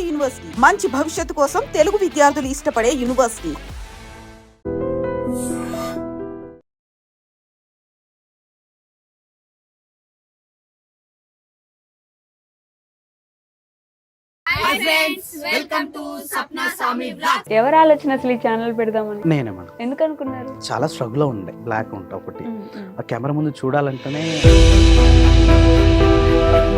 Telugu university మంచి భవిష్యత్తు కోసం తెలుగు విద్యార్థులు ఇష్టపడే యూనివర్సిటీ. ఎవరు ఆలోచన అసలు ఈ ఛానల్ పెడదామని? నేనే మేడం. ఎందుకు అనుకున్నారు? చాలా స్ట్రగుల్ ఉండే, బ్లాక్ ఉంటా ఒకటి ఆ కెమెరా ముందు చూడాలంటేనే.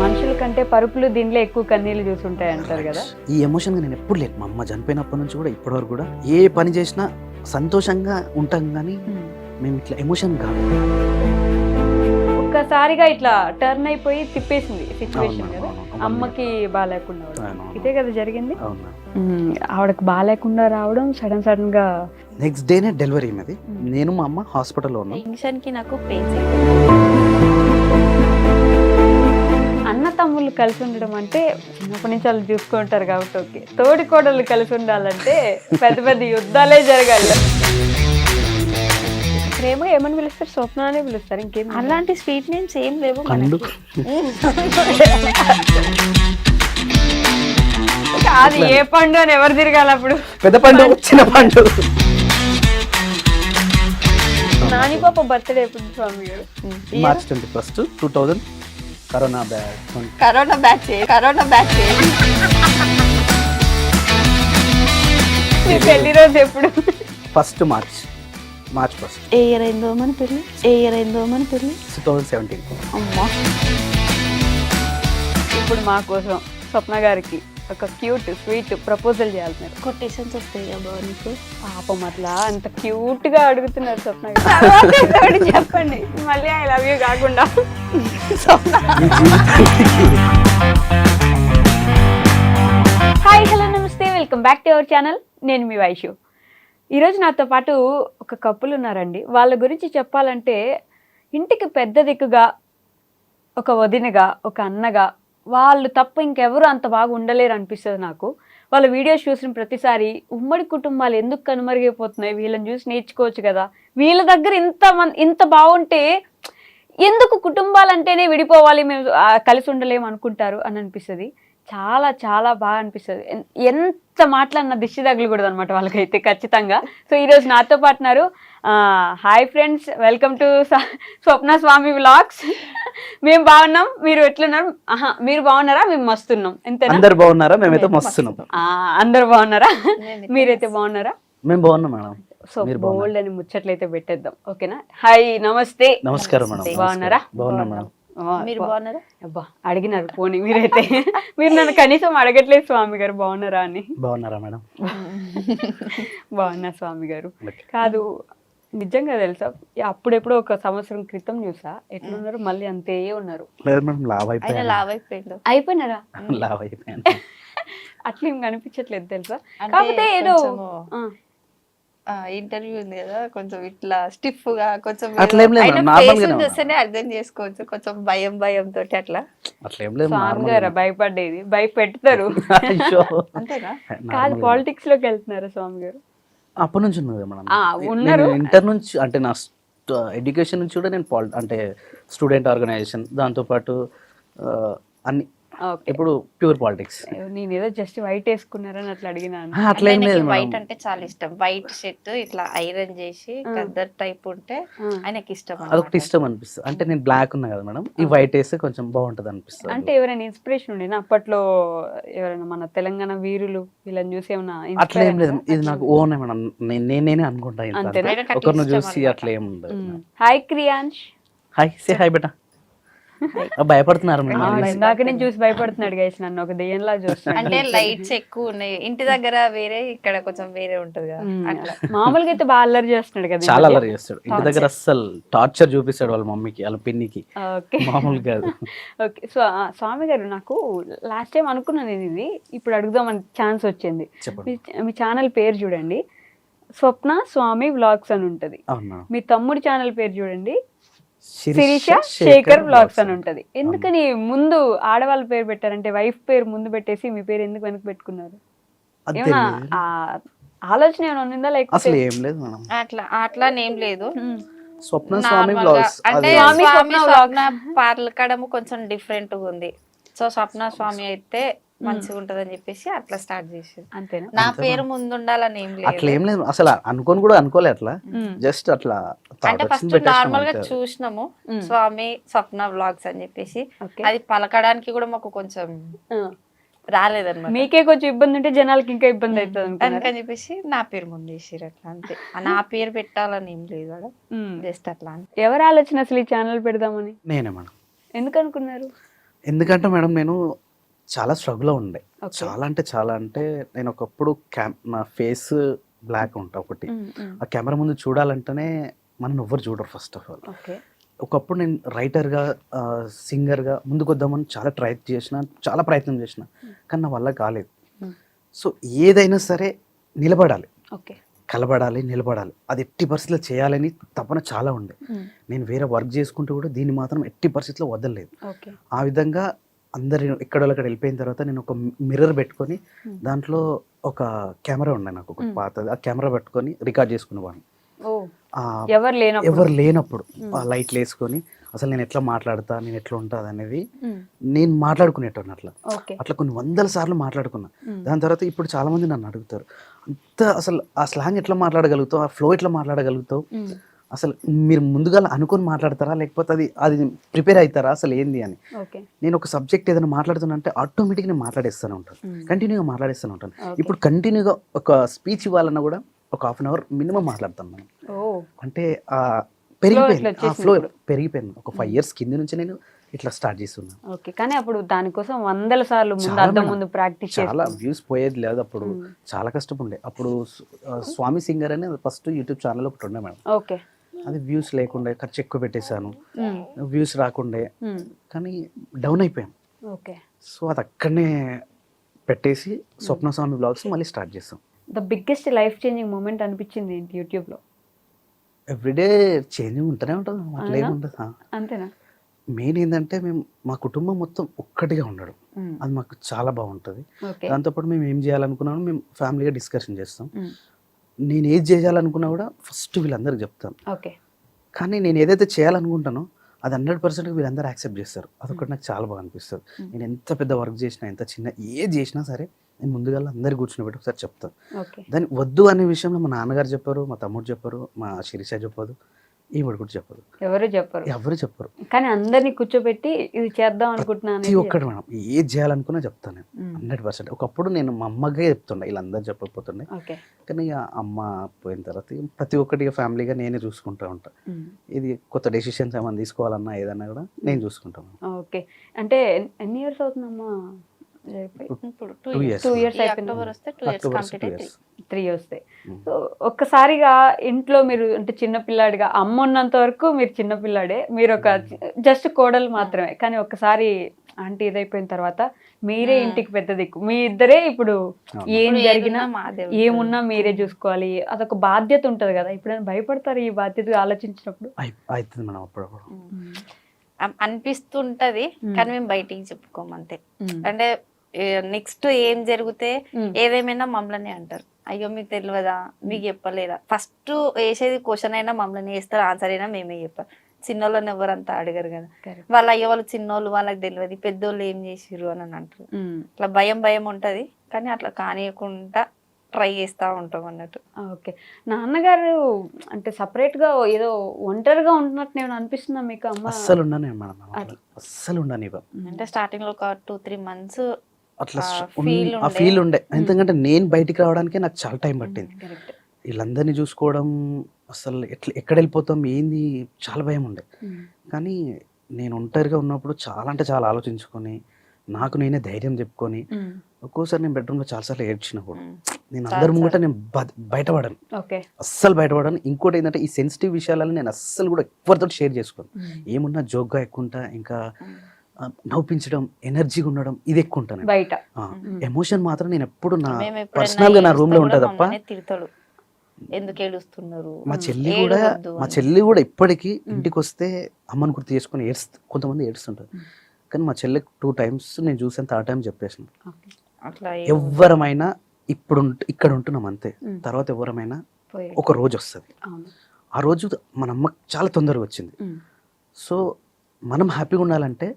మనుషుల కంటే పరుపులు దీంట్లో ఎక్కువ కన్నీళ్ళు చూసుంటాయి అంటారు కదా. ఈ ఎమోషన్ నేను ఎప్పుడు లేదు. మా అమ్మ చనిపోయినప్పటి నుంచి కూడా ఇప్పటి వరకు కూడా ఏ పని చేసినా సంతోషంగా ఉంటాం, కానీ మేము ఇట్లా ఎమోషన్ కాదు. ఒక్కసారిగా ఇట్లా టర్న్ అయిపోయి తిప్పేసింది సిచ్యువేషన్ కదా. అమ్మకి బాగాలేకుండా ఇదే కదా జరిగింది. ఆవిడకి బాగాలేకుండా రావడం, సడన్ గా నెక్స్ట్ డేనే డెలివరీ అయినది. నేను మా అమ్మ హాస్పిటల్లో ఉన్నాం. టెన్షన్ కి నాకు పెయిన్. అన్న తమ్ముళ్ళు కలిసి ఉండడం అంటే చిన్నప్పటి నుంచి వాళ్ళు చూసుకుంటారు కాబట్టి ఓకే. తోడి కోడళ్ళు కలిసి ఉండాలంటే పెద్ద పెద్ద యుద్ధాలే జరగాలి. ప్రేమగా ఏమని పిలుస్తారు? స్వప్న అనే పిలుస్తారు, ఇంకేం అలాంటి స్వీట్ నేమ్స్ ఏం లేవు. అది ఏ పండు అని ఎవరు తిరగాలి అప్పుడు? పెద్ద పండు, చిన్న పండు. నాని పాప బర్త్డే ఎప్పుడు స్వామి గారు? మార్చ్ 21, 2000. Corona batch. మీ పెళ్లి రోజు ఎప్పుడు? First March 1. ఏ ఇయర్ అయిందో మన పెళ్ళి? 2017. అమ్మా, ఇప్పుడు మా కోసం స్వప్న గారికి ఒక క్యూట్ స్వీట్ ప్రపోజల్ చేయాలి. కొటేషన్స్ వస్తాయి కదా నీకు? పాపం అట్లా అంత క్యూట్ గా అడుగుతున్నారు స్వప్న గారు. చెప్పండి మళ్ళీ ఐ లవ్ యూ కాకుండా. హాయ్, హలో, నమస్తే, welcome back to our channel. నేను మీ వైషు. ఈరోజు నాతో పాటు ఒక కపుల్ ఉన్నారండి. వాళ్ళ గురించి చెప్పాలంటే ఇంటికి పెద్ద దిక్కుగా, ఒక వదినగా, ఒక అన్నగా, వాళ్ళు తప్ప ఇంకెవరు అంత బాగా ఉండలేరు అనిపిస్తుంది నాకు. వాళ్ళ వీడియోస్ చూసిన ప్రతిసారి ఉమ్మడి కుటుంబాలు ఎందుకు కనుమరుగైపోతున్నాయి, వీళ్ళని చూసి నేర్చుకోవచ్చు కదా, వీళ్ళ దగ్గర ఇంత బాగుంటే ఎందుకు కుటుంబాలంటేనే విడిపోవాలి, మేము కలిసి ఉండలేము అనుకుంటారు అని అనిపిస్తుంది. చాలా చాలా బాగా అనిపిస్తుంది. ఎంత మాట్లాడినా దిష్టి తగలకూడదు అనమాట వాళ్ళకైతే ఖచ్చితంగా. సో ఈరోజు నాతో పాటున్నారు. Hi friends, welcome to Swapna Swami vlogs. మేము బాగున్నాం, మీరు ఎట్లున్నారు? మీరు బాగున్నారా? మేము మస్తున్నాం. ఎంతేనా? అందరు బాగున్నారా? మేమైతే మస్తున్నాం. అందరు బాగున్నారా? మీరైతే బాగున్నారా? మేము బాగున్నాం మేడం. సో బోల్డ్ అని ముచ్చట్లయితే పెట్టేద్దాం, ఓకేనా? హాయ్, నమస్తే. నమస్కారం మేడం. బాగున్నారా? బాగున్నాం మేడం. మీరు బాగున్నారా? అబ్బా, అడిగినారు పోనీ మీరైతే. మీరు నన్ను కనీసం అడగట్లేదు స్వామి గారు బాగున్నారా అని. బాగున్నారా మేడం? బాగున్నా స్వామి గారు. కాదు, నిజంగా తెలుసా, అప్పుడెప్పుడో ఒక సంవత్సరం క్రితం చూసా ఎట్లున్నారు, మళ్ళీ అంతే ఉన్నారు. లేదు మేడం, లావ్ అయిపోయినారా? లావ్ అయిపోయాను. అట్లా ఏం కనిపించట్లేదు తెలుసా. కాకపోతే ఏదో ఇంటర్వ్యూ ఉంది కదా, కొంచెం ఇట్లా స్టిఫ్ గా, కొంచెం చూస్తేనే అర్థం చేసుకోవచ్చు, కొంచెం భయం తోటి అట్లా. స్వామి గారు భయపడేది భయపెడతారు అంతేనా? కాదు, పాలిటిక్స్ లోకి వెళ్తున్నారా స్వామి గారు? అప్పటి నుంచి ఉన్నది మేడం. ఇంటర్ నుంచి, అంటే నా ఎడ్యుకేషన్ నుంచి కూడా నేను అంటే స్టూడెంట్ ఆర్గనైజేషన్, దాంతోపాటు అన్ని ఇప్పుడు ప్యూర్ పాలిటిక్స్. నేను ఏదో జస్ట్ వైట్ వేసుకున్నారని అట్లా అడిగినాను. అట్లేం లేదు. వైట్ అంటే చాలా ఇష్టం. వైట్ షర్ట్ ఇట్లా ఐరన్ చేసి గద్దర్ టైప్ ఉంటే ఆయనకి ఇష్టం. అదొకటి ఇష్టం అనిపిస్తుంది. అంటే నేను బ్లాక్ ఉన్నా కదా మేడం, ఈ వైట్ వేస్తే కొంచెం బాగుంటది అనిపిస్తుంది. అంటే ఎవరైనా ఇన్స్పిరేషన్ ఉండేనా అప్పట్లో? ఎవరైనా మన తెలంగాణ వీరులు వీళ్ళని చూసి ఏమన్నా? అట్లా ఏం లేదు, ఇది నాకు ఓన్ మేడం. నేనే అనుకుంటా, ఒకరిని చూసి అట్లా ఏం ఉండదు. Hi Kriyansh. Hi, say hi బేటా. భయపడుతున్నారు ఇందాక నేను చూసి భయపడుతున్నాడు గైస్, నన్ను ఒక దెయ్యంలా చూస్తున్నాడు. అంటే లైట్స్ ఎక్కువ ఉన్నాయి ఇంటి దగ్గర, వేరే ఇక్కడ కొంచెం వేరే ఉంటది కదా అట్లా. మామూలుగా అయితే బాగా అల్లరి చేస్తున్నాడు కదా. చాలా అల్లరి చేస్తాడు ఇంటి దగ్గర, అస్సలు టార్చర్ చూపిస్తాడు వాళ్ళ మమ్మీకి, వాళ్ళ పిన్నికి. మామూలు కాదు. ఓకే, సో స్వామి గారు, నాకు లాస్ట్ టైం అనుకున్నాను నేను ఇది, ఇప్పుడు అడుగుదామని ఛాన్స్ వచ్చింది. మీ ఛానల్ పేరు చూడండి, స్వప్న స్వామి వ్లాగ్స్ అని ఉంటది. మీ తమ్ముడి ఛానల్ పేరు చూడండి, శిరీష శేఖర్ వ్లాగ్స్ అని ఉంటది. ఎందుకని ముందు ఆడవాళ్ళ పేరు పెట్టారంటే, వైఫ్ పేరు ముందు పెట్టేసి మీ పేరు ఎందుకు వెనక్కి పెట్టుకున్నారు? ఏమన్నా ఆలోచన ఏమైనా ఉందా? లేకపోతే అసలు ఏం లేదు మేడం, అట్లా ఏం లేదు. స్వప్న స్వామి వ్లాగ్స్ అంటే స్వప్న పలకడం కొంచెం డిఫరెంట్ గా ఉంది. సో స్వప్న స్వామి అయితే మంచిగా ఉంటది అని చెప్పేసి అట్లా స్టార్ట్ చేసారు. అంతేనా? నా పేరు ముందు ఉండాలని ఏం అట్లా లేదు. ఏం లేదు అసలు, అనుకోని కూడా అనుకోలే అట్లా, జస్ట్ అట్లా అంటే ఫస్ట్ నార్మల్ గా చూసినాము స్వామి స్వప్న వ్లాగ్స్ అని చెప్పేసి, అది పలకడానికి కూడా మాకు కొంచెం రాలేదన్నమాట. మీకే కొంచెం ఇబ్బంది ఉంటే జనాలకి ఇంకా ఇబ్బంది అవుతుంది అందుకని చెప్పేసి నా పేరు ముందు వేసారు అట్లా, అంతే. నా పేరు పెట్టాలని ఏం లేదు కదా, జస్ట్ అట్లా. ఎవరు ఆలోచన అసలు ఈ ఛానల్ పెడదామని? నేనే మేడం. ఎందుకు అనుకున్నారు? ఎందుకంటే మేడం నేను చాలా స్ట్రగుల్ ఉండే, చాలా అంటే నేను ఒకప్పుడు నా ఫేస్ బ్లాక్ ఉంటా ఒకటి, ఆ కెమెరా ముందు చూడాలంటేనే మనం ఎవ్వరు చూడరు ఫస్ట్ ఆఫ్ ఆల్. ఒకప్పుడు నేను రైటర్గా సింగర్గా ముందుకు వద్దామని చాలా చాలా ప్రయత్నం చేసిన, కానీ నా వల్ల కాలేదు. సో ఏదైనా సరే నిలబడాలి, కలబడాలి, నిలబడాలి, అది ఎట్టి పరిస్థితుల్లో చేయాలని తపన చాలా ఉండే. నేను వేరే వర్క్ చేసుకుంటూ కూడా దీన్ని మాత్రం ఎట్టి పరిస్థితుల్లో వదలలేదు. ఆ విధంగా అందరి ఎక్కడ వెళ్ళిపోయిన తర్వాత నేను ఒక మిర్రర్ పెట్టుకొని దాంట్లో ఒక కెమెరా ఉండే నాకు ఒక పాతది, ఆ కెమెరా పెట్టుకొని రికార్డ్ చేసుకునేవాడిని. ఎవరు లేనప్పుడు ఆ లైట్లు వేసుకొని అసలు నేను ఎట్లా మాట్లాడతా, నేను ఎట్లా ఉంటుంది అనేది నేను మాట్లాడుకునేటోని. అట్లా కొన్ని 100 సార్లు మాట్లాడుకున్నా. దాని తర్వాత ఇప్పుడు చాలా మంది నన్ను అడుగుతారు, అంత అసలు ఆ స్లాంగ్ ఎట్లా మాట్లాడగలుగుతావు, ఆ ఫ్లో ఎట్లా మాట్లాడగలుగుతావు, అసలు మీరు ముందుగా అనుకొని మాట్లాడతారా లేకపోతే అది ప్రిపేర్ అవుతారా అసలు ఏంది అని. నేను ఒక సబ్జెక్ట్ ఏదైనా మాట్లాడుతున్నా అంటే ఆటోమేటిక్గా నేను మాట్లాడేస్తూనే ఉంటాను, కంటిన్యూగా మాట్లాడేస్తూనే ఉంటాను. ఇప్పుడు కంటిన్యూగా ఒక స్పీచ్ ఇవ్వాలన్నా కూడా ఒక 1/2 అవర్ మినిమం మాట్లాడతాను మనం. అంటే పెరిగిపోయింది, ఆ ఫ్లో పెరిగిపోయింది. ఒక 5 years కింద నుంచి నేను ఇట్లా స్టార్ట్ చేస్తున్నాను. ఓకే, కానీ అప్పుడు దానికోసం 100 సార్లు ముందు ప్రాక్టీస్, చాలా వ్యూస్ పోయేది లేదు అప్పుడు, చాలా కష్టం ఉండే. అప్పుడు స్వామి సింగర్ అని ఫస్ట్ యూట్యూబ్ ఛానల్ ఒకటి ఉండే మేడం. ఓకే, అది వ్యూస్ లేకుండే, ఖర్చు ఎక్కువ పెట్టేశాను, వ్యూస్ రాకుండే, కానీ డౌన్ అయిపోయాం. ఓకే, సో అది అక్కడనే పెట్టేసి స్వప్న స్వామి బ్లాగ్స్ మళ్ళీ స్టార్ట్ చేస్తాం. The biggest life changing moment అనిపించింది ఏంటి యూట్యూబ్లో? ఎవ్రీడే చేంజింగ్ ఉంటూనే ఉంటుంది, అట్లా ఏముంటుంది. అంతేనా? మెయిన్ ఏంటంటే మేము మా కుటుంబం మొత్తం ఒక్కటిగా ఉండడం, అది మాకు చాలా బాగుంటుంది. దాంతోపాటు మేము ఏం చేయాలనుకున్నామో మేము ఫ్యామిలీగా డిస్కషన్ చేస్తాం. నేను ఏది చేయాలనుకున్నా కూడా ఫస్ట్ వీళ్ళందరికీ చెప్తాను. కానీ నేను ఏదైతే చేయాలనుకుంటానో అది 100% వీళ్ళందరూ యాక్సెప్ట్ చేస్తారు. అదొకటి నాకు చాలా బాగా అనిపిస్తుంది. నేను ఎంత పెద్ద వర్క్ చేసినా, ఎంత చిన్న ఏది చేసినా సరే నేను ముందుగా అందరు కూర్చుని ఒకసారి చెప్తాను. దాన్ని వద్దు అనే విషయంలో మా నాన్నగారు చెప్పారు, మా తమ్ముడు చెప్పారు, మా శిరీష చెప్పదు, ఈవిడ కూడా చెప్పదు, ఎవరు చెప్పరు. కానీ అందరినీ కూర్చోబెట్టి ఇది చేద్దాం అనుకుంటున్నాను ప్రతి ఒక్కటి మేడం ఏది చేయాలనుకున్నా చెప్తాను నేను 100%. ఒకప్పుడు నేను మా అమ్మగా చెప్తుండే, వీళ్ళందరూ చెప్పకపోతుండే. కానీ అమ్మ పోయిన తర్వాత ప్రతి ఒక్కటి ఫ్యామిలీగా నేనే చూసుకుంటూ ఉంటాను. ఇది కొత్త డెసిషన్స్ ఏమైనా తీసుకోవాలన్నా ఏదన్నా కూడా నేను చూసుకుంటాను. ఓకే, అంటే ఎన్ని ఇయర్స్ అవుతుందమ్మా? 2 years. 2 years అయిపోయింది. 3 years. సో ఒక్కసారిగా ఇంట్లో మీరు అంటే చిన్నపిల్లాడిగా, అమ్మ ఉన్నంత వరకు మీరు చిన్నపిల్లాడే, మీరు ఒక జస్ట్ కోడలు మాత్రమే. కానీ ఒక్కసారి ఆంటీ ఇదైపోయిన తర్వాత మీరే ఇంటికి పెద్ద దిక్కు, మీ ఇద్దరే ఇప్పుడు ఏం జరిగినా ఏమున్నా మీరే చూసుకోవాలి. అదొక బాధ్యత ఉంటది కదా. ఎప్పుడైనా భయపడతారు ఈ బాధ్యత ఆలోచించినప్పుడు? అనిపిస్తుంటది, కానీ మేము బయటికి చెప్పుకోమంతే. అంటే నెక్స్ట్ ఏం జరిగితే ఏదేమైనా మమ్మల్ని అంటారు, అయ్యో మీకు తెలియదా, మీకు చెప్పలేదా. ఫస్ట్ వేసేది క్వశ్చన్ అయినా మమ్మల్ని వేస్తారు, ఆన్సర్ అయినా మేమే చెప్పాలి. చిన్నోళ్ళని ఎవరంతా అడగరు కదా, వాళ్ళు అయ్యో వాళ్ళు చిన్నోళ్ళు, వాళ్ళకి తెలియదు, పెద్దోళ్ళు ఏం చేసిర్రు అని అంటారు. అట్లా భయం ఉంటది, కానీ అట్లా కానియకుండా ట్రై చేస్తా ఉంటాం అన్నట్టు. ఓకే, నాన్నగారు అంటే సపరేట్ గా ఏదో ఒంటరిగా ఉంటున్నట్టు నేను అనిపిస్తున్నా మీకు? అమ్మ అస్సలు ఉండని అంటే స్టార్టింగ్ లో ఒక 2-3 months అట్లా ఆ ఫీల్ ఉండే. ఎందుకంటే నేను బయటికి రావడానికి నాకు చాలా టైం పట్టింది. వీళ్ళందరినీ చూసుకోవడం, అసలు ఎక్కడ వెళ్ళిపోతాం ఏంది, చాలా భయం ఉండే. కానీ నేను ఒంటరిగా ఉన్నప్పుడు చాలా అంటే చాలా ఆలోచించుకొని నాకు నేనే ధైర్యం చెప్పుకొని, ఒక్కోసారి నేను బెడ్రూమ్లో చాలాసార్లు ఏడ్చినప్పుడు నేను అందరి ముంగట నేను బయటపడాను, అస్సలు బయటపడాను. ఇంకోటి ఏంటంటే ఈ సెన్సిటివ్ విషయాలను నేను అస్సలు కూడా ఎవరితో షేర్ చేసుకోను. ఏమున్నా జోక్గా ఎక్కుంటా, ఇంకా నవ్వించడం, ఎనర్జీగా ఉండడం, ఇది ఎక్కువ ఉంటాను బయట. ఎమోషన్ మాత్రం నేను ఎప్పుడు నా పర్సనల్ గా నా రూమ్ లో ఉంటా తప్ప. ఎందుకు ఏడుస్తున్నారు? మా చెల్లి కూడా ఇప్పటికీ ఇంటికి వస్తే అమ్మని గుర్తు చేసుకుని కొంతమంది ఏడుస్తుంటారు. కానీ మా చెల్లికి 2 times నేను చూసాను, 3rd time చెప్పేసిన. ఎవరమైనా ఇప్పుడు ఇక్కడ ఉంటున్నాం అంతే, తర్వాత ఎవరమైనా ఒక రోజు వస్తుంది. ఆ రోజు మన అమ్మకి చాలా తొందరగా వచ్చింది. సో మనం హ్యాపీగా ఉండాలంటే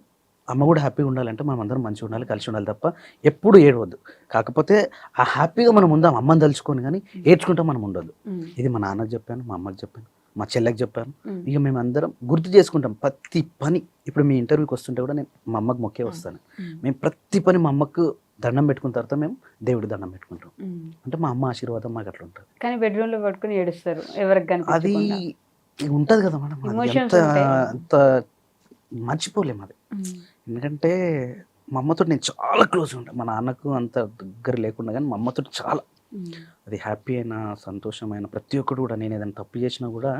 అమ్మ కూడా హ్యాపీగా ఉండాలంటే మనం అందరం మంచిగా ఉండాలి, కలిసి ఉండాలి తప్ప ఎప్పుడు ఏడవద్దు. కాకపోతే ఆ హ్యాపీగా మనం ఉందాం అమ్మని తలుచుకొని, కానీ ఏడ్చుకుంటాం మనం ఉండొద్దు. ఇది మా నాన్నకి చెప్పాను, మా అమ్మకి చెప్పాను, మా చెల్లెకి చెప్పాను. ఇక మేము అందరం గుర్తు చేసుకుంటాం ప్రతి పని. ఇప్పుడు మీ ఇంటర్వ్యూకి వస్తుంటే కూడా నేను మా అమ్మకి మొక్కే వస్తాను. మేము ప్రతి పని మా అమ్మకు దండం పెట్టుకున్న తర్వాత మేము దేవుడి దండం పెట్టుకుంటాం. అంటే మా అమ్మ ఆశీర్వాదం మాకు అట్లా ఉంటుంది. కానీ బెడ్రూమ్ లో పట్టుకుని ఏడుస్తారు ఎవరికి అది ఉంటది కదా మేడం, అంత మర్చిపోలేము అది. ఎందుకంటే మా అమ్మతో నేను చాలా క్లోజ్ ఉంటాను. మా నాన్నకు అంత దగ్గర లేకుండా కానీ మా అమ్మతో చాలా, అది హ్యాపీ అయినా సంతోషమైన ప్రతి ఒక్కరు కూడా, నేను ఏదైనా తప్పు చేసినా కూడా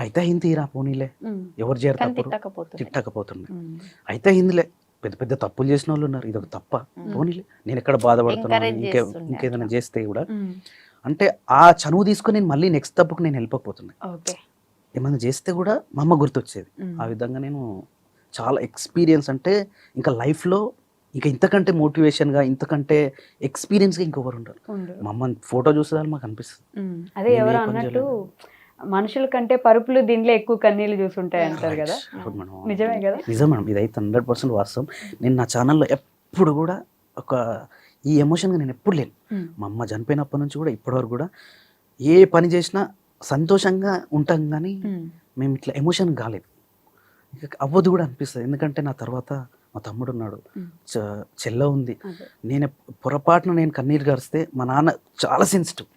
అయితే అయింది తీరా పోనీలే, ఎవరు చేరు తిట్టకపోతుండే, అయితే అయిందిలే. పెద్ద పెద్ద తప్పులు చేసిన వాళ్ళు ఉన్నారు, ఇది ఒక తప్ప పోనీలే, నేను ఎక్కడ బాధపడుతున్నాను ఇంకేదైనా చేస్తే కూడా. అంటే ఆ చనువు తీసుకొని నేను మళ్ళీ నెక్స్ట్ తప్పుకు నేను వెళ్ళిపోతున్నాను. ఏమైనా చేస్తే కూడా మా అమ్మ గుర్తొచ్చేది. ఆ విధంగా నేను చాలా ఎక్స్పీరియన్స్, అంటే ఇంకా లైఫ్లో ఇంకా ఇంతకంటే మోటివేషన్గా, ఇంతకంటే ఎక్స్పీరియన్స్గా ఇంకొకరు ఉంటారు. మా అమ్మ ఫోటో చూసేదాన్ని మాకు అనిపిస్తుంది. అదే ఎవరు అన్నట్టు మనుషుల కంటే పరుపులు దీంట్లో ఎక్కువ కన్నీళ్ళు చూసుంటాయి అంటారు కదా, నిజమే కదా? నిజం మేడం, ఇదైతే 100% వాస్తవం. నేను నా ఛానల్లో ఎప్పుడు కూడా ఈ ఎమోషన్గా నేను ఎప్పుడు లేను. మా అమ్మ చనిపోయినప్పటి నుంచి కూడా ఇప్పటివరకు కూడా ఏ పని చేసినా సంతోషంగా ఉంటాం, కానీ మేము ఇట్లా ఎమోషన్ కాలేదు. అవ్వదు కూడా అనిపిస్తుంది. ఎందుకంటే నా తర్వాత మా తమ్ముడు ఉన్నాడు, చెల్ల ఉంది. నేను పొరపాటున నేను కన్నీరు గారిస్తే మా నాన్న చాలా సెన్సిటివ్.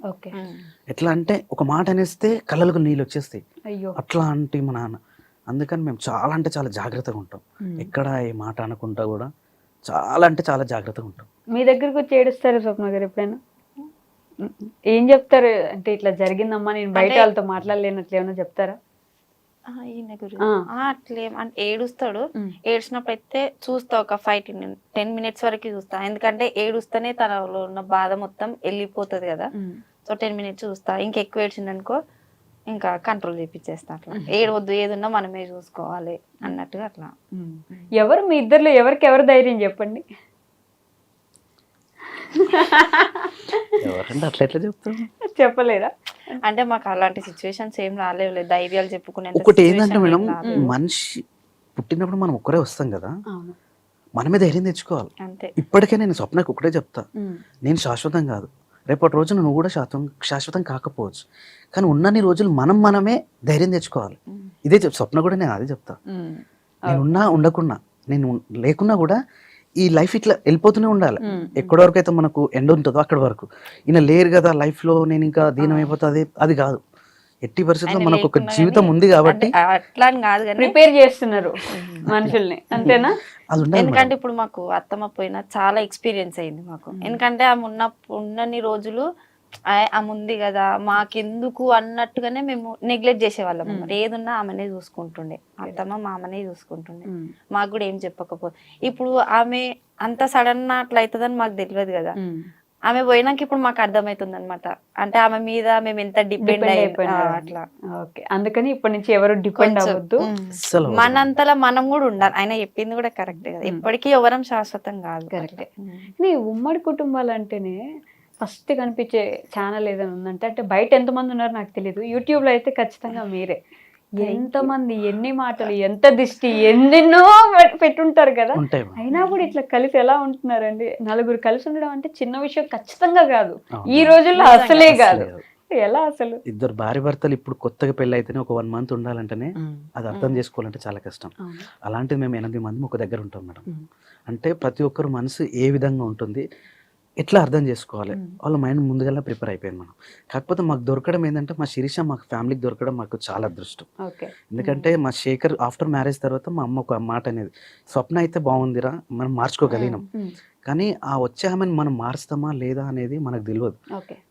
ఎట్లా అంటే ఒక మాట అనేస్తే కళ్ళలకు నీళ్ళు వచ్చేస్తాయి, అట్లా అంటే మా నాన్న. అందుకని మేము చాలా అంటే చాలా జాగ్రత్తగా ఉంటాం. ఎక్కడ ఏ మాట అనకుండా కూడా చాలా అంటే చాలా జాగ్రత్తగా ఉంటాం. మీ దగ్గరకు వచ్చి ఏడుస్తారు స్వప్న గారు ఎప్పుడైనా? ఏం చెప్తారు అంటే ఇట్లా జరిగిందమ్మా, నేను బయట వాళ్ళతో మాట్లాడలేనట్లు ఏమన్నా చెప్తారా? ఈయన గురించి అట్లేం అంటే ఏడుస్తాడు. ఏడ్చినప్పుడు అయితే చూస్తా, ఒక 5-10 minutes వరకు చూస్తా. ఎందుకంటే ఏడుస్తేనే తనలో ఉన్న బాధ మొత్తం వెళ్ళిపోతుంది కదా. సో 10 minutes చూస్తా. ఇంకెక్కువ ఏడ్చిందనుకో ఇంకా కంట్రోల్ చేపించేస్తా. అట్లా ఏడవద్దు, ఏదున్నా మనమే చూసుకోవాలి అన్నట్టుగా అట్లా. ఎవరు మీ ఇద్దరులో ఎవరికెవరు ధైర్యం చెప్పండి? ఎవరంటే అట్లా ఎట్లా చెప్తాను, చెప్పలేరా? అంటే మాకు అలాంటి సిచ్యువేషన్స్ ఏం రాలేవు, ధైర్యాలు చెప్పుకునే. ఒకటి ఏంటంటే మేడం, మనిషి పుట్టినప్పుడు మనం ఒక్కరే వస్తాం కదా, మనమే ధైర్యం తెచ్చుకోవాలి. అంతే. ఇప్పటికే నేను స్వప్నకు ఒకటే చెప్తా, నేను శాశ్వతం కాదు, రేపటి రోజున నువ్వు కూడా శాశ్వతం కాకపోవచ్చు, కానీ ఉన్నన్ని రోజులు మనమే ధైర్యం తెచ్చుకోవాలి. ఇదే స్వప్న కూడా నేను అదే చెప్తా. నేనున్నా ఉండకున్నా, నేను లేకున్నా కూడా ఈ లైఫ్ ఇట్లా వెళ్ళిపోతూనే ఉండాలి. ఎక్కడి వరకు అయితే మనకు ఎండ్ ఉంటుందో అక్కడి వరకు. ఈయన లేరు కదా లైఫ్ లో, నేను ఇంకా దీనం అయిపోతుంది, అది కాదు. ఎట్టి పరిస్థితుల్లో మనకు ఒక జీవితం ఉంది కాబట్టి అట్లా కాదు కానీ ప్రిపేర్ చేస్తున్నారు మనుషుల్ని, అంతేనా? అది ఉండాలి. ఎందుకంటే ఇప్పుడు మాకు అత్తమ్మ పోయినా చాలా ఎక్స్పీరియన్స్ అయింది మాకు. ఎందుకంటే ఆమె ఉన్నన్ని రోజులు ఆమె ఉంది కదా మాకెందుకు అన్నట్టుగానే మేము నెగ్లెక్ట్ చేసేవాళ్ళం. ఏదున్నా ఆమెనే చూసుకుంటుండే, అత్తమ్మ మామనే చూసుకుంటుండే, మాకు కూడా ఏం చెప్పకపోతే. ఇప్పుడు ఆమె అంత సడన్ అట్లా అవుతుందని మాకు తెలియదు కదా. ఆమె పోయినాక ఇప్పుడు మాకు అర్థమవుతుంది అనమాట, అంటే ఆమె మీద మేము ఎంత డిపెండ్ అయిపోయినా అట్లా. అందుకని ఇప్పటి నుంచి ఎవరు డిపెండ్ అవ్వద్దు, మనంతలా మనం కూడా ఉండాలి. ఆయన చెప్పింది కూడా కరెక్ట్ కదా, ఎప్పటికీ ఎవరం శాశ్వతం కాదు. కరెక్టే. కానీ ఉమ్మడి కుటుంబాలు అంటేనే ఫస్ట్ కనిపించే ఛానల్ ఏదైనా ఉందంటే, అంటే బయట ఎంతమంది ఉన్నారో నాకు తెలియదు, యూట్యూబ్లో అయితే ఖచ్చితంగా మీరే. ఎంతమంది, ఎన్ని మాటలు, ఎంత దిష్టి, ఎన్నెన్నో పెట్టుంటారు కదా, అయినా కూడా ఇట్లా కలిసి ఎలా ఉంటున్నారండి? నలుగురు కలిసి ఉండడం అంటే చిన్న విషయం ఖచ్చితంగా కాదు, ఈ రోజుల్లో అసలే కాదు. ఎలా అసలు? ఇద్దరు భార్య భర్తలు ఇప్పుడు కొత్తగా పెళ్లి అయితేనే ఒక 1 month ఉండాలంటేనే అది అర్థం చేసుకోవాలంటే చాలా కష్టం. అలాంటిది మేము 8 మంది ఒక దగ్గర ఉంటాం మేడం. అంటే ప్రతి ఒక్కరు మనసు ఏ విధంగా ఉంటుంది, ఎట్లా అర్థం చేసుకోవాలి, వాళ్ళ మైండ్ ముందుగా ప్రిపేర్ అయిపోయింది మనం. కాకపోతే మాకు దొరకడం ఏంటంటే, మా శిరీష మాకు ఫ్యామిలీకి దొరకడం మాకు చాలా అదృష్టం. ఎందుకంటే మా శేఖర్ ఆఫ్టర్ మ్యారేజ్ తర్వాత మా అమ్మ ఒక మాట అనేది, స్వప్న అయితే బాగుందిరా, మనం మార్చుకోగలిగినాం, కానీ ఆ వచ్చే ఆమెను మనం మారుస్తామా లేదా అనేది మనకు తెలియదు.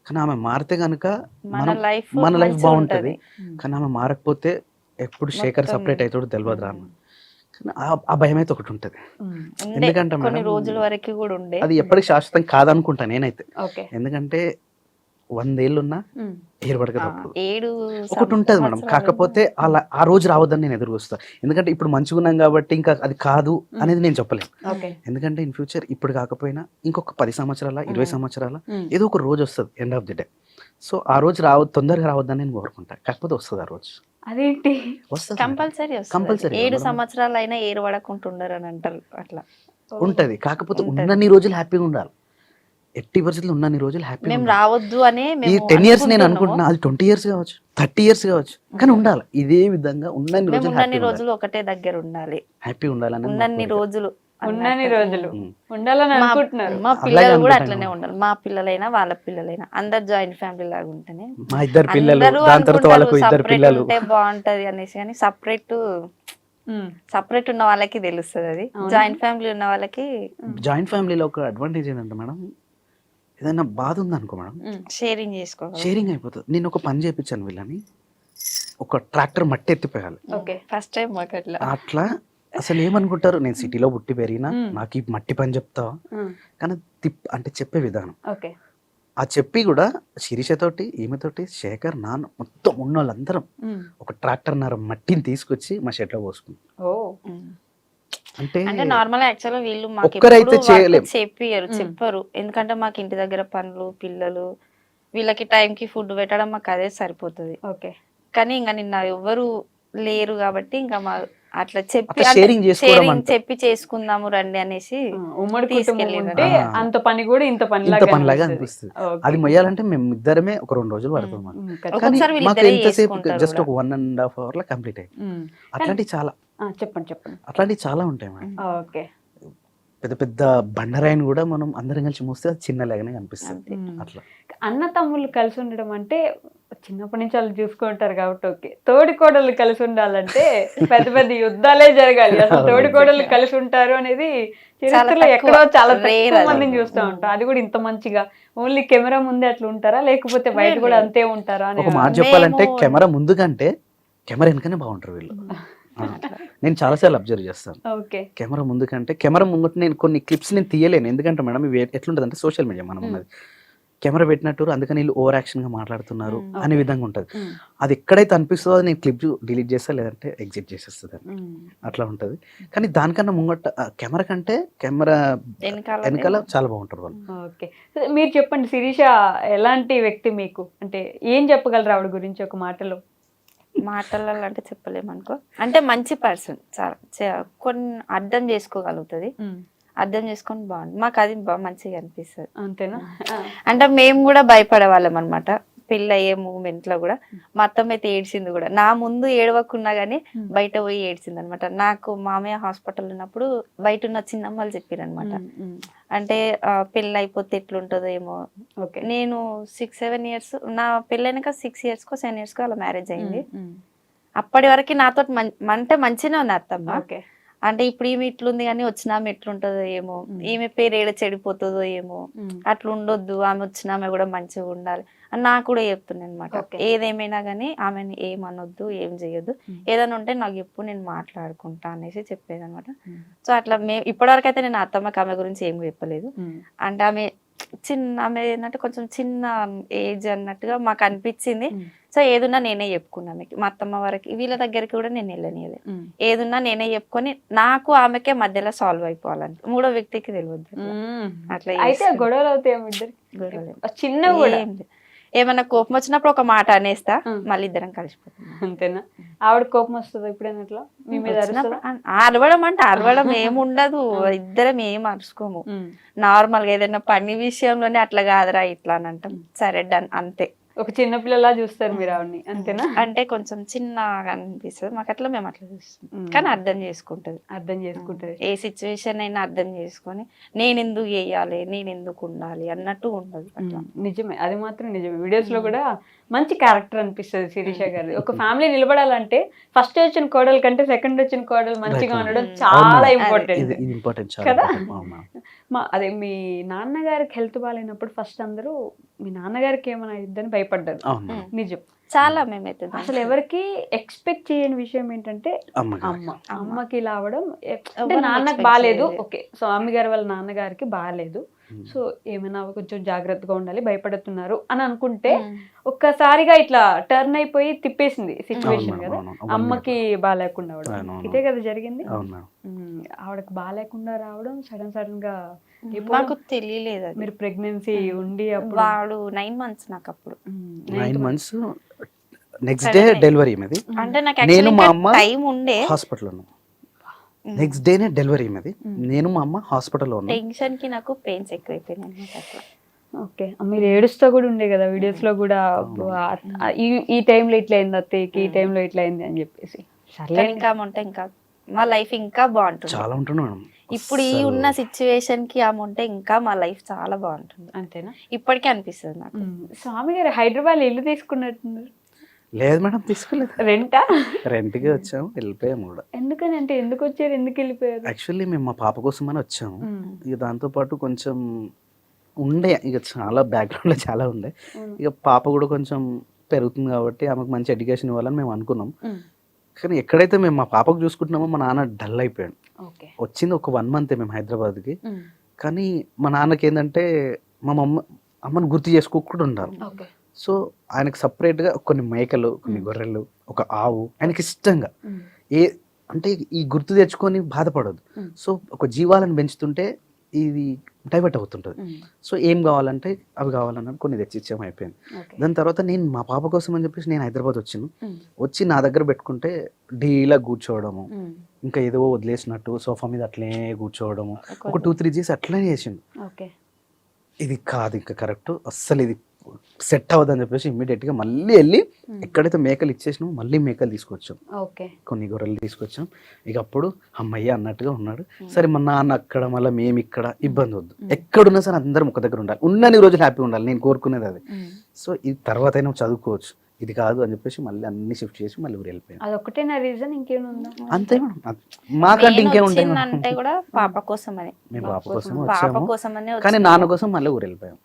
కానీ ఆమె మారితే కనుక మన లైఫ్ బాగుంటుంది, కానీ ఆమె మారకపోతే ఎప్పుడు శేఖర్ సపరేట్ అవుతాడో తెలియదు రా. ఆ భయం అయితే ఒకటి ఉంటది. ఎందుకంటే కొన్ని రోజుల వరకు కూడా ఉండే, అది ఎప్పటికి శాశ్వతం కాదనుకుంటా నేనైతే. ఎందుకంటే 100 ఏళ్ళున్నా ఏర్పడక తప్పదు, ఒకటి ఉంటది మేడం. కాకపోతే అలా ఆ రోజు రావద్దని నేను ఎదురు చూస్తా. ఎందుకంటే ఇప్పుడు మంచిగా ఉన్నాం కాబట్టి ఇంకా అది కాదు అనేది నేను చెప్పలేను. ఎందుకంటే ఇన్ ఫ్యూచర్ ఇప్పుడు కాకపోయినా ఇంకొక 10 సంవత్సరాల 20 సంవత్సరాల ఏదో ఒక రోజు వస్తుంది, end of the day. So ఆ రోజు తొందరగా రావద్దని నేను కోరుకుంటా, కాకపోతే వస్తుంది ఆ రోజు. అదేంటి? వస్తుంది కంపల్సరీ Compulsory. 7 సంవత్సరాలు అయినా ఏరు పడకుంటుండరు అని అంటారు అట్లా. ఉంటది. కాకపోతే ఉన్నన్ని రోజులు హ్యాపీగా ఉండాలి. ఎట్టి పరిస్థితుల్లో ఉన్నన్ని రోజులు హ్యాపీగా మేము ఉండాలి. రావద్దు అనే ఈ మేము 10 years నేను అనుకుంటున్నాము. అనుకుంటున్నా, అది 20 years కావచ్చు, 30 years కావచ్చు, కానీ ఉండాలి. ఇదే విధంగా ఉన్నన్ని మేము రోజులు ఉన్నన్ని రోజులు ఒకటే దగ్గర ఉండాలి, హ్యాపీ ఉండాలని ఉన్నన్ని రోజులు ఉన్నన్ని రోజులు ఉండాలని అనుకుంటున్నారు. మా పిల్లలు కూడా అట్లనే ఉండాలి. మా పిల్లలైనా వాళ్ళ పిల్లలైనా అందరు జాయింట్ ఫ్యామిలీ లాగా ఉంటేనే. మా ఇద్దరు పిల్లలు, అందరూ దాని తర్వాత వాళ్ళకు ఇద్దరు separate పిల్లలు. ఉంటే బాగుంటది అనేసి, కానీ సపరేట్ ఉన్న వాళ్ళకి తెలుస్తుంది అది. జాయింట్ ఫ్యామిలీ ఉన్న వాళ్ళకి జాయింట్ ఫ్యామిలీలో ఒక అడ్వాంటేజ్ ఏంటంటే మేడం, ఏదైనా బాధ ఉందనుకో మేడం, షేరింగ్ చేసుకోవాలి. షేరింగ్ అయిపోతుంది. నేను ఒక పని చేయించాను వీళ్ళని, ఒక ట్రాక్టర్ మట్టి ఎత్తిపోయాలి. ఓకే, ఫస్ట్ టైం మాకు అట్లా అట్లా అసలు ఏమనుకుంటారు, నేను సిటీలో పుట్టి పెరిగినా నాకు ఈ మట్టి పని చెప్తావా, కానీ అంటే చెప్పే విధానం. ఓకే, ఆ చెప్పి కూడా శిరీషతోటి, ఈమెతోటి, శేఖర్, నాన్న, మొత్తం ఉన్న వాళ్ళందరం ఒక ట్రాక్టర్ నర మట్టిని తీసుకొచ్చి మా షెడ్ లో పోసుకున్నాం. ఓ అంటే అంటే నార్మల్ యాక్చువల్గా వీళ్ళు మాకు ఒక్కరైతే చేయలేం. చెప్పరు, ఎందుకంటే మాకు ఇంటి దగ్గర పనులు, పిల్లలు, వీళ్ళకి టైంకి ఫుడ్ పెట్టడం మాకు అదే సరిపోతుంది. ఓకే, కానీ ఇంకా నిన్న ఎవరు లేరు కాబట్టి ఇంకా మా అట్లా చెప్పి అట్లా sharing చేసుకోవడం sharing అంటే. చెప్పి చేసుకుందాము రండి అనేసి ఉమ్మడి కుటుంబం తీసుకెళ్ళిండ్రు. ఉంటే అంత పని కూడా ఇంత ఇంత పనిలాగా పనిలాగా అనిపిస్తది. అనిపిస్తుంది. ఓకే. అది మొయ్యాలంటే మేము ఇద్దరమే ఒక 2 రోజులు పడుతుంది మాకు. ఖచ్చితంగా. కానీ ఒక్కొక్కసారి మాకు వీళ్ళిద్దరే ఎంతసేపు చేసుకుంటారు జస్ట్ ఒక కూడా. 1.5 hour లో కంప్లీట్ అయ్యింది. ఉమ్. అట్లాంటివి చాలా చెప్పండి. అట్లాంటివి చాలా ఉంటాయి మేడం. ఓకే, పెద్ద పెద్ద బండరాయిని కూడా మనం అందరం కలిసి మోస్తే అది చిన్నలాగానే కనిపిస్తుంది. అట్లా అన్న తమ్ముళ్ళు కలిసి ఉండడం అంటే చిన్నప్పటి నుంచి వాళ్ళు చూసుకుంటారు కాబట్టి ఓకే. తోడి కోడళ్ళు కలిసి ఉండాలంటే పెద్ద పెద్ద యుద్ధాలే జరగాలి. అసలు తోడి కోడళ్ళు కలిసి ఉంటారు అనేది చరిత్రలో తక్కువ. ఎక్కడో చాలా Rare తక్కువ అది. మందిని చూస్తూ ఉంటాం. అది కూడా ఇంత మంచిగా ఓన్లీ కెమెరా ముందే అట్లా ఉంటారా, లేకపోతే బయట కూడా అంతే ఉంటారా అని? ఒక మాట చెప్పాలంటే మేము- కెమెరా ముందు కంటే కెమెరా వెనకనే బాగుంటారు వీళ్ళు. నేను చాలాసార్లు అబ్జర్వ్ చేస్తాను. ఓకే, కెమెరా ముందు కంటే కెమెరా ముంగట నేను కొన్ని క్లిప్స్ నేను తీయలేను, ఎందుకంటే మేడం ఇవి ఎట్లుంటది అంటే సోషల్ మీడియా మనం ఉన్నది, కెమెరా పెట్టినట్టు అందుకని వీళ్ళు ఓవర్ యాక్షన్ గా మాట్లాడుతున్నారు అనే విధంగా ఉంటది. అది ఎక్కడైతే అనిపిస్తుందో అది నేను క్లిప్ డిలీట్ చేస్తా, లేదంటే ఎగ్జిట్ చేసేస్తుంది. అట్లా ఉంటది. కానీ దానికన్నా ముంగట కెమెరా కంటే కెమెరా వెనకాల చాలా బాగుంటారు వాళ్ళు. ఓకే. మీరు చెప్పండి, శిరీష ఎలాంటి వ్యక్తి మీకు? అంటే ఏం చెప్పగలరు ఆవిడ గురించి ఒక మాటలో? మాటలలో అంటే చెప్పలేమనుకో, అంటే మంచి పర్సన్, చాలా కొన్ని అర్థం చేసుకోగలుగుతుంది, అర్థం చేసుకొని బాగుంది. మాకు అది మంచిగా అనిపిస్తుంది. అంతేనా? అంటే మేము కూడా భయపడే వాళ్ళం అనమాట. పెళ్ళి అయ్యే మూమెంట్ లో కూడా మా అత్తమ్మ అయితే ఏడ్చింది కూడా. నా ముందు ఏడవకున్నా గానీ బయట పోయి ఏడ్చింది అనమాట. నాకు మామయ్య హాస్పిటల్ ఉన్నప్పుడు బయట ఉన్న చిన్నమ్మలు చెప్పారు అనమాట, అంటే పెళ్ళి అయిపోతే ఎట్లుంటుందో ఏమో. నేను 6-7 years, నా పెళ్ళైనాక 6 years కో 7 years కో అలా మ్యారేజ్ అయింది. అప్పటి వరకు నాతో అంటే మంచిగానే ఉంది అత్తమ్మ. అంటే ఇప్పుడు ఈమె ఇట్లుంది కానీ వచ్చిన ఆమె ఎట్లుంటుందో ఏమో, ఈమె పేరు ఏడ చెడిపోతుందో ఏమో, అట్లా ఉండొద్దు, ఆమె వచ్చిన ఆమె కూడా మంచిగా ఉండాలి అని నాకు కూడా చెప్తున్నాను అనమాట. ఏదేమైనా కానీ ఆమెను ఏమనొద్దు, ఏం చేయొద్దు, ఏదైనా ఉంటే నాకు ఎప్పుడు నేను మాట్లాడుకుంటా అనేసి చెప్పేది అనమాట. సో అట్లా ఇప్పటివరకు అయితే నేను అత్తమ్మకి ఆమె గురించి ఏం చెప్పలేదు. అంటే ఆమె ఏంటంటే కొంచెం చిన్న ఏజ్ అన్నట్టుగా మాకు అనిపించింది. సో ఏదున్నా నేనే చెప్పుకున్నా ఆమెకి, మా అత్తమ్మ వరకు, వీళ్ళ దగ్గరికి కూడా నేను వెళ్ళనియలే. ఏదున్నా నేనే చెప్పుకొని నాకు ఆమెకే మధ్యలో సాల్వ్ అయిపోవాలని, మూడో వ్యక్తికి తెలియదు. అట్లా అయితే గొడవలు అవుతాయి చిన్న కూడా. ఏమన్నా కోపం వచ్చినప్పుడు ఒక మాట అనేస్తా, మళ్ళీ ఇద్దరం కలిసిపోతాం. అంతేనా? ఆవిడ కోపం వస్తుంది ఎప్పుడైనా అట్లా మీ మీద? అరవడం అంటే అరవడం ఏముండదు, ఇద్దరం ఏం అరుచుకోము. నార్మల్ గా ఏదైనా పని విషయంలోనే అట్లా కాదురా ఇట్లా అని అంటాం, సరే డన్ అంతే. ఒక చిన్న పిల్లలా చూస్తారు మీరు ఆవిడని, అంతేనా? అంటే కొంచెం చిన్నగా అనిపిస్తుంది మాకు, అట్లా మేము అట్లా చూస్తాం. కానీ అర్థం చేసుకుంటది, ఏ సిచ్యువేషన్ అయినా అర్థం చేసుకొని నేను ఎందుకు చేయాలి, నేను ఎందుకు ఉండాలి అన్నట్టు ఉండదు. నిజమే, అది మాత్రం నిజమే. వీడియోస్ లో కూడా మంచి క్యారెక్టర్ అనిపిస్తుంది శిరీష గారి. ఒక ఫ్యామిలీ నిలబడాలంటే ఫస్ట్ వచ్చిన కోడలు కంటే సెకండ్ వచ్చిన కోడలు మంచిగా ఉండడం చాలా ఇంపార్టెంట్ కదా. అదే మీ నాన్నగారికి హెల్త్ బాగాలేనప్పుడు ఫస్ట్ అందరూ మీ నాన్నగారికి ఏమైనా ఇద్దని భయపడ్డారు. నిజం, చాలా. మేమైతే అసలు ఎవరికి ఎక్స్పెక్ట్ చేయని విషయం ఏంటంటే అమ్మకి ఇలా అవడం. అంటే నాన్నకి బాగాలేదు, ఓకే, సో అమ్మగారి వాళ్ళ నాన్నగారికి బాగాలేదు, సో ఏమైనా కొంచెం జాగ్రత్తగా ఉండాలి, భయపడుతున్నారు అని అనుకుంటే ఒక్కసారిగా ఇట్లా టర్న్ అయిపోయి తిప్పేసింది సిచ్యువేషన్ కదా. అమ్మకి బాగాలేకుండా అవడం, ఇదే కదా జరిగింది. ఆవిడకి బాగాలేకుండా రావడం సడన్ గా నాకు తెలియలేదు. మీరు ప్రెగ్నెన్సీ ఉండి వాడు 9 months నాకు అప్పుడు. 9 months నెక్స్ట్ డే డెలివరీ మీది. అంటే నాకు నేను మా అమ్మ టైం ఉండే హాస్పిటల్లో ఉన్నాం. నెక్స్ట్ డేనే డెలివరీ మీది. నేను మా అమ్మ హాస్పిటల్లో ఉన్నాం. టెన్షన్ కి నాకు పెయిన్స్ ఎక్కువైపోయినాయి అన్నమాట అట్లా. ఓకే, మీరు ఏడుస్తా కూడా ఉండే కదా వీడియోస్ లో కూడా, ఈ టైంలో ఇట్లా అయింది అత్తయ్యకి, ఈ టైంలో ఇట్లా అయింది అని చెప్పేసి. కానీ ఇంకా ఉంటే ఇంకా మా లైఫ్ ఇంకా బాగుంటుంది. చాలా ఉంటుంది మేడం. ఇప్పుడు ఈ ఉన్న సిచ్యువేషన్ కి ఆమె ఉంటే ఇంకా మా లైఫ్ చాలా బాగుంటుంది. అంతేనా? ఇప్పటికే అనిపిస్తుంది నాకు. స్వామి గారు హైదరాబాద్ ఇల్లు తీసుకున్నట్టున్నారు. లేదు మేడం, తీసుకోలేదు. రెంటా? రెంట్కి వచ్చాము, వెళ్ళిపోయాము కూడా. ఎందుకని అంటే ఎందుకు వచ్చారు, ఎందుకు వెళ్ళిపోయారు? యాక్చువల్లీ మేము మా పాప కోసం అని వచ్చాము. ఇక దాంతోపాటు కొంచెం ఉండే, ఇక చాలా బ్యాక్గ్రౌండ్లో చాలా ఉండే. ఇక పాప కూడా కొంచెం పెరుగుతుంది కాబట్టి ఆమెకు మంచి ఎడ్యుకేషన్ ఇవ్వాలని మేము అనుకున్నాం. కానీ ఎక్కడైతే మేము మా పాపకు చూసుకుంటున్నామో మా నాన్న డల్ అయిపోయాడు. వచ్చింది ఒక 1 month మేము హైదరాబాద్కి. కానీ మా నాన్నకి ఏంటంటే మా అమ్మని గుర్తు చేసుకోకుండా ఉండాలి. సో ఆయనకు సపరేట్గా కొన్ని మేకలు, కొన్ని గొర్రెలు, ఒక ఆవు ఆయనకి ఇష్టంగా అంటే ఈ గుర్తు తెచ్చుకొని బాధపడదు. సో ఒక జీవాలను పెంచుతుంటే ఇది డైవర్ట్ అవుతుంటుంది. సో ఏం కావాలంటే అవి కావాలన్నట్టు కొన్ని తెచ్చిచ్చాము, అయిపోయింది. దాని తర్వాత నేను మా పాప కోసం అని చెప్పేసి నేను హైదరాబాద్ వచ్చి నా దగ్గర పెట్టుకుంటే డీలా కూర్చోవడము, ఇంకా ఏదో వదిలేసినట్టు సోఫా మీద అట్లే కూర్చోవడము, ఒక 2-3 days అట్లనే చేసిండు. ఇది కాదు ఇంకా కరెక్ట్, అస్సలు ఇది సెట్ అవ్వదని చెప్పేసి ఇమ్మీడియట్గా మళ్ళీ వెళ్ళి ఎక్కడైతే మేకలు ఇచ్చేసినామో మళ్ళీ మేకలు తీసుకొచ్చాం, కొన్ని గొర్రెలు తీసుకొచ్చాం. ఇక అప్పుడు అమ్మయ్య అన్నట్టుగా ఉన్నాడు. సరే మా నాన్న అక్కడ, మళ్ళీ మేము ఇక్కడ, ఇబ్బంది వద్దు, ఎక్కడున్నా సరే అందరం ఒక దగ్గర ఉండాలి, ఉన్నన్ని రోజులు హ్యాపీగా ఉండాలి, నేను కోరుకునేది అది. సో ఇది తర్వాత అయినా చదువుకోవచ్చు, ఇది కాదు అని చెప్పేసి మళ్ళీ అన్ని షిఫ్ట్ చేసి మళ్ళీ ఊరు వెళ్ళిపోయాం. అదొకటే నా రీజన్, ఇంకేముందా? అంతే మేడం, మాకంటే ఇంకేముంటాయి అంటే కూడా పాప కోసం అని, మేము పాప కోసం పాప వచ్చాము, కోసమనే కానీ నాన్న కోసం మళ్ళీ ఊరు వెళ్ళిపోయాం.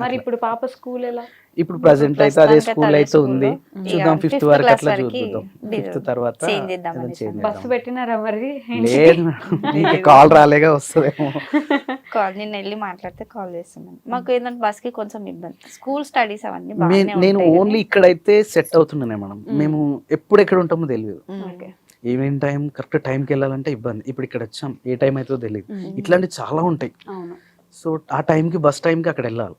మరి ఇప్పుడు పాప స్కూల్ ఎలా? ఇప్పుడు ప్రెసెంట్ అయితే అదే స్కూల్ అయితే ఉంది, చూద్దాం 5th వరకు అట్లా చూద్దాం. 5th తర్వాత బస్సు పెట్టినారా మరి? లేదు ఇంకా కాల్ రాలేగా, వస్తుందేమో. నేను వెళ్ళి మాట్లాడితే కాల్ చేస్తున్నాను. మాకు ఏంటంటే బస్ కి కొంచెం ఇబ్బంది, స్కూల్ స్టడీస్ అవన్నీ. నేను ఓన్లీ ఇక్కడైతే సెట్ అవుతున్నానే మేడం, మేము ఎప్పుడు ఎక్కడ ఉంటామో తెలియదు. ఈవినింగ్ టైం కరెక్ట్ టైంకి వెళ్ళాలంటే ఇబ్బంది. ఇప్పుడు ఇక్కడ వచ్చాం, ఏ టైం అవుతుందో తెలియదు. ఇట్లాంటివి చాలా ఉంటాయి. సో ఆ టైంకి బస్ టైంకి అక్కడ వెళ్ళాలి,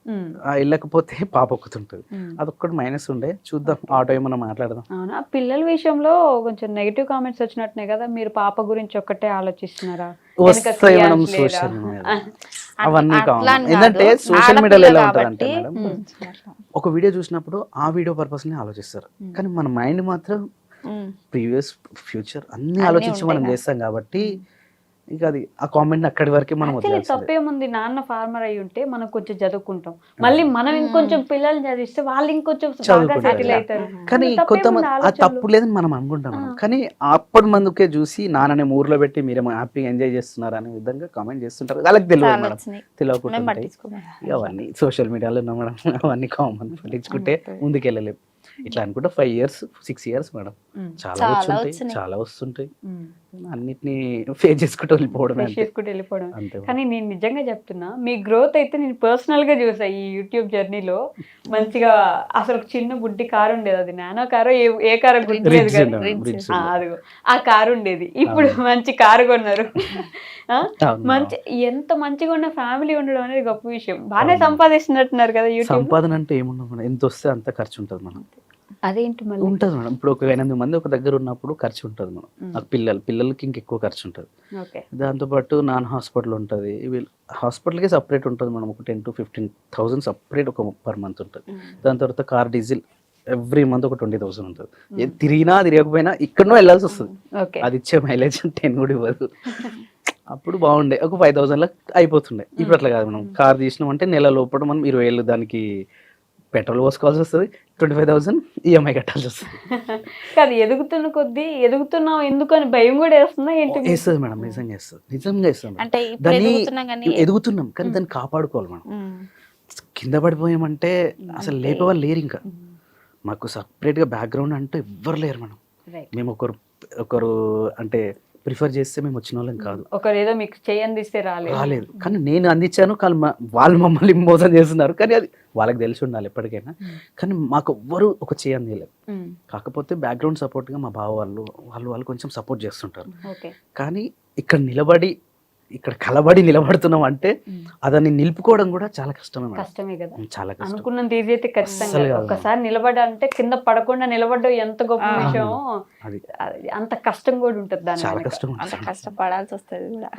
వెళ్ళకపోతే పాప ఒక్కుతుంటుంది. అదొక్కటి మైనస్ ఉండే, చూద్దాం ఆటో ఏమన్నా మాట్లాడదాం. అవునా? పిల్లల విషయంలో కొంచెం నెగిటివ్ కామెంట్స్ వచ్చినట్టున్నాయి కదా, మీరు పాప గురించి ఒక్కటే ఆలోచిస్తున్నారా? వస్తాయి మేడం సోషల్ మీడియా, అవన్నీ కావాలి. ఏంటంటే సోషల్ మీడియాలో ఎలా ఉంటుంది అంటే మేడం, ఒక వీడియో చూసినప్పుడు ఆ వీడియో పర్పస్ ని ఆలోచిస్తారు, కానీ మన మైండ్ మాత్రం ప్రీవియస్ ఫ్యూచర్ అన్ని ఆలోచించి మనం చేస్తాం కాబట్టి ఇక అది ఆ కామెంట్ అక్కడి వరకే మనం వదిలేస్తాం. తప్పేముంది, నాన్న ఫార్మర్ అయి ఉంటే మనం కొంచెం చదువుకుంటాం, మళ్ళీ మనం ఇంకొంచెం పిల్లల్ని చదివిస్తే వాళ్ళు ఇంకొంచెం సెటిల్ అవుతారు. కానీ కొంతమంది ఆ తప్పు లేదని మనం అనుకుంటాం, కానీ అప్పటి మందుకే చూసి నాన్నని ఊర్లో పెట్టి మీరేమో హ్యాపీగా ఎంజాయ్ చేస్తున్నారు అనే విధంగా కామెంట్ చేస్తుంటారు. వాళ్ళకి తెలియదు మేడం, తెలియకుండా అవన్నీ సోషల్ మీడియాలో ఉన్నా మేడం, అవన్నీ కామన్, పట్టించుకుంటే ముందుకెళ్ళలేము. ఇట్లా అనుకుంటే 5 years 6 years మేడం, చాలా వచ్చుంటాయి, చాలా వస్తుంటాయి, అన్నిటిని ఫేస్ చేసుకుంటూ వెళ్ళిపోవడం. కానీ నేను నిజంగా చెప్తున్నా, మీ గ్రోత్ అయితే నేను పర్సనల్ గా చూసా ఈ యూట్యూబ్ జర్నీలో. మంచిగా అసలు చిన్న బుడ్డి కారు ఉండేది, అది నానో కారో ఏ కారో గుర్తులేదు కానీ అదిగో ఆ కారు ఉండేది, ఇప్పుడు మంచి కారు కొన్నారు. మంచి ఎంత మంచిగా ఉన్న ఫ్యామిలీ ఉండడం అనేది గొప్ప విషయం. బాగానే సంపాదిస్తున్నట్టున్నారు కదా యూట్యూబ్. సంపాదన అంటే ఏముండదు మేడం, ఎంత వస్తే అంత ఖర్చు ఉంటుంది మనం. అదేంటి మళ్ళీ ఉంటుంది మేడం, ఇప్పుడు ఒక 8 మంది ఒక దగ్గర ఉన్నప్పుడు ఖర్చు ఉంటుంది మనం, నాకు పిల్లలకి ఇంకెక్కువ ఖర్చు ఉంటుంది. దాంతోపాటు నాన్ హాస్పిటల్ ఉంటుంది, హాస్పిటల్కి సపరేట్ ఉంటుంది మనం, ఒక 10,000 to 15,000 సపరేట్ ఒక పర్ మంత్ ఉంటుంది. దాని తర్వాత కార్ డీజిల్ ఎవ్రీ మంత్ ఒక 20,000 ఉంటుంది. తిరిగినా తిరగకపోయినా ఇక్కడనో వెళ్ళాల్సి వస్తుంది, అది ఇచ్చే మైలేజ్ 10 కూడా ఇవ్వదు. అప్పుడు బాగుండే, ఒక 5,000 అయిపోతుండే. ఇప్పుడు అట్లా కాదు, మనం కార్ తీసినాం అంటే నెల లోపల మనం 20,000 దానికి పెట్రోల్ పోసుకోవాల్సి వస్తుంది, 25,000 ఈఎంఐ కట్టాల్సి వస్తుంది. కాదు, ఎదుగుతున్న కొద్దీ ఎదుగుతున్నావు ఎందుకు అని భయం కూడా వేస్తుందా ఏంటి? వేస్తుంది మేడం, నిజంగా వేస్తుంది, నిజంగా వేస్తుంది. దాన్ని ఎదుగుతున్నాం కానీ దాన్ని కాపాడుకోవాలి మనం. కింద పడిపోయామంటే అసలు లేపేవాళ్ళు లేరు, ఇంకా మాకు సపరేట్గా బ్యాక్గ్రౌండ్ అంటే ఎవ్వరు లేరు మేడం. మేము ఒకరు అంటే ప్రిఫర్ చేస్తే మేము వచ్చిన వాళ్ళం కాదు, ఒకరు ఏదో మీకు చేయందిస్తే రాలేదు. కానీ నేను అందించాను, కానీ వాళ్ళు మమ్మల్ని మోసం చేస్తున్నారు, కానీ అది వాళ్ళకి తెలిసి ఉండాలి ఎప్పటికైనా. కానీ మాకు ఎవ్వరు ఒక చేయలేదు, కాకపోతే బ్యాక్గ్రౌండ్ సపోర్ట్గా మా బావ వాళ్ళు కొంచెం సపోర్ట్ చేస్తుంటారు. కానీ ఇక్కడ నిలబడి ఇక్కడ కలబడి నిలబడుతున్నాం అంటే అదని నిలుపుకోవడం కూడా చాలా కష్టమే మేడం. కష్టమే కదా, చాలా కష్టం. అనుకున్నంత ఈజీ అయితే ఖచ్చితంగా అస్సలు కాదు. ఒక్కసారి నిలబడాలంటే కింద పడకుండా నిలబడడం ఎంత గొప్ప విషయం, అది అంత కష్టం కూడా ఉంటుంది దాని చాలా వెనక. కష్టం. అంత కష్టపడాల్సి వస్తుంది కూడా.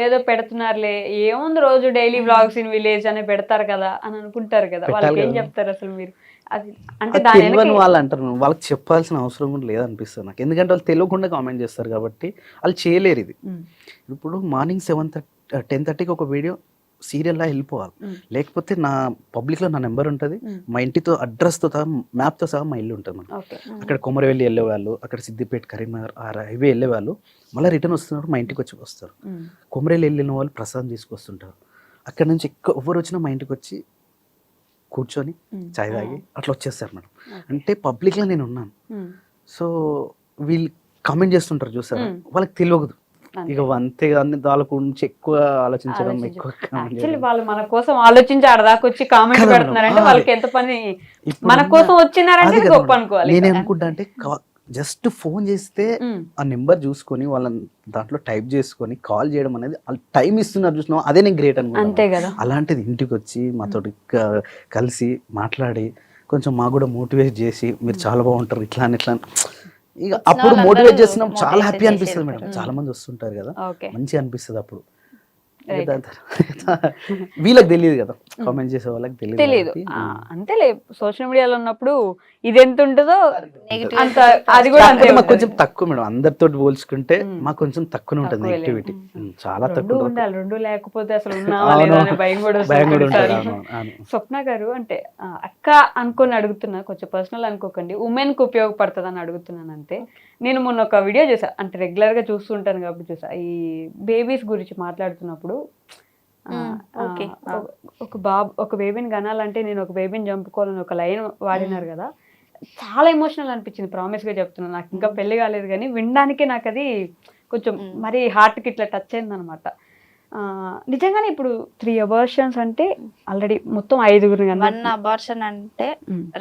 ఏదో పెడుతున్నారులే, ఏముంది రోజు డైలీ వ్లాగ్స్ ఇన్ విలేజ్ అని పెడతారు కదా అని అనుకుంటారు కదా, వాళ్ళకి ఏం చెప్తారు అసలు మీరు? అది అంటే దాని తెలియని వాళ్ళు అంటారు మేడం, వాళ్ళకి చెప్పాల్సిన అవసరం కూడా లేదనిపిస్తుంది నాకు. ఎందుకంటే వాళ్ళు తెలియకుండా కామెంట్ చేస్తారు కాబట్టి వాళ్ళు చేయలేరు ఇది. ఇప్పుడు మార్నింగ్ 10:30కి ఒక వీడియో సీరియల్లా వెళ్ళిపోవాలి, లేకపోతే నా పబ్లిక్లో నా నెంబర్ ఉంటుంది, మా ఇంటితో అడ్రస్తో సహా మ్యాప్తో సహా మా ఇల్లు ఉంటుంది మనం. అక్కడ కొమరవెల్లి వెళ్ళేవాళ్ళు, అక్కడ సిద్దిపేట కరీంనగర్ ఆ హైవే వెళ్ళేవాళ్ళు మళ్ళీ రిటర్న్ వస్తున్నప్పుడు మా ఇంటికి వచ్చి వస్తారు. కొమరవెల్లి వెళ్ళిన వాళ్ళు ప్రసాదం తీసుకొస్తుంటారు. అక్కడ నుంచి ఎవరు వచ్చినా మా ఇంటికి వచ్చి కూర్చొని చాయ్ తాగి అట్లా వచ్చేస్తారు మేడం. అంటే పబ్లిక్లో నేను ఉన్నాను. సో వీళ్ళు కామెంట్ చేస్తుంటారు చూసారా, వాళ్ళకి తెలియదు ఇక అంతేగాని వాళ్ళ గురించి ఎక్కువ ఆలోచించడం, ఎక్కువ యాక్చువల్లీ వాళ్ళు మన కోసం ఆలోచించి ఆడదాకా వచ్చి కామెంట్ పెడుతున్నారంటే వాళ్ళకి ఎంత పని, మన కోసం వచ్చినారంటే గొప్ప అనుకోవాలి. నేనేమనుకుంటా అంటే జస్ట్ ఫోన్ చేస్తే ఆ నెంబర్ చూసుకొని వాళ్ళని దాంట్లో టైప్ చేసుకొని కాల్ చేయడం అనేది వాళ్ళు టైం ఇస్తున్నారు చూసినా, అదే నేను గ్రేట్ అనుకుంటా. అలాంటిది ఇంటికి వచ్చి మాతో కలిసి మాట్లాడి కొంచెం మాకు కూడా మోటివేట్ చేసి మీరు చాలా బాగుంటారు ఇట్లా అని ఇట్లా, ఇక అప్పుడు మోటివేట్ చేస్తున్నాం, చాలా హ్యాపీ అనిపిస్తుంది మేడం. చాలా మంది వస్తుంటారు కదా, మంచిగా అనిపిస్తుంది అప్పుడు. వీళ్ళకి తెలియదు కదా, కామెంట్ చేసే వాళ్ళకి తెలియదు. అంతేలే, సోషల్ మీడియాలో ఉన్నప్పుడు ఇది ఎంత ఉంటుందో అంత అది కూడా అంతే. మాకు కొంచెం తక్కువ మేడం, అందరితో పోల్చుకుంటే మాకు కొంచెం తక్కువ ఉంటుంది నెగిటివిటీ, చాలా తక్కువ ఉండాలి. రెండు లేకపోతే అసలు భయం కూడా వస్తుంది. స్వప్న గారు, అంటే అక్క అనుకొని అడుగుతున్నా, కొంచెం పర్సనల్ అనుకోకండి, ఉమెన్ కు ఉపయోగపడుతుంది అని అడుగుతున్నాను అంతే. నేను మొన్న ఒక వీడియో చూసా, అంటే రెగ్యులర్ గా చూస్తుంటాను కాబట్టి చూసా, ఈ బేబీస్ గురించి మాట్లాడుతున్నప్పుడు ఒక బేబీని కనాలంటే నేను ఒక బేబీని చంపుకోవాలని ఒక లైన్ వాడినారు కదా, చాలా ఎమోషనల్ అనిపించింది. ప్రామిస్ గా చెప్తున్నాను, నాకు ఇంకా పెళ్లి కాలేదు కానీ వినడానికి నాకు అది కొంచెం మరి హార్ట్కి ఇట్లా టచ్ అయింది అనమాట. నిజంగానే ఇప్పుడు 3 అబార్షన్స్ అంటే ఆల్రెడీ మొత్తం 5 1 అబార్షన్ అంటే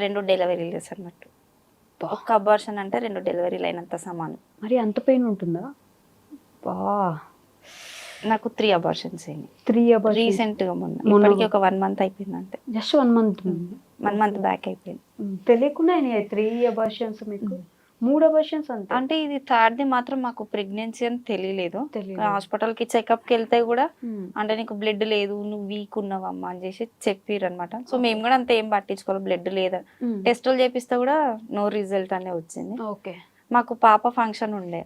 2 డెలివరీలు అన్నట్టు. ఒక అబార్షన్ అంటే 2 డెలివరీలు అయినంత సమానం. మరి అంత పెయిన్ ఉంటుందా? నాకు 3 అబార్షన్స్ అయినాయి. 3 అబార్షన్స్ రీసెంట్ గా మొన్న ఒక 1 month అయిపోయింది అంతే. జస్ట్ 1 month బ్యాక్ అయిపోయింది. తెలియకుండా 3 అబార్షన్స్ మీకు? 3 అబార్షన్స్ అంటే ఇది 3rd మాత్రం మాకు ప్రెగ్నెన్సీ అని తెలియలేదు. హాస్పిటల్ కి చెకప్ కి వెళ్తే కూడా అంటే నీకు బ్లడ్ లేదు, నువ్వు వీక్ ఉన్నావమ్మా అని చేసి చెప్పారు అనమాట. సో మేము కూడా అంత ఏం పట్టించుకోవాలి, బ్లడ్ లేదా టెస్టులు చేపిస్తే కూడా నో రిజల్ట్ అనే వచ్చింది. మాకు పాప ఫంక్షన్ ఉండే,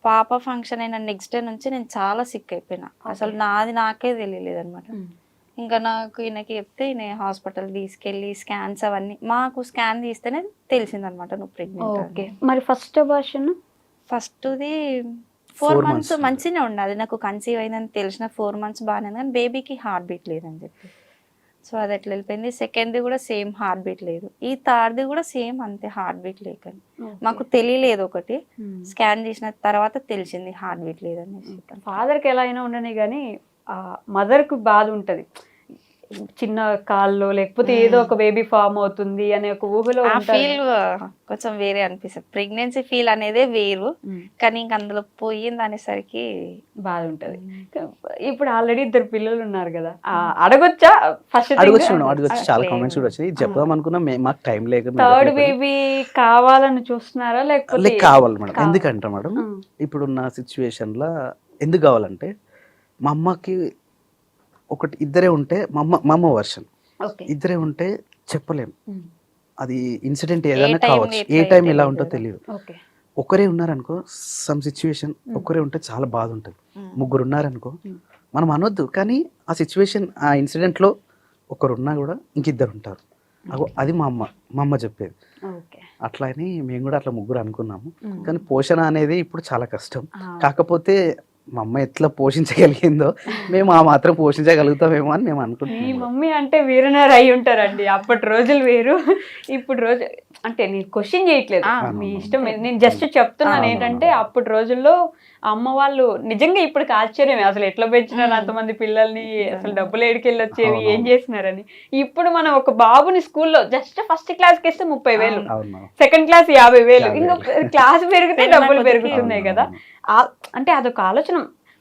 పాప ఫంక్షన్ అయిన నెక్స్ట్ డే నుంచి నేను చాలా సిక్ అయిపోయినా, అసలు నాకే తెలియలేదు అనమాట. ఇంకా నాకు ఈయనకి చెప్తే ఈయన హాస్పిటల్ తీసుకెళ్ళి స్కాన్స్ అవన్నీ, మాకు స్కాన్ తీస్తేనే తెలిసిందనమాట నువ్వు ప్రెగ్నెంట్. మరి ఫస్ట్ అబార్షన్? ఫస్ట్ది 4 months మంచిగానే ఉండాలి, నాకు కన్సీవ్ అయిందని తెలిసిన 4 months బాగానే, కానీ బేబీకి హార్ట్ బీట్ లేదని చెప్పి సో అది ఎట్లా వెళ్ళిపోయింది. సెకండ్ది కూడా సేమ్ హార్ట్ బీట్ లేదు, ఈ 3rd కూడా సేమ్ అంతే హార్ట్ బీట్ లేకని. మాకు తెలియలేదు, ఒకటి స్కాన్ చేసిన తర్వాత తెలిసింది హార్ట్ బీట్ లేదనేసి. ఫాదర్కి ఎలా అయినా ఉండని కానీ మదర్కు బాధ ఉంటుంది, చిన్న కాల్లో లేకపోతే ఏదో ఒక బేబీ ఫామ్ అవుతుంది అనే ఒక ఊహలో ఫీల్ కొంచెం వేరే అనిపిస్తుంది. ప్రెగ్నెన్సీ ఫీల్ అనేదే వేరు, కానీ ఇంక అందులో పోయింది అనేసరికి బాధ ఉంటది. ఇప్పుడు ఆల్రెడీ 2 పిల్లలు ఉన్నారు కదా, అడగొచ్చా? ఫస్ట్ అడగొచ్చు, చాలా కామెంట్స్ కూడా వచ్చాయి, చెప్దాం అనుకున్నా మాకు టైం లేక. 3rd బేబీ కావాలని చూస్తున్నారా లేకపోతే? కావాలి మేడం. ఎందుకంటే మేడం ఇప్పుడున్న సిచ్యువేషన్ లో ఎందుకు కావాలంటే, మా అమ్మకి ఒకటి ఇద్దరే ఉంటే, మా అమ్మ వర్షన్ ఇద్దరే ఉంటే చెప్పలేము, అది ఇన్సిడెంట్ ఏదైనా కావచ్చు, ఏ టైం ఎలా ఉంటో తెలియదు. ఒకరే ఉన్నారనుకో సమ్ సిచ్యువేషన్, ఒకరే ఉంటే చాలా బాధ ఉంటుంది. 3 ఉన్నారనుకో మనం అనొద్దు, కానీ ఆ సిచ్యువేషన్ ఆ ఇన్సిడెంట్ లో ఒకరు ఉన్నా కూడా ఇంకిద్దరు ఉంటారు. అది మా అమ్మ చెప్పేది. అట్లా అని మేము కూడా అట్లా 3 అనుకున్నాము. కానీ పోషణ అనేది ఇప్పుడు చాలా కష్టం. కాకపోతే మా అమ్మ ఎట్లా పోషించగలిగిందో మేము ఆ మాత్రం పోషించగలుగుతామేమో అని మేము అనుకుంటున్నాం. మీ మమ్మీ అంటే వీరనారు అయి ఉంటారండి. అప్పటి రోజులు వేరు, ఇప్పుడు రోజు అంటే నేను క్వశ్చన్ చేయట్లేదు, మీ ఇష్టం. నేను జస్ట్ చెప్తున్నాను ఏంటంటే అప్పటి రోజుల్లో అమ్మ వాళ్ళు నిజంగా ఇప్పటికి ఆశ్చర్యమే, అసలు ఎట్లా పెంచినారు అంతమంది పిల్లల్ని, అసలు డబ్బులు ఏడికెళ్ళి వచ్చేవి, ఏం చేసినారని. ఇప్పుడు మనం ఒక బాబుని స్కూల్లో జస్ట్ ఫస్ట్ క్లాస్కి ఇస్తే 30,000, సెకండ్ క్లాస్ 50,000, ఇంకా క్లాస్ పెరిగితే డబ్బులు పెరుగుతున్నాయి కదా. అంటే అదొక ఆలోచన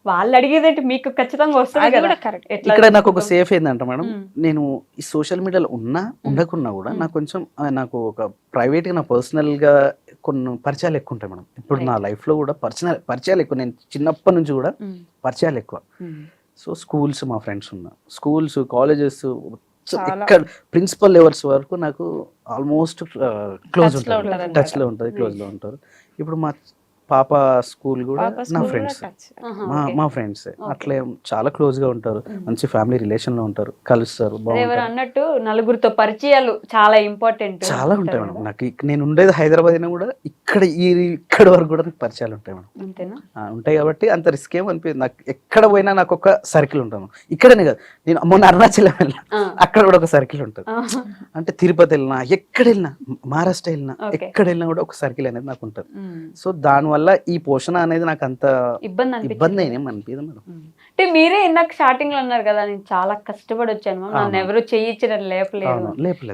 వాళ్ళు అడిగేదేంటి మీకు ఖచ్చితంగా వస్తుంది అది కదా కూడా కరెక్ట్. ఎట్లా ఇక్కడ నాకు ఒక చూసుకుంటాం? సేఫ్ ఏంటంటే మేడం, నేను ఈ సోషల్ మీడియాలో ఉన్నా ఉండకున్నా కూడా నాకు కొంచెం నాకు ఒక ప్రైవేట్గా నా పర్సనల్గా కొన్ని పరిచయాలు ఎక్కువ ఉంటాయి మేడం. ఇప్పుడు నా లైఫ్లో కూడా పరిచయాలు ఎక్కువ. నేను చిన్నప్పటి నుంచి కూడా పరిచయాలు ఎక్కువ. సో స్కూల్స్, మా ఫ్రెండ్స్ ఉన్న స్కూల్స్, కాలేజెస్, ఇక్కడ ప్రిన్సిపల్ లెవెల్స్ వరకు నాకు ఆల్మోస్ట్ క్లోజ్ ఉంటుంది, టచ్లో ఉంటుంది, క్లోజ్లో ఉంటారు. ఇప్పుడు మా పాప స్కూల్ కూడా నా ఫ్రెండ్స్, మా ఫ్రెండ్స్ అట్లే చాలా క్లోజ్ గా ఉంటారు, మంచి ఫ్యామిలీ రిలేషన్ లో ఉంటారు, కలుస్తారు, ఎవరు బాగుంటారు. అన్నట్టు నలుగురితో పరిచయాలు చాలా ఇంపార్టెంట్. చాలా ఉంటాయి మేడం. నాకు నేను ఉండేది హైదరాబాద్ అయినా కూడా ఇక్కడ వరకు కూడా నాకు పరిచయాలు ఉంటాయి మేడం. అంతేనా? ఉంటాయి కాబట్టి అంత రిస్క్ ఏం అనిపించదు నాకు. ఎక్కడ పోయినా నాకు ఒక సర్కిల్ ఉంటాను. ఇక్కడనే కాదు, నేను మొన్న అరుణాచలం వెళ్ళినా అక్కడ కూడా ఒక సర్కిల్ ఉంటుంది. అంటే తిరుపతి వెళ్ళినా, ఎక్కడ వెళ్ళినా, మహారాష్ట్ర వెళ్ళినా, ఎక్కడ వెళ్ళినా కూడా ఒక సర్కిల్ అనేది నాకు ఉంటుంది. సో దానివల్ల ఈ పోషణ అనేది నాకు అంత ఇబ్బంది ఏం అనిపించదు మేడం. అంటే మీరే ఇందాక స్టార్టింగ్ లో అన్నారు కదా, నేను చాలా కష్టపడి వచ్చాను మ్యామ్, నన్ను ఎవరు చేయించడం లేపలేదు.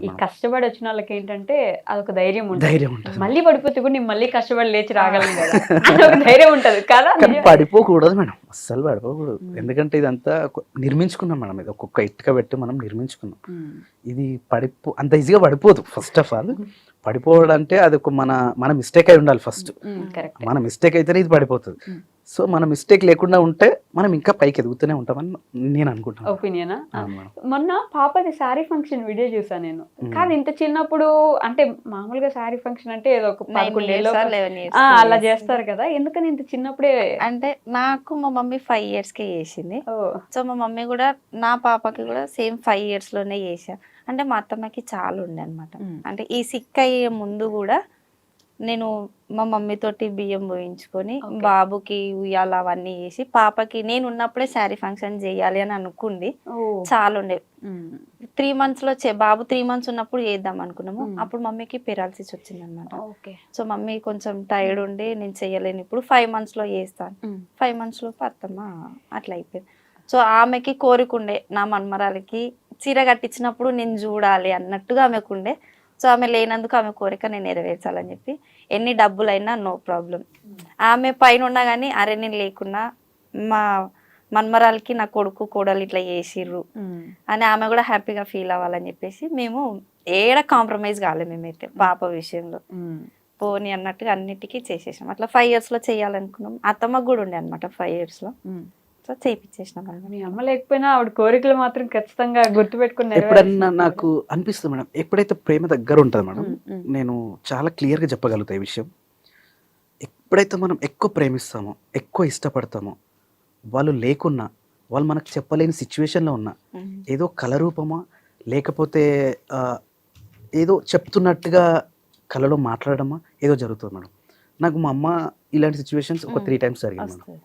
ఈ కష్టపడి వచ్చిన వాళ్ళకి ఏంటంటే అదొక ధైర్యం ఉంటుంది. మళ్ళీ పడిపోతే కూడా నేను మళ్ళీ కష్టపడి లేచి రాగలను కదా అదొక ధైర్యం ఉంటది కదా. కానీ పడిపోకూడదు మేడం, అస్సలు పడిపోకూడదు. ఎందుకంటే ఇదంతా నిర్మించుకున్నాం మేడం. ఇది ఒక్కొక్క ఇటుక పెట్టి మనం నిర్మించుకున్నాం. ఇది అంత ఈజీగా పడిపోదు. ఫస్ట్ ఆఫ్ ఆల్ పడిపోవడం అంటే అది ఒక మన మిస్టేక్ అయి ఉండాలి ఫస్ట్. మన మిస్టేక్ అయితేనే ఇది పడిపోతుంది. సో మన మిస్టేక్ లేకుండా ఉంటే మనం ఇంకా పైకి ఎదుగుతూనే ఉంటామని నేను అనుకుంటాను. ఒపీనియనా? మొన్న పాపది శారీ ఫంక్షన్ వీడియో చూసాను నేను. కానీ ఇంత చిన్నప్పుడు అంటే మామూలుగా శారీ ఫంక్షన్ అంటే ఏదో ఒక 11 ఏళ్ళు అలా చేస్తారు కదా, ఎందుకని ఇంత చిన్నప్పుడే? అంటే నాకు మా మమ్మీ 5 years కే చేసింది. సో మా మమ్మీ కూడా నా పాపకి కూడా సేమ్ 5 years లోనే చేసా. అంటే మా అత్తమ్మకి చాలా ఉండే అనమాట. అంటే ఈ సిక్ అయ్యే ముందు కూడా నేను మా మమ్మీ తోటి బియ్యం పోయించుకొని బాబుకి ఉయ్యాల అవన్నీ చేసి పాపకి నేను ఉన్నప్పుడే శారీ ఫంక్షన్ చేయాలి అని అనుకుంది. చాలా ఉండే. 3 months లో బాబు 3 months ఉన్నప్పుడు చేద్దాం అనుకున్నాము. అప్పుడు మమ్మీకి పెరాలసిస్ వచ్చింది అనమాట. సో మమ్మీ కొంచెం టైర్డ్ ఉండి నేను చెయ్యలేను, ఇప్పుడు 5 months లో చేస్తాను. 5 months లో అత్తమ్మ అట్లా అయిపోయింది. సో ఆమెకి కోరికుండే నా మన్మరాలకి చీర కట్టించినప్పుడు నేను చూడాలి అన్నట్టుగా ఆమెకుండే. సో ఆమె లేనందుకు ఆమె కోరిక నేను నెరవేర్చాలని చెప్పి ఎన్ని డబ్బులైనా నో ప్రాబ్లం. ఆమె పైన ఉన్నా కానీ అరే నేను లేకున్నా మా మన్మరాలకి నా కొడుకు కోడలు ఇట్లా చేసిర్రు అని ఆమె కూడా హ్యాపీగా ఫీల్ అవ్వాలని చెప్పేసి మేము ఏడ కాంప్రమైజ్ కాలేదు. మేమైతే పాప విషయంలో పోనీ అన్నట్టుగా అన్నిటికీ చేసేసాం. అట్లా 5 years లో చేయాలనుకున్నాం. అత్తమ్మకు కూడా ఉండే అనమాట 5 years లో. సో చేయించేసినాం. మీ అమ్మ లేకపోయినా ఆవిడ కోరికలు మాత్రం ఖచ్చితంగా గుర్తుపెట్టుకుని ఎప్పుడన్నా నాకు అనిపిస్తుంది మేడం, ఎప్పుడైతే ప్రేమ దగ్గర ఉంటుంది మేడం, నేను చాలా క్లియర్గా చెప్పగలుగుతా ఈ విషయం. ఎప్పుడైతే మనం ఎక్కువ ప్రేమిస్తామో, ఎక్కువ ఇష్టపడతామో, వాళ్ళు లేకున్నా, వాళ్ళు మనకు చెప్పలేని సిచ్యువేషన్లో ఉన్నా, ఏదో కలరూపమా లేకపోతే ఏదో చెప్తున్నట్టుగా కళలో మాట్లాడడమా ఏదో జరుగుతుంది మేడం. నాకు మా అమ్మ ఇలాంటి సిచ్యువేషన్స్ ఒక 3 times జరిగింది మేడం.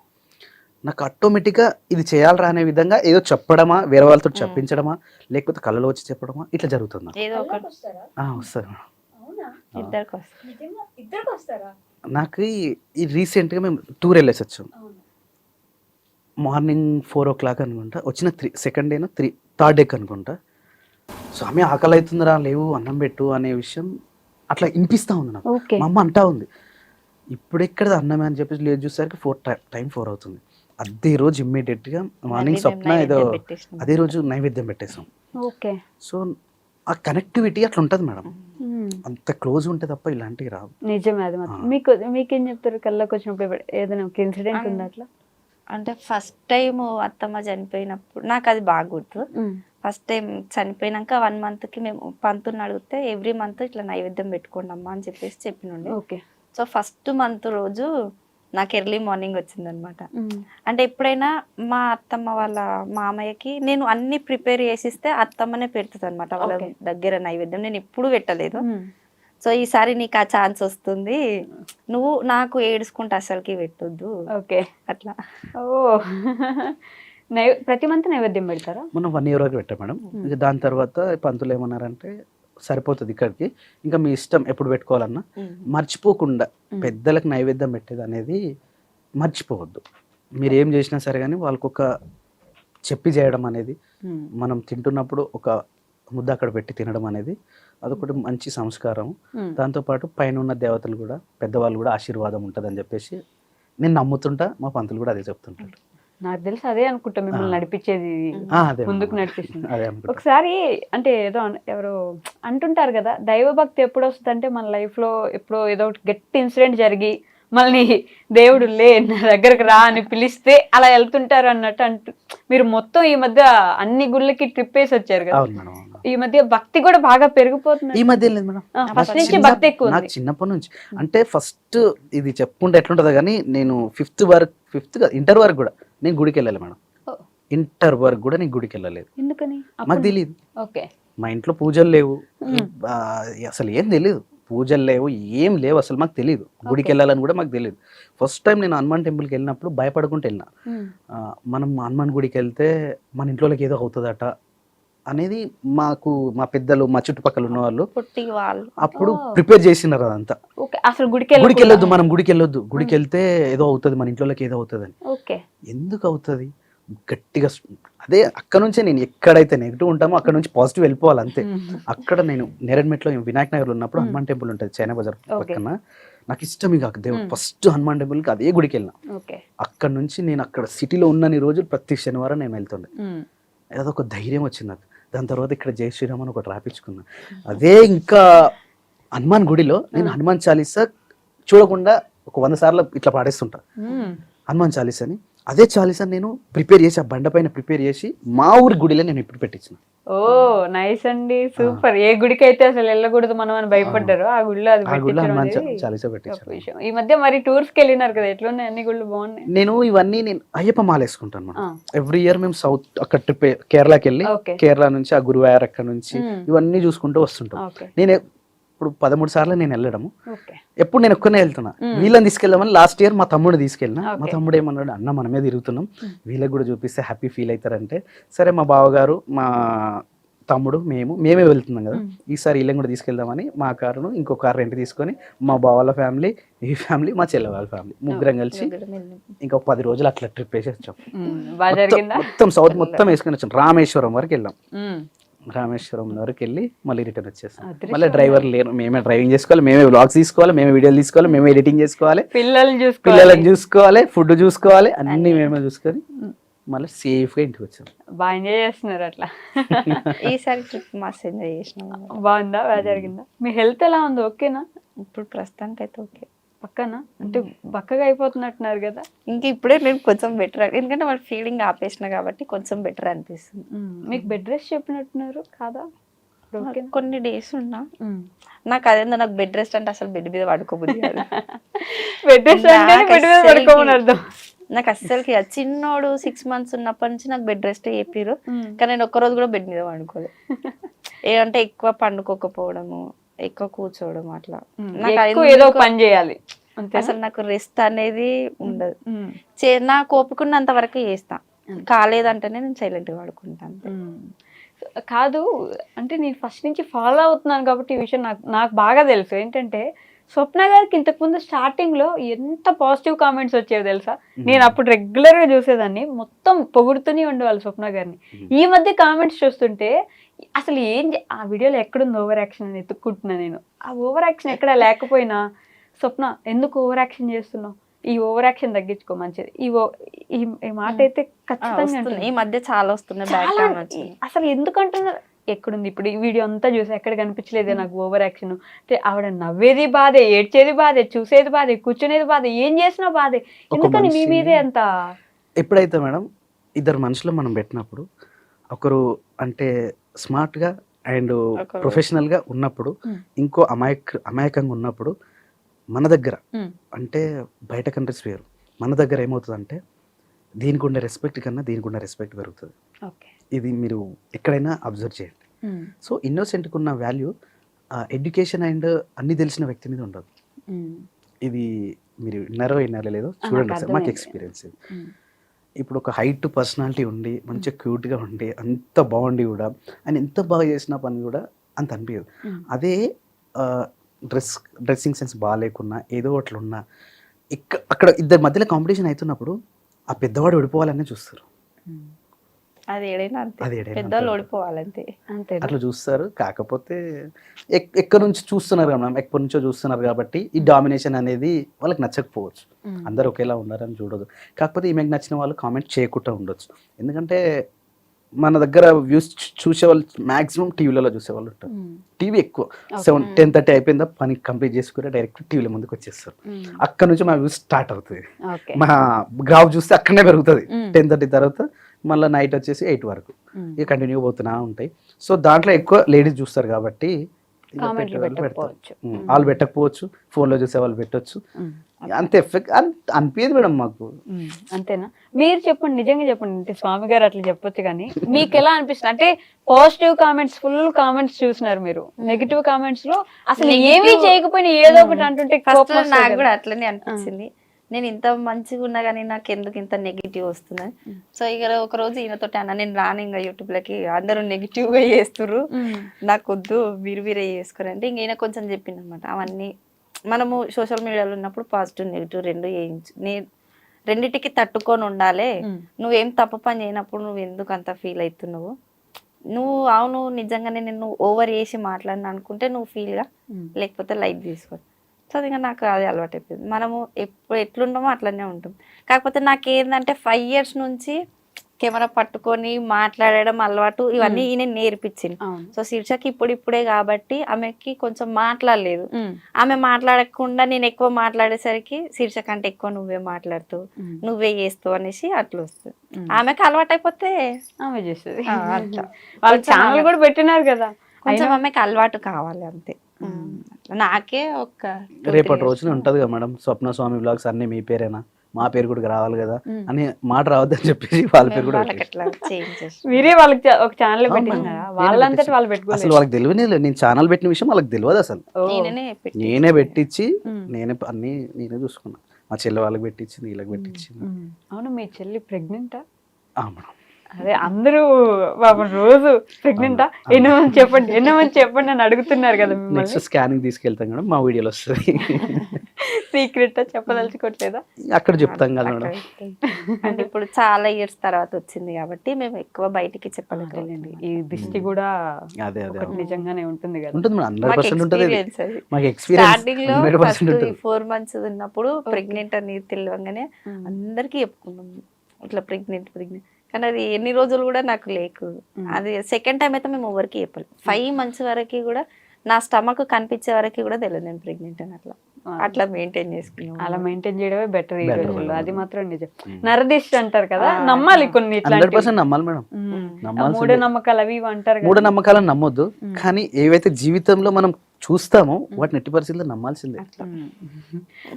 నాకు ఆటోమేటిక్గా ఇది చేయాలరా అనే విధంగా ఏదో చెప్పడమా, వేరే వాళ్ళతో చెప్పించడమా, లేకపోతే కళ్ళలో వచ్చి చెప్పడమా, ఇట్లా జరుగుతుంది. నాకు ఈ రీసెంట్గా మేము టూర్ వెళ్ళేసి వచ్చాం. మార్నింగ్ 4 o'clock అనుకుంటా, వచ్చిన 2nd day 3rd day అనుకుంటా. సో ఆమె ఆకలి అవుతుందిరా, లేవు అన్నం పెట్టు అనే విషయం అట్లా వినిపిస్తూ ఉంది నాకు. మా అమ్మ అంటా ఉంది, ఇప్పుడు ఎక్కడ అన్నమే అని చెప్పేసి లేదు చూసేసరికి 4 అవుతుంది. అదే రోజు ఇమ్మీడియట్గా మార్నింగ్ స్వప్న ఏదో అదే రోజు నైవేద్యం పెట్టేసాం. సో ఆ కనెక్టివిటీ అట్లా ఉంటుంది మేడం, అంత క్లోజ్ ఉంటే తప్ప ఇలాంటివి రావు. నిజమే. అది మీకేం చెప్తారు కళ్ళకి వచ్చినప్పుడు ఏదైనా ఒక ఇన్సిడెంట్ ఉందా అట్లా? అంటే ఫస్ట్ టైం అత్తమ్మ చనిపోయినప్పుడు నాకు అది బాగా గుర్తు. ఫస్ట్ టైం చనిపోయినాక 1 monthకి మేము పంతుని అడిగితే ఎవ్రీ మంత్ ఇట్లా నైవేద్యం పెట్టుకోండి అమ్మా అని చెప్పేసి చెప్పినండి. సో ఫస్ట్ మంత్ రోజు నాకు ఎర్లీ మార్నింగ్ వచ్చిందనమాట. అంటే ఎప్పుడైనా మా అత్తమ్మ వాళ్ళ మామయ్యకి నేను అన్ని ప్రిపేర్ చేసిస్తే అత్తమ్మనే పెడుతుంది అనమాట వాళ్ళ దగ్గర నైవేద్యం. నేను ఎప్పుడు పెట్టలేదు. సో ఈసారి నీకు ఆ ఛాన్స్ వస్తుంది, నువ్వు నాకు ఏడుచుకుంటే అసలుకి పెట్టొద్దు అట్లా. ప్రతి మంత్ నైవేద్యం పెడతారా? మనం 1 year వరకు పెట్టాం మేడం. ఇక దాని తర్వాత పంతులు ఏమన్నారంటే సరిపోతుంది ఇక్కడికి, ఇంకా మీ ఇష్టం ఎప్పుడు పెట్టుకోవాలన్నా మర్చిపోకుండా పెద్దలకు నైవేద్యం పెట్టేది అనేది మర్చిపోవద్దు. మీరు ఏం చేసినా సరే కానీ వాళ్ళకు ఒక చెప్పి చేయడం అనేది, మనం తింటున్నప్పుడు ఒక ముద్ద అక్కడ పెట్టి తినడం అనేది అదొకటి మంచి సంస్కారం. దాంతోపాటు పైన ఉన్న దేవతలు కూడా, పెద్దవాళ్ళు కూడా ఆశీర్వాదం ఉంటుంది అని చెప్పేసి నేను నమ్ముతుంటా. మా పంతులు కూడా అదే చెప్తుంటారు. నాకు తెలిసి అదే అనుకుంటా మిమ్మల్ని నడిపించేది, అదే ముందుకు నడిపిస్తుంది. అదే అనుకుంటా. ఒకసారి అంటే ఏదో ఎవరో అంటుంటారు కదా, దైవభక్తి ఎప్పుడు వస్తుంది అంటే మన లైఫ్ లో ఎప్పుడో ఏదో ఒకటి గట్టి ఇన్సిడెంట్ జరిగి మళ్ళీ దేవుడు లే నా దగ్గరకు రా అని పిలిస్తే అలా వెళ్తుంటారు అన్నట్టు మీరు మొత్తం ఈ మధ్య అన్ని గుళ్ళకి ట్రిప్ వేసి వచ్చారు కదా, అవును మేడం, అవును. ఈ మధ్య భక్తి కూడా బాగా పెరిగిపోతుంది. ఈ మధ్య లేదు మేడం, ఫస్ట్ నుంచి భక్తి ఎక్కువ నాకు చిన్నప్పటి నుంచి. అంటే ఫస్ట్ ఇది చెప్పుకుంటే ఎట్లుంటుందో కానీ నేను ఫిఫ్త్ ఇంటర్ వరకు కూడా నేను గుడికి వెళ్ళాలి మేడం. ఇంటర్ వరకు కూడా నేను గుడికి వెళ్ళలేదు. ఎందుకని? మాకు తెలియదు. ఓకే. మా ఇంట్లో పూజలు లేవు, అసలు ఏం తెలియదు, పూజలు లేవు, ఏం లేవు, అసలు మాకు తెలియదు. గుడికి వెళ్ళాలని కూడా మాకు తెలియదు. ఫస్ట్ టైం నేను హనుమాన్ టెంపుల్కి వెళ్ళినప్పుడు భయపడుకుంటూ వెళ్ళిన. మనం హనుమాన్ గుడికి వెళ్తే మన ఇంట్లోకి ఏదో అవుతుందట అనేది మాకు మా పెద్దలు, మా చుట్టుపక్కల ఉన్న వాళ్ళు అప్పుడు ప్రిపేర్ చేసినారు అదంతా. అసలు గుడికి వెళ్ళొద్దు, మనం గుడికి వెళ్ళొద్దు, గుడికి వెళ్తే ఏదో అవుతుంది, మన ఇంట్లోకి ఏదో అవుతుంది అని. ఎందుకు అవుతుంది గట్టిగా అదే అక్కడ నుంచే నేను ఎక్కడైతే నెగిటివ్ ఉంటామో అక్కడ నుంచి పాజిటివ్ వెళ్ళిపోవాలి అంతే. అక్కడ నేను నేరెడ్మెట్లో వినాయక్ నగర్లో ఉన్నప్పుడు హనుమాన్ టెంపుల్ ఉంటుంది చైనా బజార్ పక్కన. నాకు ఇష్టం ఇక దేవుడు, ఫస్ట్ హనుమాన్ టెంపుల్కి అదే గుడికి వెళ్ళిన. అక్కడ నుంచి నేను అక్కడ సిటీలో ఉన్నన్ని రోజులు ప్రతి శనివారం నేను వెళ్తుండే. అదొక ధైర్యం వచ్చింది నాకు. దాని తర్వాత ఇక్కడ జై శ్రీరామ్ అని ఒకటి రాపించుకున్నా. అదే ఇంకా హనుమాన్ గుడిలో నేను హనుమాన్ చాలీసా చూడకుండా ఒక 100 సార్లు ఇట్లా పాడేస్తుంటా హనుమాన్ చాలీసా అని. అదే చాలీసా నేను ప్రిపేర్ చేసి ఆ బండ పైన ప్రిపేర్ చేసి మా ఊరి గుడిలో నేను ఇప్పుడు పెట్టించిన. ఓ నైస్ అండి, సూపర్. ఏ గుడికి అయితే అసలు వెళ్ళకూడదు మనం అని భయపడ్డారు, ఆ గుడిలో అది చాలీసా పెట్టించాను. ఈ మధ్య మరి టూర్స్ కి వెళ్ళినారు కదా, ఎట్లున్నాయి? అన్ని గుళ్ళు బాగున్నాయి. నేను ఇవన్నీ నేను అయ్యప్ప మాల వేసుకుంటాను. ఎవ్రీ ఇయర్ మేము సౌత్ అక్కడ ట్రిప్ కేరళకి వెళ్ళి కేరళ నుంచి ఆ గురువాయూర్ అక్కడ నుంచి ఇవన్నీ చూసుకుంటూ వస్తుంటాం. నేను ఇప్పుడు 13 సార్లు నేను వెళ్ళడము. ఎప్పుడు నేను ఒక్కనే వెళ్తున్నా. వీళ్ళని తీసుకెళ్దామని లాస్ట్ ఇయర్ మా తమ్ముడు తీసుకెళ్ళినా. మా తమ్ముడు ఏమన్నాడు, అన్న మనమే తిరుగుతున్నాం, వీళ్ళకి కూడా చూపిస్తే హ్యాపీ ఫీల్ అవుతారంటే, సరే మా బావగారు, మా తమ్ముడు, మేమే వెళ్తున్నాం కదా, ఈసారి వీళ్ళని కూడా తీసుకెళ్దామని మా కారును ఇంకో కారు రెంట్ తీసుకొని మా బావాల ఫ్యామిలీ, ఈ ఫ్యామిలీ, మా చెల్లె వాళ్ళ ఫ్యామిలీ ముగ్గురం కలిసి ఇంకొక 10 రోజులు అట్లా ట్రిప్ వేసి వచ్చాం. మొత్తం సౌత్ మొత్తం వేసుకొని వచ్చాం. రామేశ్వరం వరకు వెళ్ళాం. రామేశ్వరం వరకు వెళ్ళి మళ్ళీ రిటర్న్ వచ్చేస్తాం. మళ్ళీ డ్రైవర్ లేరు, మేమే డ్రైవింగ్ చేసుకోవాలి, మేమే వ్లాగ్స్ తీసుకోవాలి, మేమే వీడియోలు తీసుకోవాలి, మేమే ఎడిటింగ్ చేసుకోవాలి, పిల్లలను చూసుకోవాలి, ఫుడ్ చూసుకోవాలి, అన్ని మేమే చూసుకొని మళ్ళీ సేఫ్ గా ఇంటికి వచ్చాం. బాగా ఎంజాయ్ చేస్తున్నారు అట్లా. ఈసారి ట్రిప్ మస్తు ఎంజాయ్ చేసినాం. బాగుందా? బాగా జరిగిందా? మీ హెల్త్ ఎలా ఉంది? ఓకేనా ఇప్పుడు? ప్రస్తుతానికి అయితే ఓకే. పక్కన అంటే బక్కగా అయిపోతున్నట్టున్నారు కదా. ఇంకా ఇప్పుడే నేను కొంచెం బెటర్, ఎందుకంటే వాళ్ళ ఫీలింగ్ ఆపేసిన కాబట్టి కొంచెం బెటర్ అనిపిస్తుంది. మీకు బెడ్ రెస్ట్ చెప్పినట్టున్నారు కాదా? కొన్ని డేస్ ఉన్నా నాకు అదేందో, నాకు బెడ్ రెస్ట్ అంటే అసలు బెడ్ మీద పడుకోబుద్ది కాదు. బెడ్ రెస్ట్ అంటే బెడ్ మీద పడుకోమని అర్థం. నాకు అస్సలకి చిన్నోడు 6 months ఉన్నప్పటి నుంచి నాకు బెడ్ రెస్ట్ చెప్పిరు, కానీ నేను ఒక్కరోజు కూడా బెడ్ మీద పండుకోలేదు. ఏమంటే ఎక్కువ పండుకోకపోవడము, ఎక్కువ కూర్చోవడం, అట్లా నాకు ఏదో పని చేయాలి. అసలు నాకు రెస్ట్ అనేది ఉండదు. నాకు ఓపికన్నంత వరకు చేస్తా, కాలేదంటేనే నేను సైలెంట్గా పడుకుంటాను. కాదు అంటే నేను ఫస్ట్ నుంచి ఫాలో అవుతున్నాను కాబట్టి ఈ విషయం నాకు బాగా తెలుసు. ఏంటంటే స్వప్న గారికి ఇంతకుముందు స్టార్టింగ్ లో ఎంత పాజిటివ్ కామెంట్స్ వచ్చేవి తెలుసా? నేను అప్పుడు రెగ్యులర్ గా చూసేదాన్ని, మొత్తం పొగుడుతూనే ఉండేవాళ్ళు స్వప్న గారిని. ఈ మధ్య కామెంట్స్ చూస్తుంటే అసలు ఆ వీడియోలో ఎక్కడుంది ఓవర్ యాక్షన్ అని ఎత్తుక్కుంటున్నా నేను. ఆ ఓవర్ యాక్షన్ ఎక్కడ లేకపోయినా, స్వప్న ఎందుకు ఓవర్ యాక్షన్ చేస్తున్నావు, ఈ ఓవర్ యాక్షన్ తగ్గించుకో మంచిది, ఈ మాట అయితే ఖచ్చితంగా ఈ మధ్య చాలా వస్తున్నాయి. అసలు ఎందుకంటున్నారు? ఎక్కడుంది ఇప్పుడు? ఈ వీడియో అంతా చూసి ఎక్కడ కనిపించలేదే నాకు ఓవర్ యాక్షన్. అంటే ఆవిడ నవ్వేది బాధే, ఏడ్చేది బాధే, చూసేది బాధే, కూర్చునేది బాధే, ఏం చేసినా బాధే. ఎందుకని మీ మీదే అంత? ఎప్పుడైతే మేడం 2 మనుషులు మనం పెట్టినప్పుడు, ఒకరు అంటే స్మార్ట్ గా అండ్ ప్రొఫెషనల్ గా ఉన్నప్పుడు, ఇంకో అమాయకంగా ఉన్నప్పుడు, మన దగ్గర అంటే బయట కంట్రీస్ వేరు, మన దగ్గర ఏమవుతుందంటే దీనికి ఉండే రెస్పెక్ట్ కన్నా దీనికి ఉండే రెస్పెక్ట్ పెరుగుతుంది. ఇది మీరు ఎక్కడైనా అబ్జర్వ్ చేయండి. సో ఇన్నోసెంట్కి ఉన్న వాల్యూ ఎడ్యుకేషన్ అండ్ అన్ని తెలిసిన వ్యక్తి మీద ఉండదు. ఇది మీరు విన్నారో లేదో చూడండి సార్, మాకు ఎక్స్పీరియన్స్ ఇది. ఇప్పుడు ఒక హైట్ పర్సనాలిటీ ఉండి మంచిగా క్యూట్గా ఉండి అంత బాగుండి కూడా ఆయన ఎంత బాగా చేసిన పని కూడా అంత అనిపించదు. అదే డ్రెస్సింగ్ సెన్స్ బాగాలేకున్నా ఏదో అట్లా ఉన్నా అక్కడ 2 మధ్యలో కాంపిటీషన్ అవుతున్నప్పుడు ఆ పెద్దవాడు విడిపోవాలనే చూస్తారు. అది ఏడైనా అంతే, అది ఏడైనా పెద్దవాళ్ళు ఓడిపోవాలంతే. అంతే. అట్లా చూస్తారు. కాకపోతే ఎక్కడి నుంచి చూస్తున్నారు కదా, ఎక్కడి నుంచో చూస్తున్నారు కాబట్టి ఈ డామినేషన్ అనేది వాళ్ళకి నచ్చకపోవచ్చు. అందరు ఒకేలా ఉన్నారని చూడదు. కాకపోతే ఈమెకు నచ్చిన వాళ్ళు కామెంట్ చేయకుండా ఉండొచ్చు. ఎందుకంటే మన దగ్గర వ్యూస్ చూసే వాళ్ళు మాక్సిమం టీవీలలో చూసేవాళ్ళు ఉంటారు. టీవీ ఎక్కువ 10:30 అయిపోయిందా పని కంప్లీట్ చేసుకుని డైరెక్ట్ టీవీల ముందుకు వచ్చేస్తారు. అక్కడ నుంచి మా వ్యూస్ స్టార్ట్ అవుతుంది. మా గ్రాఫ్ చూస్తే అక్కడనే పెరుగుతుంది. 10:30 తర్వాత మళ్ళీ నైట్ వచ్చేసి 8 వరకు ఇక కంటిన్యూ పోతున్నా ఉంటాయి. సో దాంట్లో ఎక్కువ లేడీస్ చూస్తారు కాబట్టి వాళ్ళు పెట్టకపోవచ్చు, ఫోన్లో చూసే వాళ్ళు పెట్టొచ్చు. అంత ఎఫెక్ట్ అనిపించదు మేడం మాకు. అంతేనా? మీరు చెప్పండి, నిజంగా చెప్పండి. అంటే స్వామి గారు అట్లా చెప్పొచ్చు కానీ మీకు ఎలా అనిపిస్తుంది? అంటే పాజిటివ్ కామెంట్స్, ఫుల్ కామెంట్స్ చూసినారు మీరు, నెగిటివ్ కామెంట్స్ లో అసలు ఏమీ చేయకపోయినా ఏదో ఒకటి అంటుంటే నాకు కూడా అట్లనే అనిపించింది. నేను ఇంత మంచిగా ఉన్నా కానీ నాకు ఎందుకు ఇంత నెగిటివ్ వస్తుందని. సో ఇక ఒక రోజు ఈయనతో అన్న, నేను రాను ఇంకా యూట్యూబ్లకి, అందరూ నెగిటివ్ గా చేస్తుర్రు, నాకు వద్దు, వీరే చేసుకోరంటే ఇంక ఈయన కొంచెం చెప్పింది అనమాట. అవన్నీ మనము సోషల్ మీడియాలో ఉన్నప్పుడు పాజిటివ్ నెగిటివ్ రెండు వేయించు, రెండిటికి తట్టుకొని ఉండాలి. నువ్వేం తప్పు పని చేయనప్పుడు నువ్వు ఎందుకు అంత ఫీల్ అవుతున్నావు? నువ్వు అవును నిజంగానే నేను ఓవర్ చేసి మాట్లాడిన అనుకుంటే నువ్వు ఫీల్గా, లేకపోతే లైట్ తీసుకో. సో ఇంకా నాకు అది అలవాటు అయిపోయింది. మనము ఎప్పుడు ఎట్లుంటామో అట్లనే ఉంటాం. కాకపోతే నాకు ఏంటంటే 5 years నుంచి కెమెరా పట్టుకొని మాట్లాడడం అలవాటు, ఇవన్నీ ఈయన నేర్పించింది. సో శీర్షకి ఇప్పుడిప్పుడే కాబట్టి ఆమెకి కొంచెం మాట్లాడలేదు. ఆమె మాట్లాడకుండా నేను ఎక్కువ మాట్లాడేసరికి శీర్షక అంటే ఎక్కువ నువ్వే మాట్లాడుతావు, నువ్వే చేస్తావు అనేసి అట్లా వస్తుంది. ఆమెకి అలవాటు అయిపోతే ఆమె చేస్తుంది. వాళ్ళ ఛానల్ కూడా పెట్టినారు కదా, కొంచెం ఆమెకి అలవాటు కావాలి అంతే. నాకే ఒక రేపటి రోజున ఉంటది కదా మేడం, స్వప్న స్వామి బ్లాగ్స్ అన్ని మీ పేరేనా, మా పేరు కూడా రావాలి కదా అని మాట రావద్దని చెప్పేసి వాళ్ళ పేరు కూడా మీరే వాళ్ళకి ఒక ఛానల్ పెట్టినారా? వాళ్ళంతటి వాళ్ళు పెట్టుకోలేదు. అసలు వాళ్ళకి తెలియనే లేదు. నేను ఛానల్ పెట్టిన విషయం వాళ్ళకి తెలియదు అసలు. నేనే పెట్టించి నేనే చూసుకున్నా. మా చెల్లి వాళ్ళకి పెట్టించింది, వీళ్ళకి పెట్టించింది. అవును, మీ చెల్లి ప్రెగ్నెంటా? మేడం అదే అందరూ రోజు ప్రెగ్నెంటా ఎన్నో మంది చెప్పండి అని అడుగుతున్నారు కదా. నెక్స్ట్ స్కానింగ్ తీసుకెళ్తాం కదా, మా వీడియోలో వస్తుంది. సీక్రెట్ చెప్పదలుచుకోవట్లేదా? అక్కడ చెప్తాం కదా మేడం. అంటే ఇప్పుడు చాలా ఇయర్స్ తర్వాత వచ్చింది కాబట్టి మేము ఎక్కువ బయటికి చెప్పలేదండి. ఈ దిష్టి కూడా అదే నిజంగానే ఉంటుంది కదా. ఉంటుంది మేడం, 100% ఉంటుంది. మాకు స్టార్టింగ్ లో ఫస్ట్ 4 months ఉన్నప్పుడు ప్రెగ్నెంట్ అని తెలియగానే అందరికి చెప్పుకున్నాం ఇట్లా ప్రెగ్నెంట్. కానీ అది ఎన్ని రోజులు కూడా నాకు లేకు. అది సెకండ్ టైం అయితే మేము ఎవరికి చెప్పాలి. 5 months వరకు కూడా నా స్టమక్ కనిపించే వరకు కూడా తెలియదు నేను ప్రెగ్నెంట్ అని. అట్లా మెయింటైన్ చేసుకున్నాం. అలా మెయింటైన్ చేయడమే బెటర్ ఈ రోజుల్లో. అది మాత్రం నిజం. నరదిష్టి అంటారు కదా, నమ్మాలి కొన్ని. 100% నమ్మాలి మేడం. మూఢనమ్మకాలు అవి అంటారు. మూఢనమ్మకాలను నమ్మొద్దు, కానీ ఏవైతే జీవితంలో మనం చూస్తామో వాటిని ఎట్టి పరిస్థితుల్లో నమ్మాల్సిందే.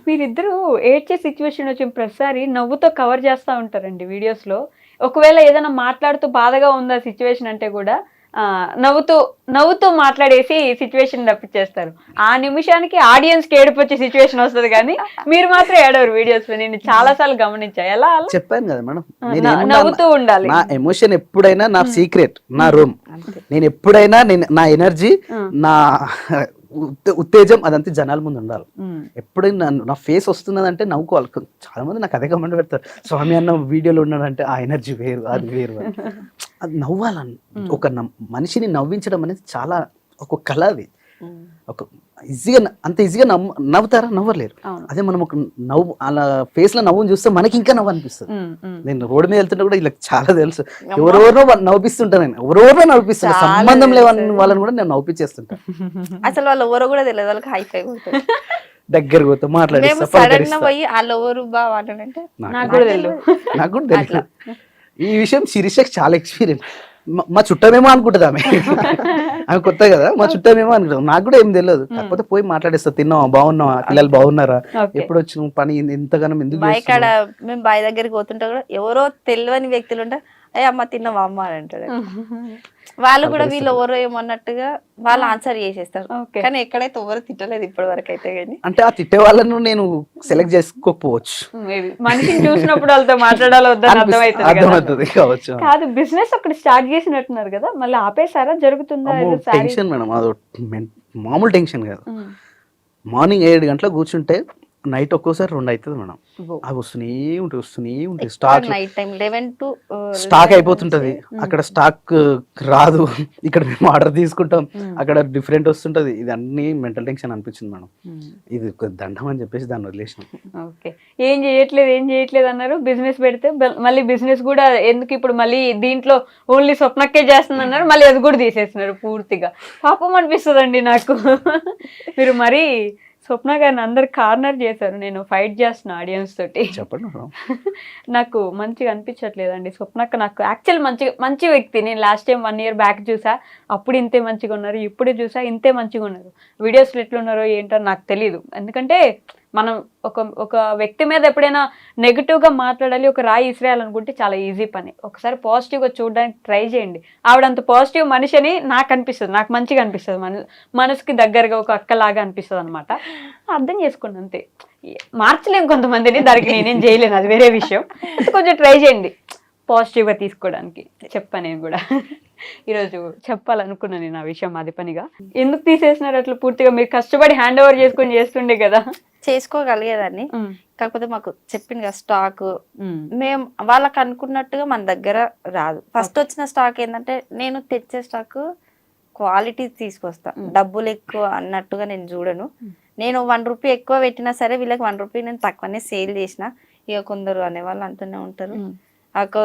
మీరిద్దరు ఏడ్చే సిచ్యువేషన్ వచ్చిన ప్రతిసారి నవ్వుతో కవర్ చేస్తూ ఉంటారండి వీడియోస్ లో. ఒకవేళ ఏదైనా మాట్లాడుతూ బాధగా ఉందా సిచ్యువేషన్ అంటే కూడా నవ్వుతూ మాట్లాడేసి సిచ్యువేషన్ తప్పించేస్తారు. ఆ నిమిషానికి ఆడియన్స్ కి ఏడుపు వచ్చే సిచ్యువేషన్ వస్తుంది, కానీ మీరు మాత్రం ఏడవరు వీడియోస్ లో. నేను చాలా సార్లు గమనించా. ఎలా చెప్పాను కదా మేడం, నవ్వుతూ ఉండాలి. నా ఎమోషన్ ఎప్పుడైనా నా సీక్రెట్, నా రూమ్. నేను ఎప్పుడైనా నా ఎనర్జీ, నా ఉత్తేజం అదంతా జనాల ముందు ఉండాలి. ఎప్పుడైనా నా ఫేస్ వస్తున్నదంటే నవ్వుకోవాలి. చాలా మంది నాకు అదే కమెంట్ పెడతారు, స్వామి అన్న వీడియోలో ఉన్నాడంటే ఆ ఎనర్జీ వేరు, అది వేరు. అది నవ్వాలని, ఒక మనిషిని నవ్వించడం అనేది చాలా ఒక కళ. అది ఒక ఈజీగా, అంత ఈజీగా నవ్వుతారా? నవ్వలేరు. అదే మనం ఒక నవ్వు అలా ఫేస్ లో నవ్వుని చూస్తే మనకి ఇంకా నవ్వు అనిపిస్తుంది. నేను రోడ్డు మీద వెళ్తుంటే కూడా ఇలా చాలా తెలుసు, ఎవరెవరో నవ్విస్తుంటాను. నేను ఎవరెవరో నవ్విస్తాను, సంబంధం లేవని వాళ్ళని కూడా నేను నవ్వించేస్తుంటాను. అసలు వాళ్ళు ఎవరో కూడా తెలియదు, వాళ్ళకి హైఫై దగ్గర పోతే మాట్లాడి పోయి వాళ్ళు ఎవరు నాకు కూడా తెలియదు. ఈ విషయం శిరీషకి చాలా ఎక్స్పీరియన్స్. మా చుట్టమేమో అనుకుంటుంది ఆమె కొత్త కదా, మా చుట్టమేమో అనుకుంటాం. నాకు కూడా ఏం తెలియదు, కాకపోతే పోయి మాట్లాడేస్తా. తిన్నావా, బాగున్నావా, పిల్లలు బాగున్నారా, ఎప్పుడు వచ్చిన పని ఇంతగానో ఎందుకు. బాయ్ కాడ మేము బాయ్ దగ్గరికి పోతుంటే కూడా ఎవరో తెలియని వ్యక్తులు ఉంటే అయ్యే అమ్మ తిన్నావా అమ్మ అని అంటాడు. వాళ్ళు కూడా వీళ్ళు ఎవరో ఏమన్నట్టుగా వాళ్ళు ఆన్సర్ చేసేస్తారు. కానీ ఎక్కడైతే ఎవరు తిట్టలేదు ఇప్పటి వరకు అయితే. కానీ అంటే ఆ తిట్టే వాళ్ళను నేను సెలెక్ట్ చేసుకోకపోవచ్చు. మనిషిని చూసినప్పుడు వాళ్ళతో మాట్లాడాలి వద్దని అర్థమవుతుంది కావచ్చు. కాదు, బిజినెస్ అక్కడ స్టార్ట్ చేసినట్టున్నారు కదా, మళ్ళీ ఆపేసారా? జరుగుతుందా? టెన్షన్ మేడం, అది మామూలు టెన్షన్ కాదు. మార్నింగ్ 7 గంటలకు కూర్చుంటే నైట్ ఒక్కోసారి 2 అవుతుంది మేడం. ఓ. అవి వస్తూనే ఉంటాయి stock night time 11 to stock అయిపోతుంటది. అక్కడ స్టాక్ రాదు, ఇక్కడ మేము ఆర్డర్ తీసుకుంటాం, అక్కడ డిఫరెంట్ వస్తుంటది. ఇది అన్ని మెంటల్ టెన్షన్ అనిపించింది మేడం. ఇది ఒక దండం అని చెప్పేసి దాన్ని వదిలేసినాం. ఓకే, ఏం చేయట్లేదు అన్నారు. బిజినెస్ పెడితే మళ్ళీ బిజినెస్ కూడా ఎందుకు ఇప్పుడు మళ్ళీ దీంట్లో ఓన్లీ స్వప్నక్కే చేస్తుంది అన్నారు, మళ్ళీ అది కూడా తీసేస్తున్నారు పూర్తిగా. పాపం అనిపిస్తుందండి నాకు. మీరు మరీ స్వప్న గారిని అందరు కార్నర్ చేశారు. నేను ఫైట్ చేస్తున్నా ఆడియన్స్ తోటి. చెప్పండి మేడం. నాకు మంచిగా అనిపించట్లేదండి. స్వప్నక్క నాకు యాక్చువల్ మంచి వ్యక్తి. నేను లాస్ట్ టైం 1 year బ్యాక్ చూసా, అప్పుడు ఇంతే మంచిగా ఉన్నారు, ఇప్పుడు చూసా ఇంతే మంచిగా ఉన్నారు. వీడియోస్లో ఎట్లున్నారో ఏంటో నాకు తెలియదు. ఎందుకంటే మనం ఒక వ్యక్తి మీద ఎప్పుడైనా నెగిటివ్గా మాట్లాడాలి, ఒక రాయి ఇసిరేయాలనుకుంటే చాలా ఈజీ పని. ఒకసారి పాజిటివ్గా చూడడానికి ట్రై చేయండి. ఆవిడంత పాజిటివ్ మనిషి అని నాకు అనిపిస్తుంది, నాకు మంచిగా అనిపిస్తుంది. మనసుకి దగ్గరగా ఒక అక్కలాగా అనిపిస్తుంది అనమాట. అర్థం చేసుకోండి అంతే. మార్చలేము కొంతమందిని, దానికి నేనేం చేయలేను, అది వేరే విషయం. కొంచెం ట్రై చేయండి పాజిటివ్గా తీసుకోవడానికి. చెప్పాను నేను కూడా. ఈరోజు చెప్పాలనుకున్నాను నేను ఆ విషయం అది పనిగా. ఎందుకు తీసేసినారు అట్లా పూర్తిగా? మీరు కష్టపడి హ్యాండ్ ఓవర్ చేసుకొని చేస్తుండే కదా. చేసుకోగలిగేదాన్ని, కాకపోతే మాకు చెప్పింది కదా స్టాక్, మేము వాళ్ళకి అనుకున్నట్టుగా మన దగ్గర రాదు. ఫస్ట్ వచ్చిన స్టాక్ ఏంటంటే, నేను తెచ్చే స్టాక్ క్వాలిటీ తీసుకొస్తా, డబ్బులు ఎక్కువ అన్నట్టుగా నేను చూడను. నేను 1 రూపీ ఎక్కువ పెట్టినా సరే వీళ్ళకి 1 రూపీ నేను తక్కువనే సేల్ చేసిన. ఇక కొందరు అనేవాళ్ళు అంటూనే ఉంటారు,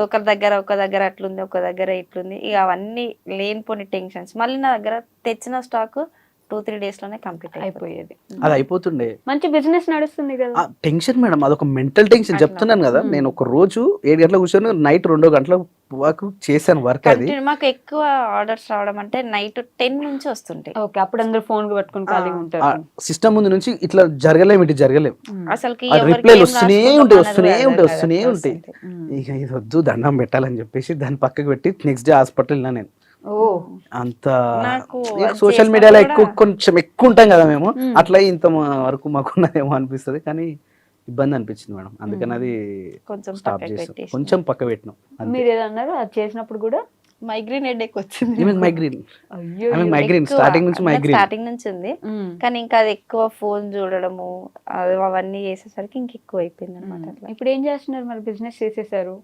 ఒక దగ్గర అట్లుంది, ఒక దగ్గర ఇట్లుంది. ఇక అవన్నీ లేనిపోని టెన్షన్స్. మళ్ళీ నా దగ్గర తెచ్చిన స్టాక్ 2-3 days లోనే కంప్లీట్ అయిపోయేది. అది అయిపోతుండే, మంచి బిజినెస్ నడుస్తుంది కదా. టెన్షన్ మేడం, అదొక మెంటల్ టెన్షన్. చెప్తున్నాను కదా, నేను ఒక రోజు 7 గంటలకు కూర్చొని నైట్ 2 గంటల వరకు చేశాను వర్క్. అది మాకు ఎక్కువ ఆర్డర్స్ రావడం అంటే నైట్ 10 నుంచి వస్తుంటాయి. ఓకే, అప్పుడు అందరూ ఫోన్ పట్టుకుని ఖాళీగా ఉంటారు. సిస్టమ్ ముందు నుంచి ఇట్లా జరగలేము, అసలుకి రిప్లైలు వస్తూనే ఉంటాయి. ఇక ఇది వద్దు, దండం పెట్టాలని చెప్పేసి దాన్ని పక్కకు పెట్టి నెక్స్ట్ డే హాస్పిటల్ వెళ్ళినా నేను. అంత సోషల్ మీడియాలో కొంచెం ఎక్కువ ఉంటాం కదా మేము, అట్లా ఇంత వరకు మాకున్నదేమో అనిపిస్తుంది. కానీ ఇబ్బంది అనిపించింది మేడం, అందుకని అది స్టాప్ చేసాం, కొంచెం పక్క పెట్టినాం. మీరు ఏదన్నారు అది చేసినప్పుడు కూడా మైగ్రేన్ హెడేక్ వచ్చింది. మైగ్రేన్ స్టార్టింగ్ నుంచి ఉంది, కానీ ఇంకా అది ఎక్కువ ఫోన్ చూడడము అవన్నీ చేసేసరికి ఇంకెక్కువ అయిపోయింది అనమాట. ఇప్పుడు ఏం చేస్తున్నారు మరి? బిజినెస్ చేసేసారు,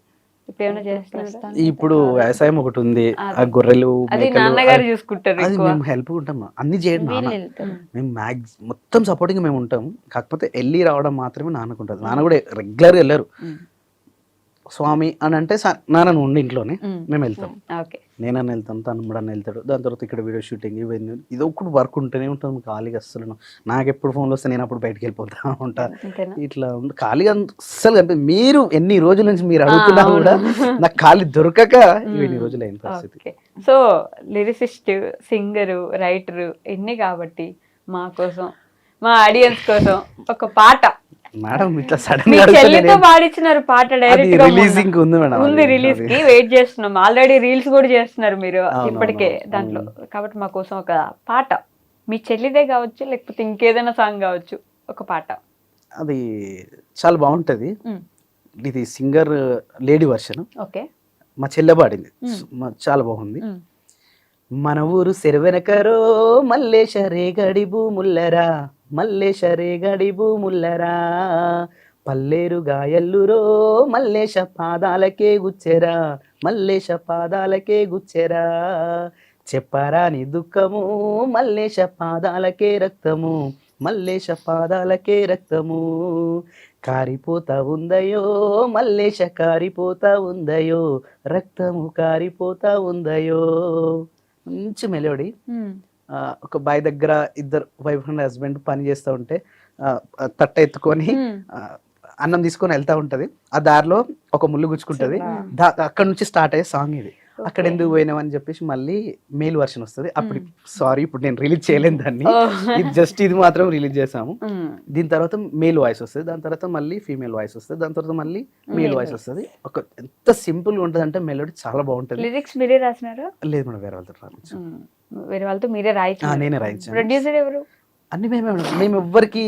ఇప్పుడు ఏమైనా చేస్తున్నారు? ఇప్పుడు వ్యవసాయం ఒకటి ఉంది, ఆ గొర్రెలు నాన్నగారు చూసుకుంటారు, అది మేము హెల్ప్ ఉంటాం, అన్ని చేయడం మేము మొత్తం సపోర్టింగ్ మేము ఉంటాం. కాకపోతే వెళ్ళి రావడం మాత్రమే నాన్నకుంటుంది. నాన్న కూడా రెగ్యులర్గా వెళ్ళారు. స్వామి అని అంటే నాన్న ఉండి ఇంట్లోనే మేము వెళ్తాం. నేనన్నా వెళ్తాను, తమ్ముడన్న వెళ్తాడు. దాని తర్వాత ఇక్కడ వీడియో షూటింగ్ ఇవన్నీ ఇది ఒకటి వర్క్ ఉంటూనే ఉంటుంది. ఖాళీగా అస్సలు నాకు ఎప్పుడు ఫోన్లు వస్తే నేను అప్పుడు బయటకు వెళ్ళిపోతా ఉంటాను. ఇట్లా ఖాళీగా అస్సలు అంటే మీరు ఎన్ని రోజుల నుంచి మీరు అడుగుతున్నా కూడా నాకు ఖాళీ దొరకక ఇన్ని రోజులు అయిన పరిస్థితి. సో లిరిసిస్ట్, సింగరు, రైటరు ఇన్ని కాబట్టి మా కోసం, మా ఆడియన్స్ కోసం ఒక పాట మేడం ఇట్లా మీ చెల్లితో పాడించినారు పాట, డైరెక్ట్ గా రిలీజింగ్ ఉంది మేడం, ఉంది రిలీజ్ కి వెయిట్ చేస్తున్నాం. ఆల్రెడీ రీల్స్ కూడా చేస్తున్నారు మీరు ఇప్పటికే దాంట్లో. కాబట్టి మా కోసం ఒక పాట, మీ చెల్లిదే కావచ్చు లేకపోతే ఇంకేదైనా సాంగ్ కావచ్చు, ఒక పాట. అది చాలా బాగుంటది. ఇది సింగర్ లేడీ వర్షన్, ఓకే, మా చెల్లె పాడింది, చాలా బాగుంది. మన ఊరు సెరవెనకరో మల్లేశ రేగడి భూముల్లరా, మల్లేశ రేగడి భూముల్లరా, పల్లేరు గాయల్లురో మల్లేశ పాదాలకే గుచ్చెరా, మల్లేశ పాదాలకే గుచ్చెరా, చెప్పరాని దుఃఖము మల్లేశ పాదాలకే రక్తము, మల్లేశ పాదాలకే రక్తము, కారిపోతా ఉందయో మల్లేశ కారిపోతా ఉందయో, రక్తము కారిపోతా ఉందయో. మంచి మెలోడీ. ఒక బాయ్ దగ్గర ఇద్దరు వైఫ్ అండ్ హస్బెండ్ పని చేస్తూ ఉంటే తట్ట ఎత్తుకొని అన్నం తీసుకొని వెళ్తా ఉంటది. ఆ దారిలో ఒక ముళ్ళు గుచ్చుకుంటది. అక్కడ నుంచి స్టార్ట్ అయ్యే సాంగ్ ఇది. అక్కడ ఎందుకు పోయినామని చెప్పేసి మళ్ళీ మేల్ వర్షన్ వస్తుంది. అప్పుడు సారీ ఇప్పుడు నేను రిలీజ్ చేయలేను దాన్ని, జస్ట్ ఇది మాత్రం రిలీజ్ చేసాము. దీని తర్వాత మేల్ వాయిస్ వస్తుంది, దాని తర్వాత మళ్ళీ ఫీమేల్ వాయిస్ వస్తుంది, దాని తర్వాత మళ్ళీ మేల్ వాయిస్ వస్తుంది. ఒక ఎంత సింపుల్ గా ఉంటది అంటే మెలోడీ చాలా బాగుంటది. లిరిక్స్ మీరే రాసినారా? లేదు మేడం, వేరే వాళ్ళతో రాయించాను. వేరే వాళ్ళతో మీరే రాయించారు? నేనే రాయించాను. ప్రొడ్యూసర్ ఎవరు? అన్ని మేము ఎవ్వరికి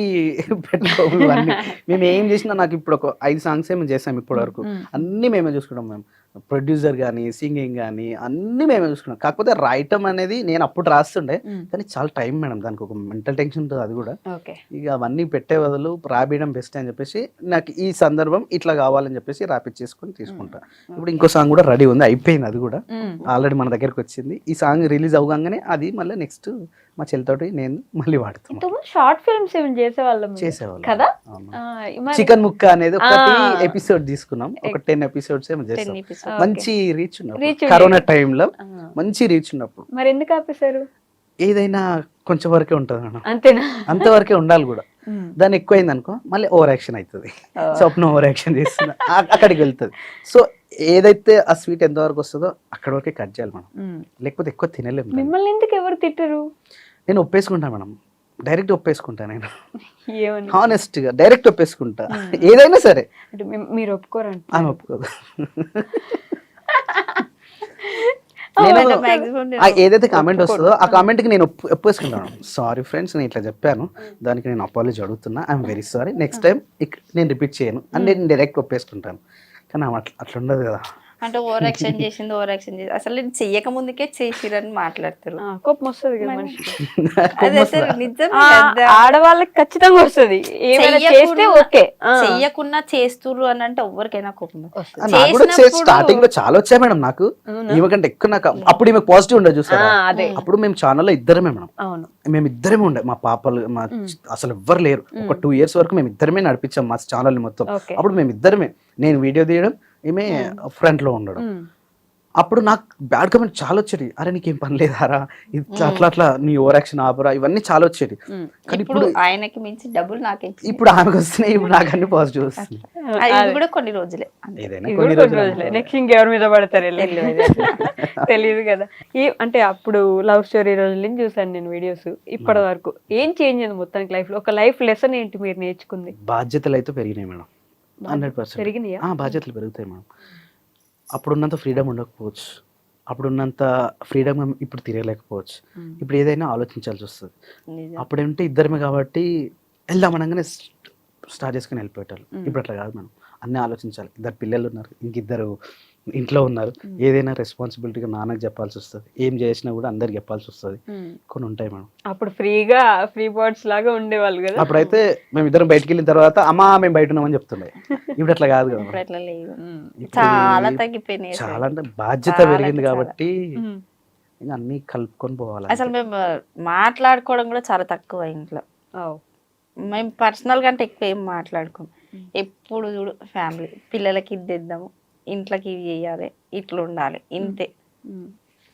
పెట్టుకోము. అన్ని మేము ఏం చేసినా, నాకు ఇప్పుడు ఒక 5 songs ఏమో చేసాము ఇప్పటి వరకు, అన్ని మేమే చూసుకుంటాం. మేము ప్రొడ్యూసర్ కానీ సింగింగ్ కానీ అన్నీ మేమే చూసుకున్నాం. కాకపోతే రాయటం అనేది నేను అప్పుడు రాస్తుండే, కానీ చాలా టైం మేడం, దానికి ఒక మెంటల్ టెన్షన్ ఉంటుంది. అది కూడా ఓకే. ఇక అవన్నీ పెట్టే బదులు రాబియడం బెస్ట్ అని చెప్పేసి నాకు ఈ సందర్భం ఇట్లా కావాలని చెప్పేసి రాపిచ్చేసుకొని తీసుకుంటా. ఇప్పుడు ఇంకో సాంగ్ కూడా రెడీ ఉంది, అయిపోయింది, అది కూడా ఆల్రెడీ మన దగ్గరకు వచ్చింది. ఈ సాంగ్ రిలీజ్ అవ్వగానే అది మళ్ళీ నెక్స్ట్ మా చెల్లితోటి నేను మళ్ళీ వాడుతాను. షార్ట్ ఫిల్మ్స్ ఏమి చేసేవాళ్ళం కదా. చికెన్ ముక్క అనేది ఒకటి ఎపిసోడ్ తీసుకున్నాం, ఒక 10 ఎపిసోడ్స్ ఏమో చేస్తాం. మంచి రీచ్ ఉన్నప్పుడు, కరోనా టైంలో మంచి రీచ్ ఉన్నప్పుడు. మరి ఎందుకు ఆపేశారు? ఏదైనా కొంచెం వరకే ఉంటుంది మేడం, అంతేనా? అంతవరకే ఉండాలి కూడా. దాని ఎక్కువైంది అనుకో మళ్ళీ ఓవర్ యాక్షన్ అవుతుంది, స్వప్నం ఓవర్ యాక్షన్ చేస్తుంది, అక్కడికి వెళ్తుంది. సో ఏదైతే ఆ స్వీట్ ఎంతవరకు వస్తుందో అక్కడ వరకే కట్ చేయాలి మనం, లేకపోతే ఎక్కువ తినలేము. మిమ్మల్ని ఎందుకు ఎవరు తిట్టరు? నేను ఒప్పేసుకుంటా మేడం, డైరెక్ట్ ఒప్పేసుకుంటా. నేను హానెస్ట్ గా డైరెక్ట్ ఒప్పేసుకుంటా ఏదైనా సరే. మీరు ఒప్పుకోరంట? ఆమె ఒప్పుకోదు. నేను ఏదైతే కామెంట్ వస్తుందో ఆ కామెంట్ కి నేను ఒప్పేసుకుంటాను. సారీ ఫ్రెండ్స్, నేను ఇట్లా చెప్పాను, దానికి నేను అపాలజీ అడుగుతున్నా, I'm very sorry, next time నేను రిపీట్ చేయను అని నేను డైరెక్ట్ ఒప్పేసుకుంటాను. కానీ అట్లా ఉండదు కదా. అంటే ఓవర్ యాక్షన్ చేసింది, ఓవర్ యాక్షన్ చేసి అసలు నేను చెయ్యక ముందుకే చేసిరని మాట్లాడతారు. కోపం వస్తుంది కదా మనిషికి. అది అసలు నిజం. ఆడవాళ్ళకి ఖచ్చితంగా వస్తుంది, చెయ్యకున్నా చేస్తుర్రు అని అంటే ఎవరికైనా కోపం స్టార్టింగ్ లో చాలా వచ్చాయి మేడం నాకు, ఈమెకంటే ఎక్కువ నాకు. అప్పుడు ఈమె పాజిటివ్ ఉండదు చూసారా, అప్పుడు మేము ఛానల్లో ఇద్దరమే మేడం, మేము ఇద్దరమే ఉండే, మా పాపలు అసలు ఎవ్వరు లేరు. ఒక 2 years వరకు మేము ఇద్దరమే నడిపించాం మా ఛానల్ మొత్తం. అప్పుడు మేము ఇద్దరమే, నేను వీడియో తీయడం, ఈమె ఫ్రంట్ లో ఉండడం. అప్పుడు నాకు బ్యాడ్ కామెంట్ చాలా వచ్చేది, అరే నీకేం పని లేదారా, ఇట్లా అట్లా అట్లా నీ ఓవర్ యాక్షన్ ఆపరా, ఇవన్నీ చాలా వచ్చేది. కానీ ఇప్పుడు ఆయనకి మించి డబ్బులు నాకే, ఇప్పుడు ఆమెకు వస్తున్నాయి, ఇప్పుడు నాకు అన్ని పాజిటివ్ వస్తుంది. కూడా కొన్ని రోజులే, ఏదైనా కొన్ని రోజులే. నెక్స్ట్ ఇంకెవరి మీద పడతారు తెలియదు కదా. అంటే అప్పుడు లవ్ స్టోరీ రోజుల నుంచి చూసాను నేను వీడియోస్, ఇప్పటి వరకు ఏం చేంజ్ అయింది మొత్తానికి లైఫ్ లో? ఒక లైఫ్ లెసన్ ఏంటి మీరు నేర్చుకుంది? బాధ్యతలు అయితే పెరిగినాయి మేడం, 100% పెరిగినాయా? బాధ్యతలు పెరుగుతాయి మేడం. అప్పుడున్నంత ఫ్రీడమ్ ఉండకపోవచ్చు, అప్పుడున్నంత ఫ్రీడమ్ ఇప్పుడు తిరగలేకపోవచ్చు. ఇప్పుడు ఏదైనా ఆలోచించాల్సి వస్తుంది. అప్పుడేంటే ఇద్దరమే కాబట్టి వెళ్దామనగానే స్టార్ట్ చేసుకుని వెళ్ళిపోయేటారు. ఇప్పుడు అట్లా కాదు మేడం, అన్నీ ఆలోచించాలి. 2 పిల్లలు ఉన్నారు, ఇంకిద్దరు ఇంట్లో ఉన్నారు, ఏదైనా రెస్పాన్సిబిలిటీగా నాన్నకి చెప్పాల్సి వస్తుంది, ఏం చేసినా కూడా అందరికి చెప్పాల్సి వస్తుంది, కొన్ని ఉంటాయి మేడం. అప్పుడు ఫ్రీ బర్డ్స్ లాగా ఉండేవాళ్ళు కదా. అప్పుడైతే మేము ఇద్దరం బయటకు వెళ్ళిన తర్వాత అమ్మా మేము బయట ఉన్నామని చెప్తుండే. ఇప్పుడు అట్లా కాదు కదా, చాలా తగ్గిపోయినాయి. చాలా అంటే బాధ్యత పెరిగింది కాబట్టి ఇంకా అన్ని కలుపుకొని పోవాలి. అసలు మేము మాట్లాడుకోవడం కూడా చాలా తక్కువ ఇంట్లో. మేము పర్సనల్ కంటే ఎక్కువ ఏం మాట్లాడుకోం. ఎప్పుడు చూడు ఫ్యామిలీ, పిల్లలకి ఇది తెద్దాము, ఇంట్లోకి ఇవి చేయాలి, ఇట్లా ఉండాలి, ఇంతే.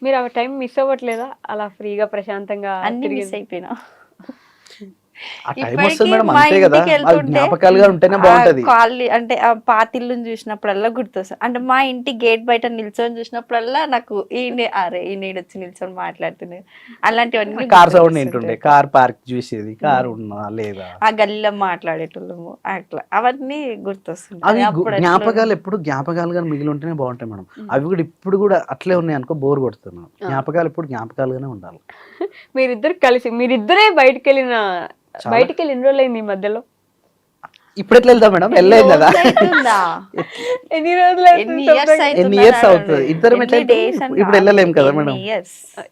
మీరు ఆ టైం మిస్ అవ్వట్లేదా? అలా ఫ్రీగా ప్రశాంతంగా అన్ని మిస్ అయిపోయినా. జ్ఞాపకాలుగా ఉంటేనే బాగుంటది. అంటే ఆ పాతిల్లుని చూసినప్పుడల్లా గుర్తొస్తుంది. అంటే మా ఇంటి గేట్ బయట నిల్చొని చూసినప్పుడల్లా నాకు ఈయన వచ్చి నిల్చొని మాట్లాడుతున్నాడు, అలాంటివన్నీ. కార్ సౌండ్ ఏంటుండే, కార్ పార్క్ చూసేది, కార్ ఉన్నా లేదా, ఆ గల్లీలో మాట్లాడేటోళ్ళము, అట్లా అవన్నీ గుర్తొస్తుంది. అవి జ్ఞాపకాలు ఎప్పుడు జ్ఞాపకాలుగా మిగిలి ఉంటేనే బాగుంటాయి మేడం. అవి కూడా ఇప్పుడు కూడా అట్లే ఉన్నాయి అనుకో, బోర్ కొడుతున్నాం. జ్ఞాపకాలు ఎప్పుడు జ్ఞాపకాలుగానే ఉండాలి. మీరిద్దరు కలిసి, మీరిద్దరే బయటకు వెళ్ళిన ఎన్ని రోజులు అయింది ఈ మధ్యలో? ఇప్పుడు ఎట్లా వెళ్తాం మేడం, వెళ్ళలేదు కదా. ఎన్ని రోజులు, ఎన్ని ఇయర్స్ అవుతుంది ఇద్దరం, ఇప్పుడు వెళ్ళలేము కదా మేడం.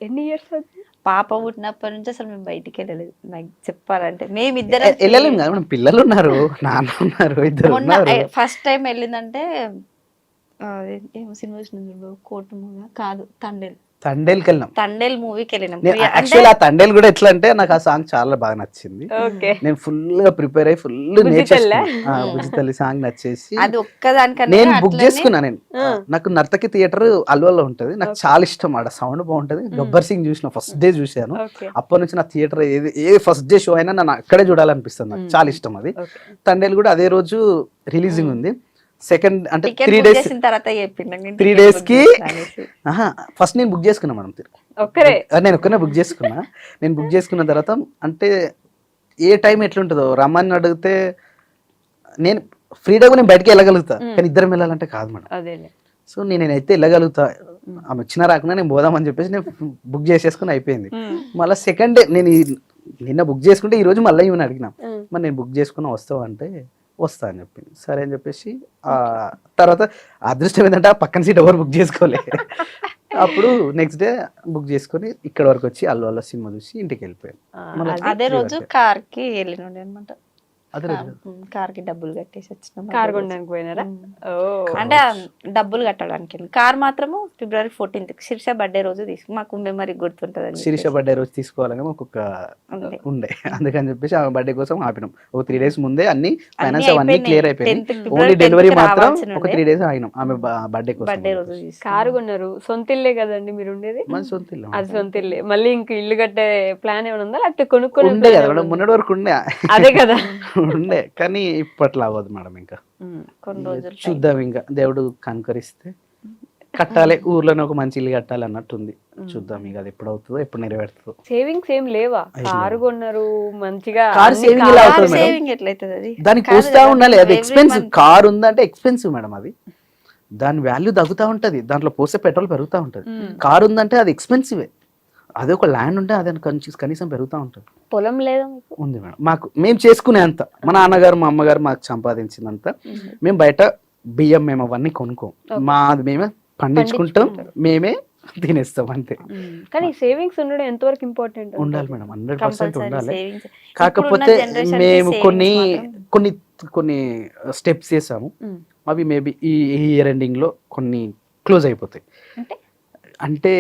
ఎన్ని ఇయర్స్ అవుతుంది? పాప పుట్టినప్పటి నుంచి అసలు మేము బయటికి వెళ్ళలేదు. నాకు చెప్పాలంటే మేమిద్దరం వెళ్ళలేము కదా మేడం, పిల్లలు ఉన్నారు, నాన్న ఉన్నారు, ఇద్దరు. ఫస్ట్ టైం వెళ్ళిందంటే ఏమో సినిమా చూసిన కోర్టు మూవీ కాదు, తండేల్కి వెళ్ళినాం. తండేల్ మూవీకి వెళ్ళినాం. యాక్చువల్లీ ఆ తండేల్ కూడా ఎట్లా అంటే నాకు ఆ సాంగ్ చాలా బాగా నచ్చింది. నేను ఫుల్ గా ప్రిపేర్ అయ్యి ఫుల్ నేర్చుకున్నా సాంగ్ నచ్చేసి అది ఒక్కదానికన్నా నేను బుక్ చేసుకున్నా. నేను నాకు నర్తకి థియేటర్ అల్వాలో ఉంటది, నాకు చాలా ఇష్టం, ఆడ సౌండ్ బాగుంటది. గబ్బర్ సింగ్ చూసిన ఫస్ట్ డే చూసాను, అప్పటి నుంచి నా థియేటర్ ఏ ఫస్ట్ డే షో అయినా నన్ను అక్కడే చూడాలనిపిస్తుంది, నాకు చాలా ఇష్టం అది. తండేల్ కూడా అదే రోజు రిలీజింగ్ ఉంది. సెకండ్ అంటే 3 days 3 days కి ఫస్ట్ నేను బుక్ చేసుకున్నా మేడం. నేను ఒక్కనే బుక్ చేసుకున్నా. నేను బుక్ చేసుకున్న తర్వాత అంటే ఏ టైం ఎట్లుంటుందో రమ్మని అడిగితే నేను ఫ్రీడమ్ నేను బయటకి వెళ్ళగలుగుతా, కానీ ఇద్దరం వెళ్ళాలంటే కాదు మేడం. సో నేనైతే వెళ్ళగలుగుతా, ఆమె వచ్చినా రాకుండా నేను పోదామని చెప్పేసి నేను బుక్ చేసేసుకుని అయిపోయింది. మళ్ళీ సెకండ్ డే నేను నిన్న బుక్ చేసుకుంటే ఈ రోజు మళ్ళీ ఇవన్నీ అడిగినా, మరి నేను బుక్ చేసుకున్నా వస్తావా అంటే వస్తా అని చెప్పింది. సరే అని చెప్పేసి తర్వాత అదృష్టం ఏంటంటే ఆ పక్కన సీట్ ఎవరు బుక్ చేసుకోలే. అప్పుడు నెక్స్ట్ డే బుక్ చేసుకొని ఇక్కడ వరకు వచ్చి అల్లు సినిమా చూసి ఇంటికి వెళ్ళిపోయాను. మళ్ళీ అదే రోజు కార్ కి వెళ్ళినండి అనమాట. అదే రోజు కార్ కి డబ్బులు కట్టేసి వచ్చినాం. కార్ కొనడానికి పోయినారా? ఓ అంటే డబ్బులు కట్టడానికి కార్ మాత్రము February 14th శిరీష బర్త్డే రోజు తీసుకు మాకు మెమరీ గుర్తుంటది. శిరీష బర్త్డే రోజు తీసుకోవాలని ఒక్కొక్క ఉండే, అందుకని చెప్పేసి ఆమె బర్త్డే కోసం ఆపినాం. ఒక 3 days ముందే అన్ని ఫైనాన్స్ అవన్నీ క్లియర్ అయిపోయింది. ఓన్లీ డెలివరీ మాత్రం ఒక 3 days అయినాం ఆమె బర్త్డే కోసం. బర్త్డే రోజు కారు కొన్నారు. సొంత ఇల్లే కదండి మీరు ఉండేది? మన సొంత ఇల్లు. అది సొంత ఇల్లే. మళ్ళీ ఇంక ఇల్లు కట్టే ప్లాన్ ఏమైనా ఉందా లేకపోతే కొనుక్కొని ఉండే కదా మేడం, మొన్నటి వరకు ఉండే. అదే కదా ఉండే కానీ ఇప్పట్లో అవ్వదు మేడం. ఇంకా కొన్ని రోజులు చూద్దాం, ఇంకా దేవుడు కనుకరిస్తే కట్టాలి, ఊర్లోనే ఒక మంచి ఇల్లు కట్టాలి అన్నట్టుంది. చూద్దాం ఇక అది ఎప్పుడు అవుతుందో, ఎప్పుడు నెరవేరుతుందో. సేవింగ్స్ ఏం లేవా? కారు కొన్నారు మంచిగా. కార్ సేవింగ్ ఎలా అవుతుంది మేడం? సేవింగ్ ఎట్లయితది అది? దానికి చూస్తా ఉండాలి. అది ఎక్స్పెన్సివ్. కార్ ఉందంటే ఎక్స్పెన్సివ్ మేడం. అది దాని వాల్యూ తగ్గుతూ ఉంటది, దాంట్లో పోసే పెట్రోల్ పెరుగుతూ ఉంటది. కార్ ఉందంటే అది ఎక్స్పెన్సివే. అదే ఒక ల్యాండ్ ఉంటే అది కనీసం పెరుగుతూ ఉంటుంది. పొలం లేదా మీకు? ఉంది మేడం. మాకు మేము చేసుకునే అంత, మా నాన్నగారు మా అమ్మగారు మాకు సంపాదించినంత మేము బయట బియ్యం మేము అవన్నీ కొనుక్కోం. మాది మేమే పండించుకుంటాం, మేమే తినేస్తాం అంతే. కానీ సేవింగ్స్ ఉండడం ఎంతవరకు ఇంపార్టెంట్? ఉండాలి మేడం, 100% ఉండాలి. కాకపోతే మేము కొన్ని స్టెప్స్ చేసాము. అవి మేబీ ఈ ఇయర్ ఎండింగ్ లో కొన్ని క్లోజ్ అయిపోతాయి. అంటే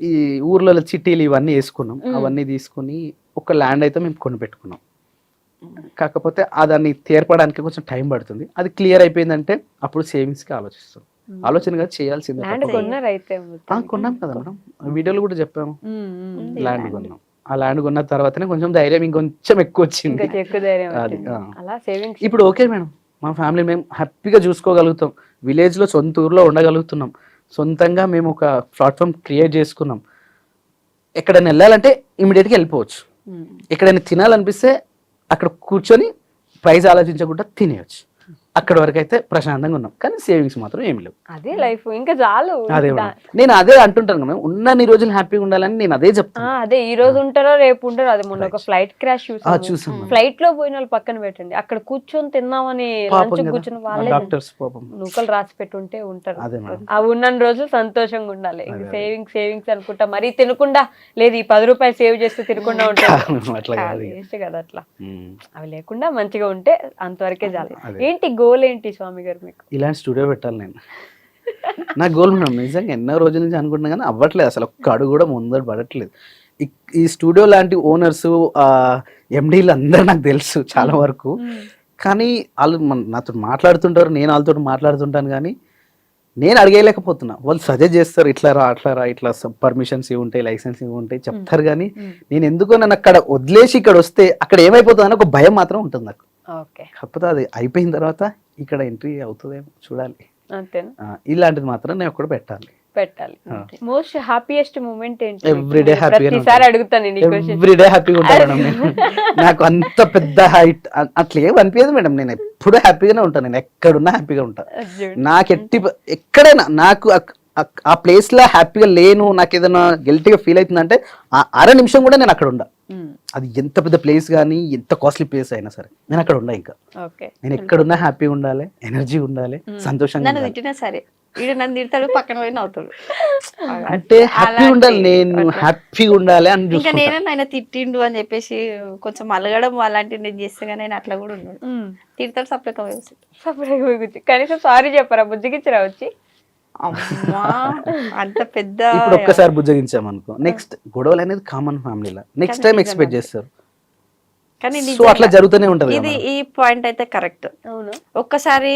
ఈ ఊర్లలో చిట్టీలు ఇవన్నీ వేసుకున్నాం, అవన్నీ తీసుకుని ఒక ల్యాండ్ అయితే మేము కొనిపెట్టుకున్నాం. కాకపోతే దాన్ని తీర్పడానికి కొంచెం టైం పడుతుంది. అది క్లియర్ అయిపోయిందంటే అప్పుడు సేవింగ్స్కి ఆలోచిస్తాం. ఆలోచనగా చేయాల్సిందే. కొన్నాం కదా మేడం, వీడియోలో కూడా చెప్పాము. ల్యాండ్ కొన్నాం. ఆ ల్యాండ్ కొన్న తర్వాతనే కొంచెం ధైర్యం ఇంకొంచెం ఎక్కువ వచ్చింది. ఇప్పుడు ఓకే మేడం, మా ఫ్యామిలీ మేము హ్యాపీగా చూసుకోగలుగుతాం. విలేజ్లో సొంత ఊర్లో ఉండగలుగుతున్నాం. సొంతంగా మేము ఒక ప్లాట్ఫామ్ క్రియేట్ చేసుకున్నాం. ఎక్కడైనా వెళ్ళాలంటే ఇమీడియట్గా వెళ్ళిపోవచ్చు. ఎక్కడైనా తినాలనిపిస్తే అక్కడ కూర్చొని ప్రైస్ ఆలోచించకుండా తినేయచ్చు. అక్కడ వరకు అయితే ప్రశాంతంగా ఉన్నాం. కానీ సేవింగ్స్ మాత్రం ఏమి లేవు. అదే లైఫ్, ఇంకా చాలు. అదే నేను అదే అంటుంటాను కదా, ఉన్నన్ని రోజులు హ్యాపీగా ఉండాలని నేను అదే చెప్తాను. అదే ఈ రోజు ఉంటారో రేపు ఉంటారో. అది మొన్న ఒక ఫ్లైట్ క్రాష్ చూసాం. ఫ్లైట్ లో పోయిన వాళ్ళు పక్కన పెట్టండి, అక్కడ కూర్చొని తిన్నామని లంచ్ కూర్చుని వాళ్ళే నూకలు రాసి పెట్టుంటే ఉంటారు. ఆ ఉన్న రోజులు సంతోషంగా ఉండాలి. సేవింగ్స్ అనుకుంటా మరీ తినకుండా లేదు, ఈ 10 రూపాయలు సేవ్ చేస్తే తినకుండా ఉంటారు కదా. అట్లా అవి లేకుండా మంచిగా ఉంటే అంతవరకే చాలు. ఏంటి గోల్ ఏంటి స్వామి గారు మీకు? ఇలాంటి స్టూడియో పెట్టాలి నేను. నా గోల్ మేడం, నిజంగా ఎన్నో రోజుల నుంచి అనుకుంటున్నా కానీ అవ్వట్లేదు. అసలు ఒక్క అడుగు కూడా ముందర పడట్లేదు. ఈ స్టూడియో లాంటి ఓనర్స్, ఎండీలు అందరూ నాకు తెలుసు చాలా వరకు. కానీ వాళ్ళు నాతో మాట్లాడుతుంటారు, నేను వాళ్ళతో మాట్లాడుతుంటాను. కానీ నేను అడిగేయలేకపోతున్నా. వాళ్ళు సజెస్ట్ చేస్తారు, ఇట్లా రా అట్లా రా, ఇట్లా పర్మిషన్స్ ఇవి ఉంటాయి, లైసెన్స్ ఇవి ఉంటాయి చెప్తారు. కానీ నేను ఎందుకో నన్ను అక్కడ వదిలేసి ఇక్కడ వస్తే అక్కడ ఏమైపోతుందని ఒక భయం మాత్రం ఉంటుంది నాకు. కాకపోతే అది అయిపోయిన తర్వాత ఇక్కడ ఎంట్రీ అవుతుందేమో చూడాలి. ఇలాంటిది మాత్రం నేను కూడా పెట్టాలి. మోస్ట్ హ్యాపీయెస్ట్ మూమెంట్ ఏంటి? ఎవ్రీడే హ్యాపీగా ఉంటాను నేను. నాకు అంత పెద్ద హైట్ అట్లా ఏం అనిపించదు మేడం. నేను ఎప్పుడూ హ్యాపీగానే ఉంటాను. నేను ఎక్కడున్నా హ్యాపీగా ఉంటాను. నాకు ఎక్కడైనా నాకు ఆ ప్లేస్ లో హ్యాపీగా లేను, నాకు ఏదైనా గిల్టీగా ఫీల్ అవుతుందంటే ఆ 1/2 నిమిషం కూడా నేను అక్కడ ఉండా. అది ఎంత పెద్ద ప్లేస్ కానీ ఎంత కాస్ట్లీ ప్లేస్ అయినా సరే నేను అక్కడ ఉండా. ఇంకా నేను ఎక్కడున్నా హ్యాపీగా ఉండాలి, ఎనర్జీ ఉండాలి, సంతోషంగా సరే నన్ను తిడతాడు, పక్కన పోయి నవ్వుతాడు. అంటే హ్యాపీ ఉండాలి, నేను హ్యాపీగా ఉండాలి అని. ఇంకా నేనే ఆయన తిట్టిండు అని చెప్పేసి కొంచెం అలగడం అలాంటివి నేను చేస్తే కానీ ఆయన అట్లా కూడా ఉన్నాడు. తిడతాడు సపరేట్ కనీసం సారీ చెప్పారా? బుజ్జిగిచ్చిరా వచ్చి? అమ్మా అంత పెద్ద. ఇప్పుడు ఒక్కసారి బుజ్జగించామనుకో, నెక్స్ట్ గొడవలు అనేది కామన్ ఫ్యామిలీలో, నెక్స్ట్ టైం ఎక్స్పెక్ట్ చేస్తారు. కానీ అట్లా జరుగుతూనే ఉంటది. ఇది ఈ పాయింట్ అయితే కరెక్ట్. ఒక్కసారి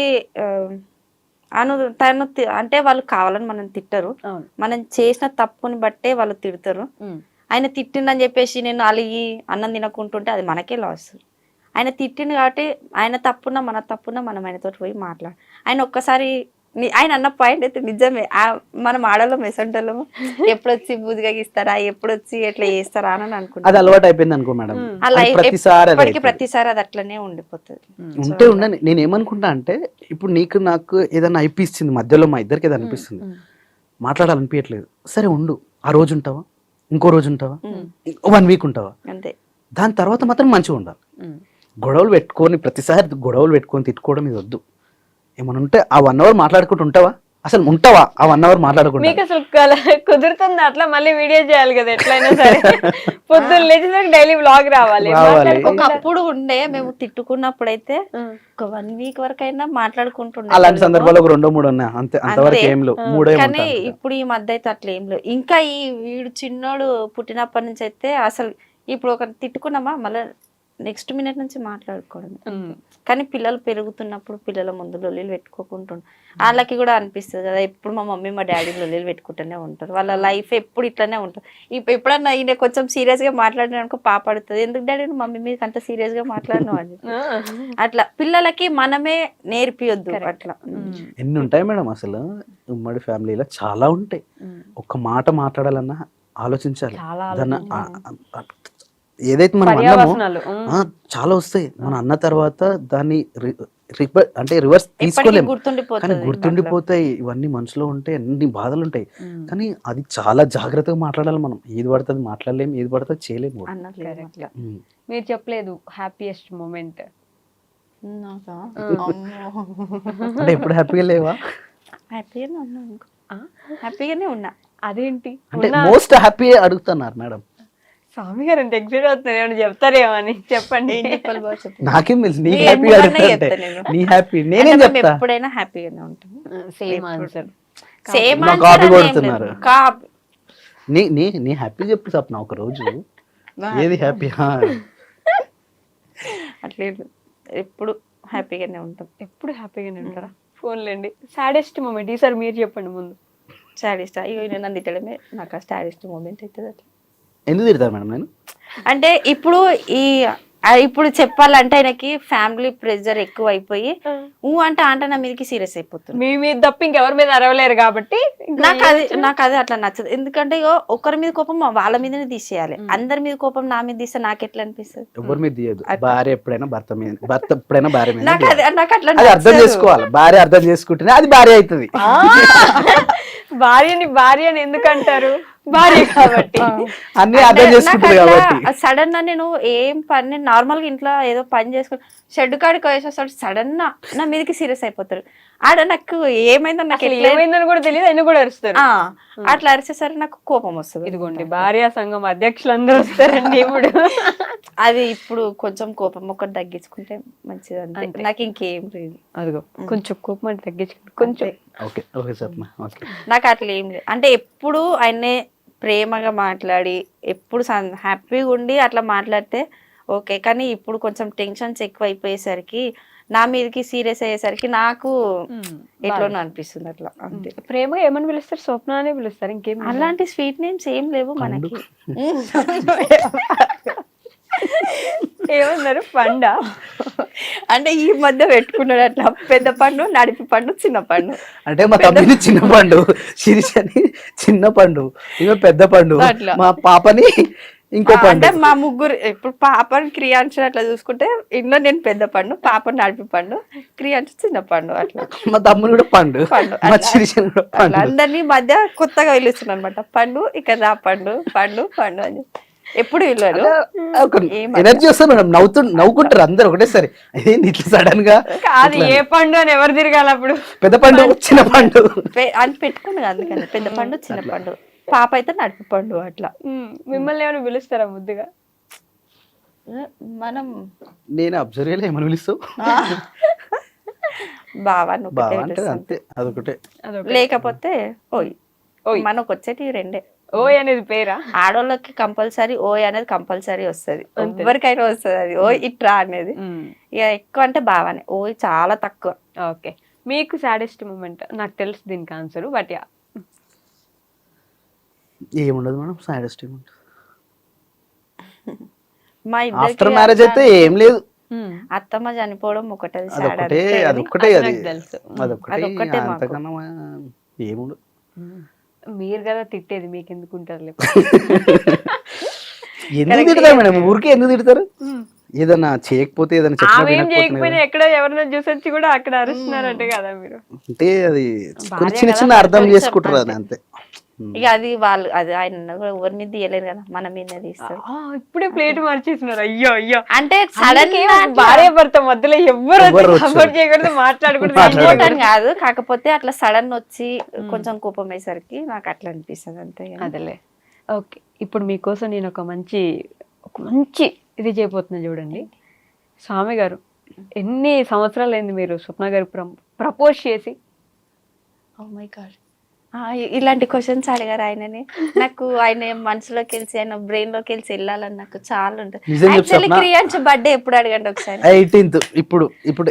తను అంటే వాళ్ళు కావాలని మనం తిట్టరు, మనం చేసిన తప్పుని బట్టే వాళ్ళు తిడతారు. ఆయన తిట్టిందని చెప్పేసి నేను అలిగి అన్నం తినకుంటుంటే అది మనకే లాస్. ఆయన తిట్టిండు కాబట్టి ఆయన తప్పున్నా మన తప్పున్నా మనం ఆయనతో పోయి మాట్లాడు. ఆయన ఒక్కసారి ఆయన అన్న పాయింట్ అయితే నిజమే. మనం ఆడలో మెసంటోళ్ళము ఎప్పుడొచ్చి బూదిగా ఇస్తారా, ఎప్పుడొచ్చి ఎట్లా చేస్తారా అని అనుకుంటా. అది అలవాటు అయిపోయింది అనుకో మేడం. ప్రతిసారి అది అట్లనే ఉండిపోతుంది. ఉంటే ఉండని. నేను ఏమనుకుంటా అంటే, ఇప్పుడు నీకు నాకు ఏదైనా అనిపిస్తుంది, మధ్యలో మా ఇద్దరికి ఏదైనా అనిపిస్తుంది, మాట్లాడాలనిపించట్లేదు, సరే ఉండు. ఆ రోజు ఉంటావా, ఇంకో రోజు ఉంటావా, 1 వీక్ ఉంటావా, అంతే. దాని తర్వాత మాత్రం మంచిగా ఉండాలి. గొడవలు పెట్టుకొని ప్రతిసారి గొడవలు పెట్టుకొని తిట్టుకోవడం ఇది వద్దు. ఏమన్నా ఉంటే ఆ 1 hour మాట్లాడుకుంటూ ఉంటావా, అసలు ఉంటావా ఆ 1 hour మాట్లాడుకుంటా? మీకు అసలు కుదురుతుంది అట్లా మళ్ళీ వీడియో చేయాలి కదా ఎట్లయినా సరే, పొద్దున్న లేచేసరికి డైలీ వ్లాగ్ రావాలి. ఒకప్పుడు ఉండే మేము తిట్టుకున్నప్పుడు అయితే ఒక 1 week వరకైనా మాట్లాడుకుంటుండే. అలాంటి సందర్భాలు ఒక 2-3 ఉన్నాయి అంతే, అంతవరకు ఏం లేవు. 3 కానీ ఇప్పుడు ఈ మధ్య అయితే అట్లా ఏం లేవు. ఇంకా ఈ వీడు చిన్నోడు పుట్టినప్పటి నుంచి అయితే అసలు ఇప్పుడు ఒక తిట్టుకున్నామా మళ్ళీ నెక్స్ట్ మినిట్ నుంచి మాట్లాడుకోవడం. కానీ పిల్లలు పెరుగుతున్నప్పుడు పిల్లల ముందు లొల్లీలు పెట్టుకోకుండా వాళ్ళకి కూడా అనిపిస్తుంది కదా, ఎప్పుడు మా మమ్మీ మా డాడీ లొల్లీలు పెట్టుకుంటూనే ఉంటారు, వాళ్ళ లైఫ్ ఎప్పుడు ఇట్లానే ఉంటుంది. ఎప్పుడన్నా ఈయన కొంచెం సీరియస్ గా మాట్లాడినానుకో పాప అడుగుతుంది, ఎందుకు డాడీ మమ్మీ మీద అంత సీరియస్ గా మాట్లాడినావు అని. అట్లా పిల్లలకి మనమే నేర్పియొద్దు. అట్లా ఎన్ని ఉంటాయి మేడం అసలు ఉమ్మడి ఫ్యామిలీలో, చాలా ఉంటాయి. ఒక్క మాట మాట్లాడాలన్నా ఆలోచించాలి. ఏదైతే మనం అన్నామో చాలా వస్తాయి. మనం అన్న తర్వాత దాన్ని అంటే రివర్స్ తీసుకోలేము, కానీ గుర్తుండిపోతాయి. ఇవన్నీ మనసులో ఉంటాయి, అన్ని బాధలు ఉంటాయి. కానీ అది చాలా జాగ్రత్తగా మాట్లాడాలి. మనం ఏది పడుతుంది మాట్లాడలేము, ఏది పడుతుంది చేయలేము. మీరు చెప్పలేదు హ్యాపీయెస్ట్ మూమెంట్ అంటే ఎప్పుడు హ్యాపీగా లేవా? హ్యాపీగానే ఉన్నా. అదేంటి అంటే మోస్ట్ హ్యాపీ అడుగుతున్నారు మేడం. స్వామి గారు అంటే ఎక్సైట్ అవుతున్నారు, ఏమైనా చెప్తారేమో అని చెప్పండి. నాకేం తెలుసు, నీ హ్యాపీ అడుగుతుంటే నీ హ్యాపీ నేనేం చెప్తా. ఎప్పుడైనా హ్యాపీగానే ఉంటాను. Same answer. సేమ్ కాపీ కొడుతున్నారు. నీ హ్యాపీ చెప్పు సప్న ఒక రోజు ఏది హ్యాపీ. అట్లే ఎప్పుడు హ్యాపీగానే ఉంటాం. ఎప్పుడు హ్యాపీగానే ఉంటారా? ఫోన్లేండి. సాడెస్ట్ మూమెంట్ ఈసారి మీరు చెప్పండి ముందు. సాడెస్ట్ అయ్యో నన్ను తిట్టడమే నాకు సాడెస్ట్ మూమెంట్ అవుతుంది. అట్లా ఎందుకు తిడతారు మేడం నేను అంటే ఇప్పుడు చెప్పాలంటే ఆయనకి ఫ్యామిలీ ప్రెషర్ ఎక్కువ అయిపోయి అంటే నా మీదకి సీరియస్ అయిపోతుంది. మీ మీద తప్ప ఇంకెవరి మీద అరవలేరు కాబట్టి నాకు అది అట్లా నచ్చదు. ఎందుకంటే ఒకరి మీద కోపం వాళ్ళ మీదనే తీసేయాలి, అందరి మీద కోపం నా మీద తీస్తే నాకు ఎట్లా అనిపిస్తుంది? ఎవరి మీద తీయదు. భార్య ఎప్పుడైనా భర్త మీద, భర్త ఎప్పుడైనా భార్య మీద. నాకు అట్లా అర్థం చేసుకోవాలి. భార్య అర్థం చేసుకుంటేనే అది భార్య అవుతుంది. భార్యని ఎందుకంటారు? భార్య కాబట్టి అన్ని అర్థం చేసుకుంటారు కాబట్టి. సడన్ గా నేను ఏం పని నార్మల్ గా ఇంట్లో ఏదో పని చేసుకుని షెడ్ కాడికి వేసేస్తాడు, సడన్ గా నా మీదకి సీరియస్ అయిపోతారు. ఆడ నాకు ఏమైందో నాకు ఏమైందని కూడా తెలియదు, ఆయన కూడా అరుస్తారు. అట్లా అరిచేసరికి నాకు కోపం వస్తుంది. ఇదిగోండి భార్యా సంఘం అధ్యక్షులు అందరూ వస్తారండి ఇప్పుడు. అది ఇప్పుడు కొంచెం కోపం ఒకటి తగ్గించుకుంటే మంచిది అంతే, నాకు ఇంకేం లేదు. అదిగో కొంచెం కోపం అంటే తగ్గించుకుంటే కొంచెం నాకు అట్లా ఏం లేదు. అంటే ఎప్పుడు ఆయన్నే ప్రేమగా మాట్లాడి ఎప్పుడు హ్యాపీగా ఉండి అట్లా మాట్లాడితే ఓకే. కానీ ఇప్పుడు కొంచెం టెన్షన్స్ ఎక్కువ అయిపోయేసరికి నా మీదకి సీరియస్ అయ్యేసరికి నాకు ఎట్లా అనిపిస్తుంది. అట్లా అంతే. ప్రేమగా ఏమని పిలుస్తారు? స్వప్న అనే పిలుస్తారు, ఇంకేం అలాంటి స్వీట్ నేమ్స్ ఏం లేవు మనకి. ఏమన్నారు? పండ అంటే ఈ మధ్య పెట్టుకున్నాడు అట్లా, పెద్ద పండు, నడిపి పండు, చిన్న పండు. అంటే మా తమ్మిని చిన్న పండు, శిరీష్ అని చిన్న పండు, ఇవి పెద్ద పండు, మా పాపని ఇంకో పండు. అంటే మా ముగ్గురు ఇప్పుడు పాపని క్రియాంశ అట్లా చూసుకుంటే ఇంట్లో నేను పెద్ద పండు, పాపని నడిపి పండు, క్రియాంశ చిన్న పండు. అట్లా మా తమ్ముడు కూడా పండు, మా శిరీష్ కూడా పండు. అందరినీ మధ్య కొత్తగా పిలుస్తున్నాను అనమాట. పండు ఇక్కడ రా, పండు పండు పండు అని ఎప్పుడు వెళ్ళారు. ఎనర్జీ వస్తుంది మేడం, నవ్వుకుంటారు అందరు ఒకటేసారి. అదేంటి ఇట్లా సడన్ గా అది ఏ పండు అని ఎవరు తిరగాలి? అప్పుడు పెద్ద పండు చిన్న పండు అని పెట్టుకున్నాను. అందుకని పెద్ద పండు చిన్న పండు, పాప అయితే నడిపి పండు. అట్లా మిమ్మల్ని ఏమైనా పిలుస్తారా ముద్దుగా? మనం నేను అబ్జర్వ్ చేయలే. ఏమని పిలుస్తావు? బావా అంతే, అదొకటే. లేకపోతే ఓయ్. మనకు వచ్చేటి రెండే. ఓయ్ అనేది పేరా? ఆడోళ్ళకి కంపల్సరీ ఓయ్ అనేది కంపల్సరీ వస్తుంది, ఎవరికైనా వస్తుంది అది ఓయ్ ఇట్రా అనేది. ఇక ఎక్కువ అంటే బావానే, ఓయ్ చాలా తక్కువ. ఓకే. మీకు సాడెస్ట్ మూమెంట్? నాకు తెలుసు దీనికి ఆన్సర్, బట్ ఏముండదు మేడం సాడెస్ట్ మూమెంట్. మా ఆఫ్టర్ మ్యారేజ్ అయితే ఏం లేదు. అత్తమ్మ చనిపోవడం ఒకటే, అదొక్కటే తెలుసు. అదొక్కటే ఏముండదు. మీరు కదా తిట్టేది, మీకు ఎందుకు ఉంటారు? ఎందుకు తిడతారు మేడం? ఊరికే ఎందుకు తిడతారు? ఏదన్నా చేయకపోతే ఏదైనా చేయకపోయినా ఎక్కడ ఎవరైనా చూసొచ్చి కూడా అక్కడ అరుస్తున్నారంటే కదా మీరు. అంటే అది చిన్న చిన్న అర్థం చేసుకుంటారు, అది అంతే. ఇక అది వాళ్ళు అది ఆయన ఎవరి మీద తీయలేరు కదా, మన మీద తీస్తారు. ఇప్పుడే ప్లేట్ మార్చేస్తున్నారు. అయ్యో అయ్యో. అంటే సడన్ భార్య భర్త మధ్యలో ఎవ్వరు సపోర్ట్ చేయకూడదు, మాట్లాడకూడదు అని కాదు, కాకపోతే అట్లా సడన్ వచ్చి కొంచెం కోపం అయ్యేసరికి నాకు అట్లా అనిపిస్తుంది అంతే. అదేలే. ఓకే, ఇప్పుడు మీకోసం నేను ఒక మంచి ఇది చేయబోతున్నా చూడండి. స్వామి గారు, ఎన్ని సంవత్సరాలు అయింది మీరు స్వప్న గారు ప్రపోజ్ చేసి? ఓ మై గాడ్, ఇలాంటి క్వశ్చన్స్ అడిగారు ఆయనని. నాకు ఆయన మనసులోకి వెళ్ళి ఆయన బ్రెయిన్ లోకి వెళ్ళి వెళ్ళాలని నాకు చాలా ఉంటుంది. యాక్చువల్లీ క్రియాన్స్ బర్త్డే ఎప్పుడు అడగండి ఒకసారి. 18th. ఇప్పుడు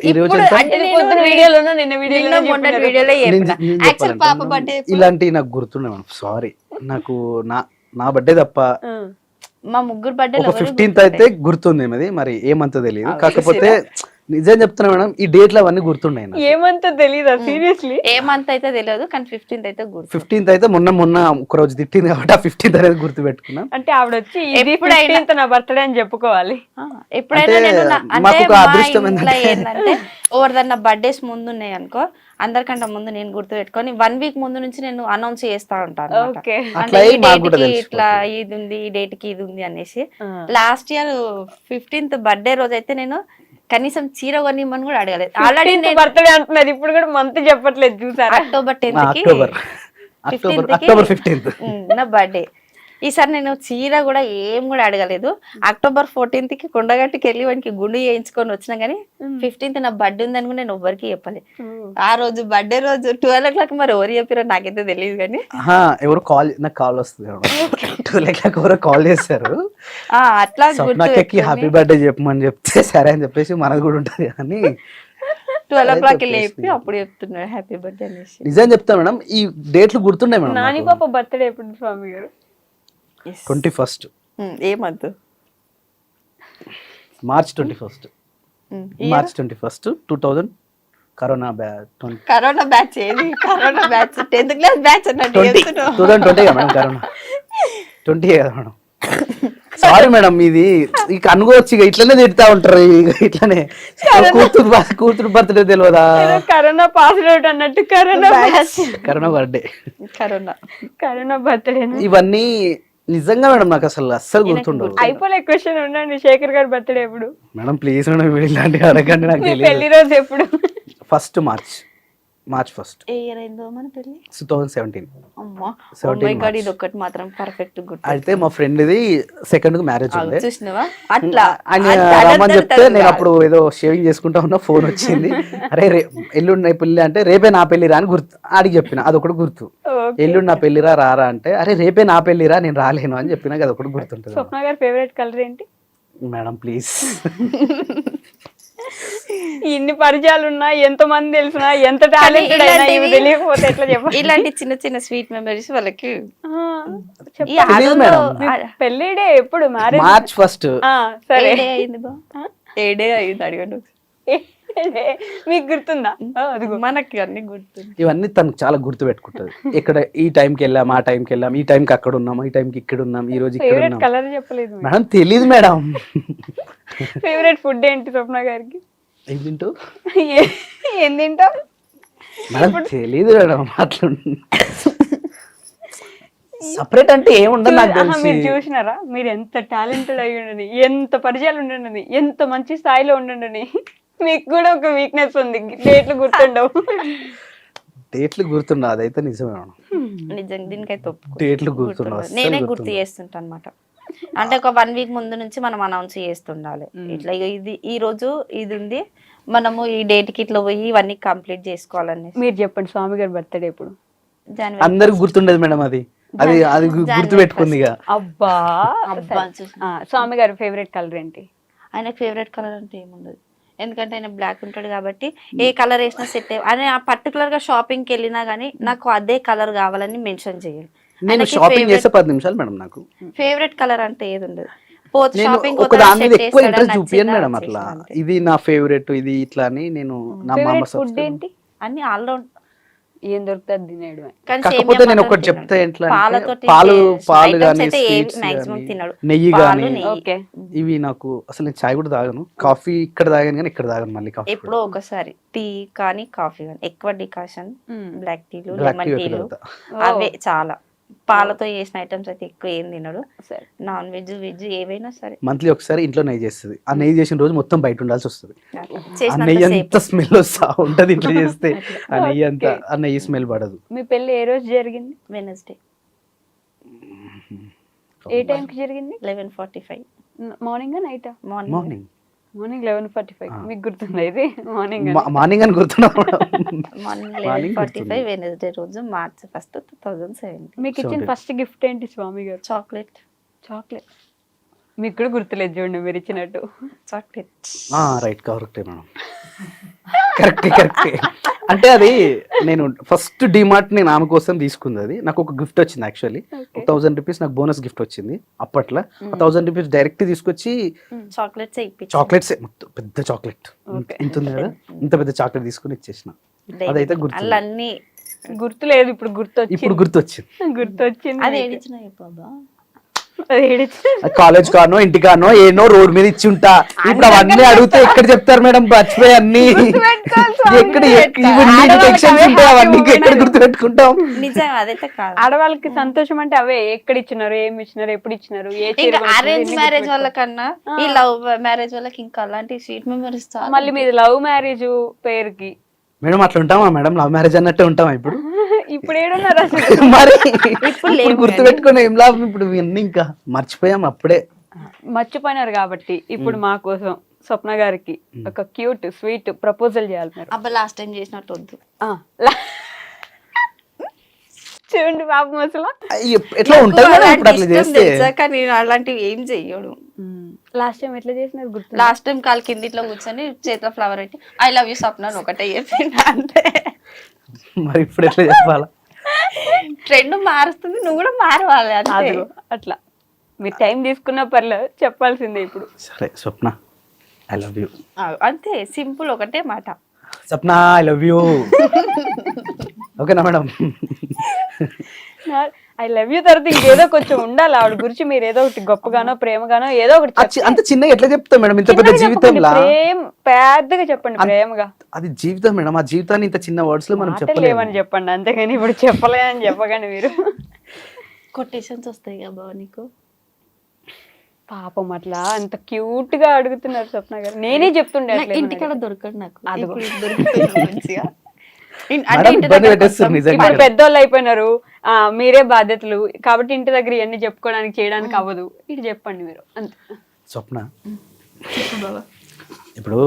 ఈ రోజు యాక్చువల్ పాప బర్త్డే ఇలాంటి నాకు గుర్తుండే. సారీ, నాకు నా బర్త్డే తప్ప మా ముగ్గురు బర్త్డే 15th అయితే గుర్తుంది. మరి ఏమంత తెలియదు. కాకపోతే నిజం చెప్తున్నా మేడం, ఈ డేట్లు అవన్నీ గుర్తున్నాయి. ఏమంత తెలియదా? సీరియస్లీ ఏమంత అయితే తెలియదు, కానీ 15th అయితే గుర్తు. 15th అయితే మొన్న ఒక రోజు తిట్టింది కాబట్టి ఆ 15th అనేది గుర్తు పెట్టుకున్నాం. అంటే ఆవిడ వచ్చి ఎప్పుడైనా నా బర్త్డే అని చెప్పుకోవాలి. ఎప్పుడైనా నేను ఏంటంటే ఎవరిదన్నా బర్త్డేస్ ముందు ఉన్నాయి అనుకో, అందరికంటే ముందు నేను గుర్తు పెట్టుకొని 1 week ముందు నుంచి నేను అనౌన్స్ చేస్తా ఉంటాను. అంటే ఈ డేట్ కి ఇట్లా ఇది ఉంది, ఈ డేట్ కి ఇది ఉంది అనేసి. లాస్ట్ ఇయర్ 15th బర్త్డే రోజు అయితే నేను కనీసం చీర కొనిమ్మని కూడా అడగలేదు. ఆల్రెడీ బర్త్డే అంటున్నారు, ఇప్పుడు కూడా మంత్ చెప్పట్లేదు చూసారా. October 10th కి అక్టోబర్ 15th నా బర్త్డే. ఈసారి నేను చీర కూడా ఏం కూడా అడగలేదు. October 14th కి కొండగట్టుకి వెళ్ళి వానికి గుండు చేయించుకొని వచ్చినా గానీ 15th నా బర్త్డే ఉందని కూడా నేను ఎవ్వరికి చెప్పలేదు. ఆ రోజు బర్త్డే రోజు 12 o'clock మరి ఎవరు చెప్పారో నాకైతే తెలియదు. కానీ ఎవరు నాకు కాల్ వస్తుంది 12 o'clock ఎవరో కాల్ చేశారు. అట్లా హ్యాపీ బర్త్డే చెప్పమని చెప్తే సరే అని చెప్పేసి మనది కూడా ఉంటది. కానీ 12 o'clock లేపి అప్పుడు చెప్తున్నాడు హ్యాపీ బర్త్డే అనేసి. నిజం చెప్తా మేడం, ఈ డేట్లు గుర్తున్నాయి మేడం. నాని పాప బర్త్డే ఎప్పుడు స్వామి గారు? 21st. ఏ month? March 21st. March 21st 2000. Corona batch. Corona batch ఏది? Corona batch 10th class batch అన్నట్టు 2020 మేడం. కరోనా 20 కదా మేడం. సారీ మేడం, ఇది ఇక అనుకోవచ్చు. ఇక ఇట్లనే తిడతా ఉంటారు. ఇట్లనే కూతురు బర్త్డే తెలియదా? కరోనా పాస్ అవుట్ అన్నట్టు కరోనా బర్త్డే, కరోనా బర్త్డే. ఇవన్నీ నిజంగా మేడం నాకు అస్సలు గుర్తుండవు. అయిపోలే క్వశ్చన్ ఉండండి, శేఖర్ గారి బర్త్డే ఎప్పుడు? మేడం ప్లీజ్ మేడం, ఇలాంటివి అడగండి. నాకు పెళ్లి రోజు ఎప్పుడు? 1st March 1st. ఏ ఇయర్ అయిందో మన పెళ్లి? 2017. అమ్మా, ఓ మై గాడ్, ఇది ఒక్కటి మాత్రం పర్ఫెక్ట్ గుర్తు. అయితే మా ఫ్రెండ్ ది 2nd మ్యారేజ్ ఉంది. చూసినావా? అట్లా రమ్మని చెప్తే నేను అప్పుడు ఏదో షేవింగ్ చేసుకుంటా ఉన్నా, ఫోన్ వచ్చింది. అరే ఎల్లుండి పెళ్లి అంటే రేపే నా పెళ్లిరా అని గుర్తు అడిగి చెప్పిన. అదొకటి గుర్తు. ఎల్లుండి నా పెళ్లిరా రారా అంటే అరే రేపే నా పెళ్లిరా నేను రాలేను అని చెప్పినా. అదొకటి గుర్తుంటుంది. స్వప్న గారి ఫేవరెట్ కలర్ ఏంటి మేడం? ప్లీజ్, ఇన్ని పరిచయాలు ఉన్నా, ఎంత మంది తెలిసినా, ఎంత టాలెంటెడ్ అయినా ఇవి తెలియకపోతే ఎట్లా చెప్పాలి? ఇలాంటి చిన్న చిన్న స్వీట్ మెమరీస్ వాళ్ళకి. పెళ్లి డే ఎప్పుడు? March 1st. సరే, అయింది బా, ఏ డే అయింది అడగండి. మీకు గుర్తుందా? మనకి అన్ని గుర్తుంది. ఇవన్నీ తనకు చాలా గుర్తు పెట్టుకుంటది. ఇక్కడ ఈ టైంకి వెళ్ళాం, ఆ టైంకి వెళ్ళాం, ఈ టైంకి అక్కడ ఉన్నాం, ఈ టైంకి ఇక్కడ ఉన్నాం, ఈ రోజు ఇక్కడ ఉన్నాం. కలర్ చెప్పలేదు మేడం. తెలీదు మేడం. ఫేవరెట్ ఫుడ్ ఏంటి స్వప్న గారికి? ఏం తింటూ ఏం తింటావు మేడం? తెలీదు మేడం. అట్లా సపరేట్ అంటే ఏముండదు నాకు తెలిసి. మీరు చూసినారా? మీరు ఎంత టాలెంటెడ్ అయి ఉండండి, ఎంత పరిచయాలు ఉండండి, ఎంత మంచి స్థాయిలో ఉండండి, మీకు కూడా ఒక వీక్నెస్ ఉంది, డేట్లు గుర్తుండవు. డేట్లు గుర్తుండవు, అదైతే నిజమే. నిజంగా దీనికైతే డేట్లు గుర్తుండవు. నేనే గుర్తు చేస్తుంటా అనమాట. అంటే ఒక 1 week ముందు నుంచి మనం అనౌన్స్ చేస్తుండాలి. ఇట్లా ఇది ఈ రోజు ఇది ఉంది, మనము ఈ డేట్ కి ఇట్లా పోయి ఇవన్నీ కంప్లీట్ చేసుకోవాలని. మీరు చెప్పండి, స్వామి గారి బర్త్డే ఎప్పుడు? జనవరి. అందరికి గుర్తుండదు మేడం. అది గుర్తు పెట్టుకుంది. అబ్బా, స్వామి గారి ఫేవరెట్ కలర్ ఏంటి? ఆయనకు ఫేవరెట్ కలర్ అంటే ఏముండదు, ఎందుకంటే ఆయన బ్లాక్ ఉంటాడు కాబట్టి ఏ కలర్ వేసినా సెట్ ఆయన పర్టికులర్ గా షాపింగ్ కి వెళ్ళినా గానీ నాకు అదే కలర్ కావాలని మెన్షన్ చేయాలి. నేను షాపింగ్ చేసే 10 నిమిషాలు మేడం. నాకు ఫేవరెట్ కలర్ అంటే ఏది ఉండదు. ఒక దాని మీద ఎక్కువ ఇంట్రెస్ట్ చూపియను మేడం. అట్లా ఇది నా ఫేవరెట్, ఇది ఇట్లా అని నేను నా మామ ఫుడ్ ఏంటి? అన్ని ఆల్రౌండ్ ఏం దొరుకుతుంది తినేయడమే. కాకపోతే నేను ఒకటి చెప్తే ఎట్లా పాలు కానీ నెయ్యి కానీ ఇవి నాకు అసలు నేను చాయ్ కూడా తాగను. కాఫీ ఇక్కడ తాగాను కానీ ఇక్కడ తాగను మళ్ళీ. కాఫీ ఎప్పుడో ఒకసారి, టీ కానీ కాఫీ కానీ, ఎక్కువ డికాషన్, బ్లాక్ టీలు, లెమన్ టీలు అవే చాలా పాలతో చేసిన ఐటమ్స్ అయితే ఎక్కువ ఏం తినడు. సరే. నాన్ వెజ్ వెజ్ ఏవైనా సరే మంత్లీ ఒకసారి ఇంట్లో నెయ్యి చేస్తుంది. ఆ నెయ్యి చేసిన రోజు మొత్తం బయట ఉండాల్సి వస్తుంది. ఆ చేసినంత నెయ్యి సేపు. అంత స్మెల్ వస్తా ఉంటది ఇంట్లో చేస్తే. ఆ నెయ్యి అంతా ఆ నెయ్యి స్మెల్ పడదు. మీ పెళ్లి ఏ రోజు జరిగింది? వెనస్డే ఏ టైంకి జరిగింది? 11:45 మార్నింగ్ నైటా? మార్నింగ్. Morning morning 11:45. మీకు గుర్తుందా ఇది? మార్నింగ్ మార్నింగ్ అని గుర్తున్నా. మార్నింగ్ Morning 11:45 వెనస్డే రోజు March 1, 2017. మీకు ఇచ్చిన ఫస్ట్ గిఫ్ట్ ఏంటి స్వామి గారు? చాక్లెట్. చాక్లెట్. మీకు కూడా గుర్తులేదు చూడండి మీరు ఇచ్చినట్టు. చాక్లెట్ రైట్, కరెక్టే మేడం. కరెక్టే. అంటే అది నేను ఫస్ట్ డిమార్ట్ నేను ఆమె కోసం తీసుకుంది. అది నాకు ఒక గిఫ్ట్ వచ్చింది. యాక్చువల్లీ 1000 రూపీస్ నాకు బోనస్ గిఫ్ట్ వచ్చింది అప్పట్లో. 1000 రూపీస్ డైరెక్ట్ తీసుకొచ్చి చాక్లెట్స్ చాక్లెట్స్ మొత్తం పెద్ద చాక్లెట్ ఇంత ఉంది కదా, ఇంత పెద్ద చాక్లెట్ తీసుకుని ఇచ్చేసిన. అదైతే గుర్తు అన్ని గుర్తులేదు, ఇప్పుడు ఇప్పుడు గుర్తొచ్చింది. అది ఏడిచిన బాబా. కాలేజ్ కానో ఇంటి కానో ఏనో రోడ్ మీద ఇచ్చి ఉంటా. ఇప్పుడు అవన్నీ అడిగితే ఎక్కడ చెప్తారు మేడం? మర్చిపోయి అన్ని ఎక్కడ అవన్నీ ఎక్కడ గుర్తు పెట్టుకుంటాం? నిజంగా అదైతే కాదు. ఆడవాళ్ళకి సంతోషం అంటే అవే. ఎక్కడ ఇచ్చినారు, ఏమి ఇచ్చినారు, ఎప్పుడు ఇచ్చినారు. అరేంజ్ మ్యారేజ్ వాళ్ళ కన్నా ఈ లవ్ మ్యారేజ్ వాళ్ళకి ఇంకా అలాంటి స్వీట్ మెమరీస్. మళ్ళీ మీది లవ్ మ్యారేజ్ పేరుకి మేడం అట్లా ఉంటామా మేడం? లవ్ మ్యారేజ్ అన్నట్టే ఉంటామా ఇప్పుడు? ఇప్పుడు ఏడున్నారు అసలు? మరి ఇప్పుడు గుర్తు పెట్టుకుని ఏం లాభం? ఇప్పుడు ఇవన్నీ ఇంకా మర్చిపోయాం అప్పుడే. మర్చిపోయినారు కాబట్టి ఇప్పుడు మా కోసం స్వప్న గారికి ఒక క్యూట్ స్వీట్ ప్రపోజల్ చేయాలి మీరు. అబ్బా లాస్ట్ టైం చేసినట్టు వద్దు. చూడండి పాపం అసలు ఎట్లా ఉంటుంది మేడం ఇప్పుడు అట్లా చేస్తే? కానీ అలాంటివి ఏం చెయ్యడు. లాస్ట్ టైం ఎట్లా చేసినారు గుర్తు? లాస్ట్ టైం కాలు కింద ఇట్లా కూర్చొని చేతిలో ఫ్లవర్ పెట్టి ఐ లవ్ యూ స్వప్న ఒకటే చెప్పిండు అంటే. మరి ఇప్పుడు ఎట్లా చెప్పాలా? ట్రెండ్ మారుస్తుంది, నువ్వు కూడా మారవాలి. అదిగో అట్లా మీరు టైం తీసుకున్నా పర్లేదు, చెప్పాల్సిందే ఇప్పుడు. సరే స్వప్న ఐ లవ్ యూ అంతే, సింపుల్ ఒకటే మాట. స్వప్న ఐ లవ్ యూ. ఓకేనా మేడం? ఐ లవ్ యూ తర్వాత ఇంకేదో కొంచెం ఉండాలి ఆవిడ గురించి. మీరు ఏదో ఒకటి గొప్పగానో ప్రేమగానో ఏదో ఒకటి. అంత చిన్నగా ఎట్లా చెప్తాం మేడం? ఇంత పెద్ద జీవితంలో పెద్దగా చెప్పండి ప్రేమగా. అది జీవితం మేడం. ఆ జీవితాన్ని ఇంత చిన్న వర్డ్స్ లో మనం చెప్పలేమని చెప్పండి. అంతేగాని ఇప్పుడు చెప్పలేదని చెప్పగానే మీరు కొటేషన్స్ వస్తాయి కదా నీకు. పాపం అట్లా అంత క్యూట్ గా అడుగుతున్నారు స్వప్న గారు. నేనే చెప్తుండే ఇంటికాడ దొరకడు నాకు. ఇప్పుడు పెద్దోళ్ళు అయిపోయినారు, మీరే బాధ్యతలు కాబట్టి ఇంటి దగ్గర ఇవన్నీ చెప్పుకోవడానికి చేయడానికి అవ్వదు. ఇటు చెప్పండి మీరు అంతే. స్వప్న ఇప్పుడు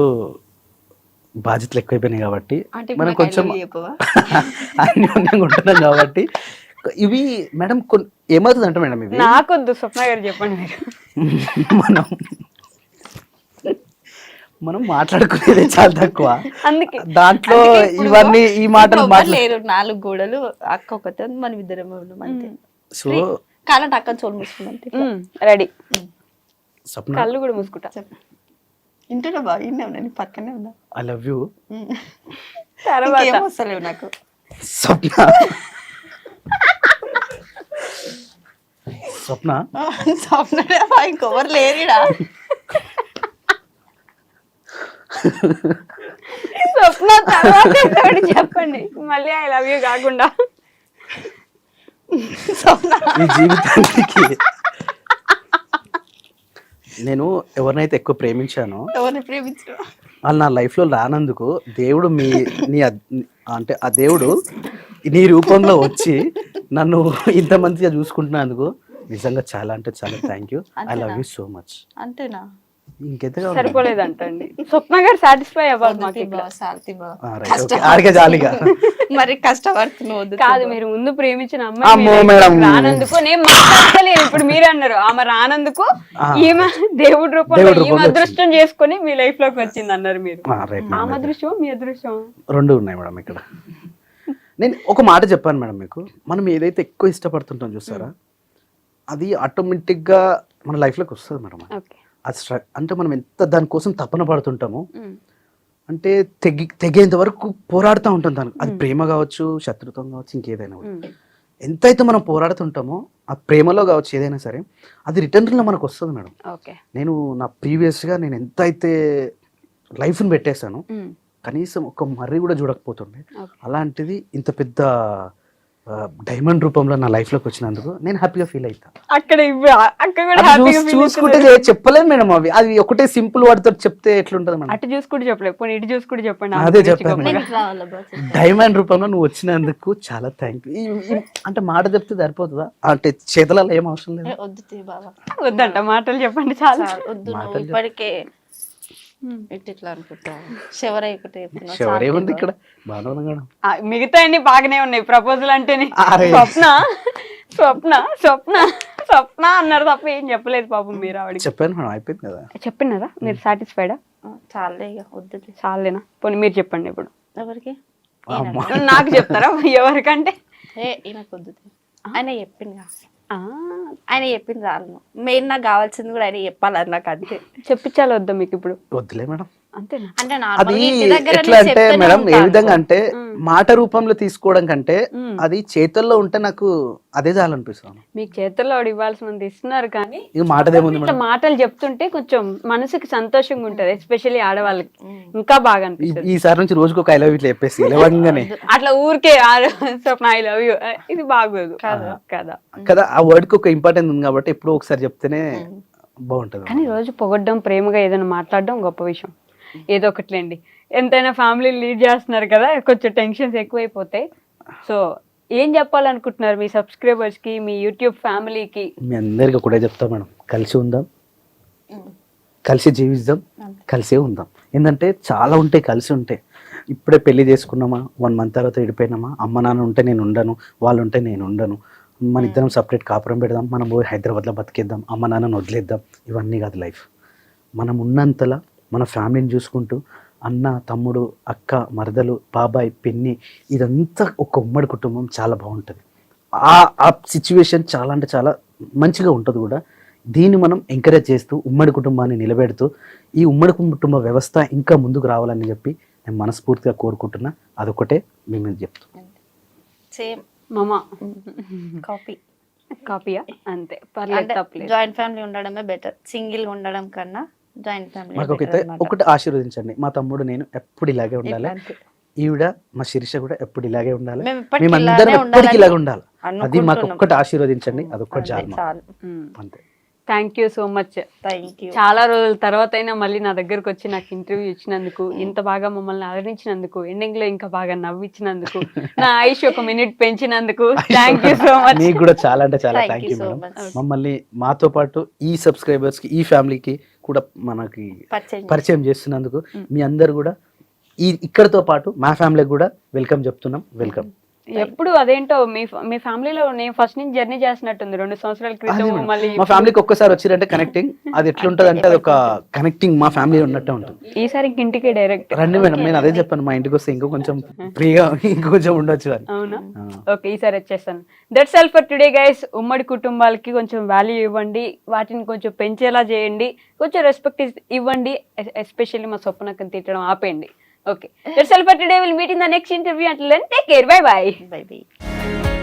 బాధ్యతలు ఎక్కువైపోయినాయి కాబట్టి మనం కొంచెం అన్యోన్యంగా ఉంటున్నాం కాబట్టి ఇవి మేడం ఏమవుతుంది అంటే మేడం ఇవి నాకొద్దు. స్వప్న గారు చెప్పండి మీరు. మనం మాట్లాడుకునేది చాలా తక్కువ, అందుకే దాంట్లో ఇవన్నీ ఈ మాటలు లేరు. 4 గోడలు అక్క ఒకతే, మనం ఇద్దరం అంతే. సో కాలంటే అక్క చోటు మూసుకుందంటే రెడీ. స్వప్న కళ్ళు కూడా మూసుకుంటా. ఇంట్లో బాగా నేను పక్కనే ఉన్నా. I love you. తర్వాత వస్తలేవు నాకు. స్వప్న స్వప్న స్వప్న ఇంకొవరు లేరుడా. స్వప్న తర్వాత చెప్పండి మళ్ళీ ఐ లవ్ యూ కాకుండా. ఈ జీవితానికి నేను ఎవరినైతే ఎక్కువ ప్రేమించానో వాళ్ళు నా లైఫ్ లో రానందుకు దేవుడు అంటే ఆ దేవుడు నీ రూపంలో వచ్చి నన్ను ఇంత మంచిగా చూసుకుంటున్నందుకు నిజంగా చాలా అంటే చాలా thank you. I love you so much. అంతేనా? ఇంకెంతగా సరిపోలేదంటండి. స్వప్న గారు సాటిస్ఫై అవ్వాలి. మరి కష్టపడుతున్నావు కాదు, మీరు ముందు ప్రేమించిన అమ్మాయి రానందుకు నేను మాట్లాడలేదు. ఇప్పుడు మీరే అన్నారు ఆమె రానందుకు ఈమె దేవుడి రూపంలో ఈమె అదృష్టం చేసుకుని మీ లైఫ్ లోకి వచ్చింది అన్నారు మీరు. ఆమె అదృష్టం మీ అదృష్టం రెండు ఉన్నాయి మేడం. ఇక్కడ నేను ఒక మాట చెప్పాను మేడం మీకు, మనం ఏదైతే ఎక్కువ ఇష్టపడుతుంటాం చూస్తారా అది ఆటోమేటిక్ గా మన లైఫ్ లోకి వస్తుంది మేడం. అది అంటే మనం ఎంత దానికోసం తపన పడుతుంటామో అంటే తెగేంత వరకు పోరాడుతూ ఉంటాం దానికి. అది ప్రేమ కావచ్చు, శత్రుత్వం కావచ్చు, ఇంకేదైనా. ఎంతైతే మనం పోరాడుతుంటామో ఆ ప్రేమలో కావచ్చు ఏదైనా సరే అది రిటర్న్లో మనకు వస్తుంది మేడం. నేను నా ప్రీవియస్గా నేను ఎంత అయితే లైఫ్ని పెట్టేశాను కనీసం ఒక మర్రి కూడా చూడకపోతుండే, అలాంటిది ఇంత పెద్ద డైమండ్ రూపంలో నా లైఫ్లోకి వచ్చినందుకు నేను హ్యాపీగా ఫీల్ అవుతాను. అక్కడ అక్కడ కూడా హ్యాపీగా చూసుకుంటే చెప్పలేము మేడం, అవి అది ఒకటే సింపుల్ వాటితో చెప్తే ఎట్లుంటది మేడం. అటు చూసుకుంటూ చెప్పలేదు, పోనీ ఇటు చూసుకుంటూ చెప్పండి. అదే చెప్పాను, నేను ఇట్లా రావాలా బాస్? డైమండ్ రూపంలో నువ్వు వచ్చినందుకు చాలా థ్యాంక్ యూ. అంటే మాట చెప్తే సరిపోతుందా, అంటే చేతులలో ఏం అవసరం లేదు. వద్దు తీ బాబా, వద్దంట, మాటలు చెప్పండి చాలు. వద్దు. నువ్వు ఇప్పటికే ఇట్లా అనుకుంటా శివరయ్యకుంటే ఎవరేముంది ఇక్కడ బాగానే ఉన్నాం మేడం. మిగతా అన్ని బాగానే ఉన్నాయి. ప్రపోజల్ అంటేనే అరే. స్వప్న స్వప్న స్వప్న స్వప్న అన్నారు తప్ప ఏం చెప్పలేదు పాపం మీరు ఆవిడకి. చెప్పాను మేడం, అయిపోయింది కదా. చెప్పినారా మీరు? సాటిస్ఫైడా? చాలే ఇక వద్దు. చాలేనా? పోనీ మీరు చెప్పండి ఇప్పుడు. ఎవరికి? అమ్మా. నాకు చెప్తారా? ఎవరికంటే ఈయనకు వద్దు. ఆయన చెప్పింది, ఆయన చెప్పింది చాలు. మెయిన్ నాకు కావాల్సింది కూడా ఆయన చెప్పాలి, నాకు అంతే. చెప్పించాలి వద్దా మీకు ఇప్పుడు? వద్దులే మేడం. అంతేనా? అంటే అది నార్మల్గా ఇంటి దగ్గర ఎట్లా అంటే చెప్తూనే మేడం, ఏ ఉంటాను. విధంగా అంటే మాట రూపంలో తీసుకోవడం కంటే అది చేతుల్లో ఉంటే నాకు అదే చాలనిపిస్తుంది. మీకు చేతుల్లో ఆవిడ ఇవ్వాల్సినంత ఇస్తున్నారు, కానీ ఇక మాటదేముంది ఇట్లా మేడం. మాటలు చెప్తుంటే కొంచెం మనసుకి సంతోషంగా ఉంటది, ఎస్పెషల్లీ ఆడవాళ్ళకి ఇంకా బాగా అనిపిస్తుంది. ఈసారి నుంచి రోజుకి ఒక ఐ లవ్ ఇట్లా చెప్పేసి లేవగానే అట్లా ఊరికే స్వప్న ఐ లవ్ యూ ఇది బాగోదు కదా. కదా, ఆ వర్డ్ కి ఒక ఇంపార్టెన్స్ ఉంది కాబట్టి ఎప్పుడో ఒకసారి చెప్తేనే బాగుంటది. కానీ రోజు పొగడ్డం, ప్రేమగా ఏదైనా మాట్లాడడం గొప్ప విషయం. ఏదో ఒకట్లేండి, ఎంతైనా ఫ్యామిలీ లీడ్ చేస్తున్నారు కదా, కొంచెం టెన్షన్స్ ఎక్కువైపోతాయి. సో ఏం చెప్పాలనుకుంటున్నారు మీ సబ్స్క్రైబర్స్ కి, మీ యూట్యూబ్ ఫ్యామిలీకి? మీ అందరికి కూడా చెప్తాం మేడం, కలిసి ఉందాం, కలిసి జీవిద్దాం, కలిసే ఉందాం. ఏంటంటే చాలా ఉంటాయి, కలిసి ఉంటాయి. ఇప్పుడే పెళ్లి చేసుకున్నామా, 1 month తర్వాత విడిపోయినామా, అమ్మ నాన్న ఉంటే నేను ఉండను, వాళ్ళు ఉంటే నేను ఉండను, మన ఇద్దరం సపరేట్ కాపురం పెడదాం, మనం పోయి హైదరాబాద్లో బతికేద్దాం, అమ్మ నాన్నను వదిలేద్దాం, ఇవన్నీ కాదు లైఫ్. మనం ఉన్నంతలా మన ఫ్యామిలీని చూసుకుంటూ అన్న, తమ్ముడు, అక్క, మరదలు, బాబాయ్, పిన్ని, ఇదంతా ఒక ఉమ్మడి కుటుంబం చాలా బాగుంటుంది. ఆ సిచ్యువేషన్ చాలా అంటే చాలా మంచిగా ఉంటుంది కూడా. దీన్ని మనం ఎంకరేజ్ చేస్తూ ఉమ్మడి కుటుంబాన్ని నిలబెడుతూ ఈ ఉమ్మడి కుటుంబ వ్యవస్థ ఇంకా ముందుకు రావాలని చెప్పి నేను మనస్ఫూర్తిగా కోరుకుంటున్నా. అదొకటే మేము చెప్తాం. సేమ్ మామ కాపీయా అంతే, పర్లేదు, తప్పలేదు. జాయింట్ ఫ్యామిలీ ఉండడమే బెటర్, సింగిల్ గా ఉండడం కన్నా జాయింట్ ఫ్యామిలీ. మాకొకైతే ఒకటి ఆశీర్వదించండి, మా తమ్ముడు నేను ఎప్పుడు ఇలాగే ఉండాలి, ఈవిడ మా శిరీష కూడా ఎప్పుడు ఇలాగే ఉండాలి, మేమందరం ఎప్పటికీ ఇలాగే ఉండాలి. అది మాకు ఒక్కటి ఆశీర్వదించండి, అదొక్కటి చాలు. అంతే. Thank you so much. చాలా రోజుల తర్వాత అయినా మళ్ళీ నా దగ్గరకు వచ్చి నాకు ఇంటర్వ్యూ ఇచ్చినందుకు, ఇంత బాగా మమ్మల్ని అలరించినందుకు, ఎండింగ్ లో ఇంకా బాగా నవ్వించినందుకు, నా ఆయుష్ 1 minute పెంచినందుకు థ్యాంక్ యూ సో మచ్. మీకు కూడా చాలా అంటే చాలా థ్యాంక్ యూ మేడం. మమ్మల్ని మాతో పాటు ఈ సబ్స్క్రైబర్స్ కి, ఈ ఫ్యామిలీకి కూడా మనకి పరిచయం చేస్తున్నందుకు మీ అందరు కూడా ఇక్కడతో పాటు మా ఫ్యామిలీకి కూడా వెల్కమ్ చెప్తున్నాం. వెల్కమ్. ఎప్పుడు అదేంటో మీ ఫ్యామిలీలో నేను ఫస్ట్ నుంచి జర్నీ చేసినట్టుంది 2 సంవత్సరాల క్రితం. మళ్ళీ మా ఫ్యామిలీకి ఒక్కసారి వచ్చిరంటే కనెక్టింగ్ అది ఎట్లుంటది అంటే అది ఒక కనెక్టింగ్ మా ఫ్యామిలీ ఉన్నట్టే ఉంటుంది. ఈసారి ఇంటికే డైరెక్ట్ రండి మేడం, నేను అదే చెప్పాను, మా ఇంటికి వస్తే ఇంకో కొంచెం ఫ్రీగా ఇంకొంచెం ఉండొచ్చు అని. అవునా? ఓకే, ఈసారి వచ్చేస్తాను. That's all for today guys. ఉమ్మడి కుటుంబాలకి కొంచెం వాల్యూ ఇవ్వండి, వాటిని కొంచెం పెంచేలా చేయండి, కొంచెం రెస్పెక్ట్ ఇవ్వండి, ఎస్పెషల్లీ మా స్వప్నకని తిట్టడం ఆపేయండి. Okay, that's all for today. We'll meet in the next interview. Until then, take care. Bye bye. Bye bye.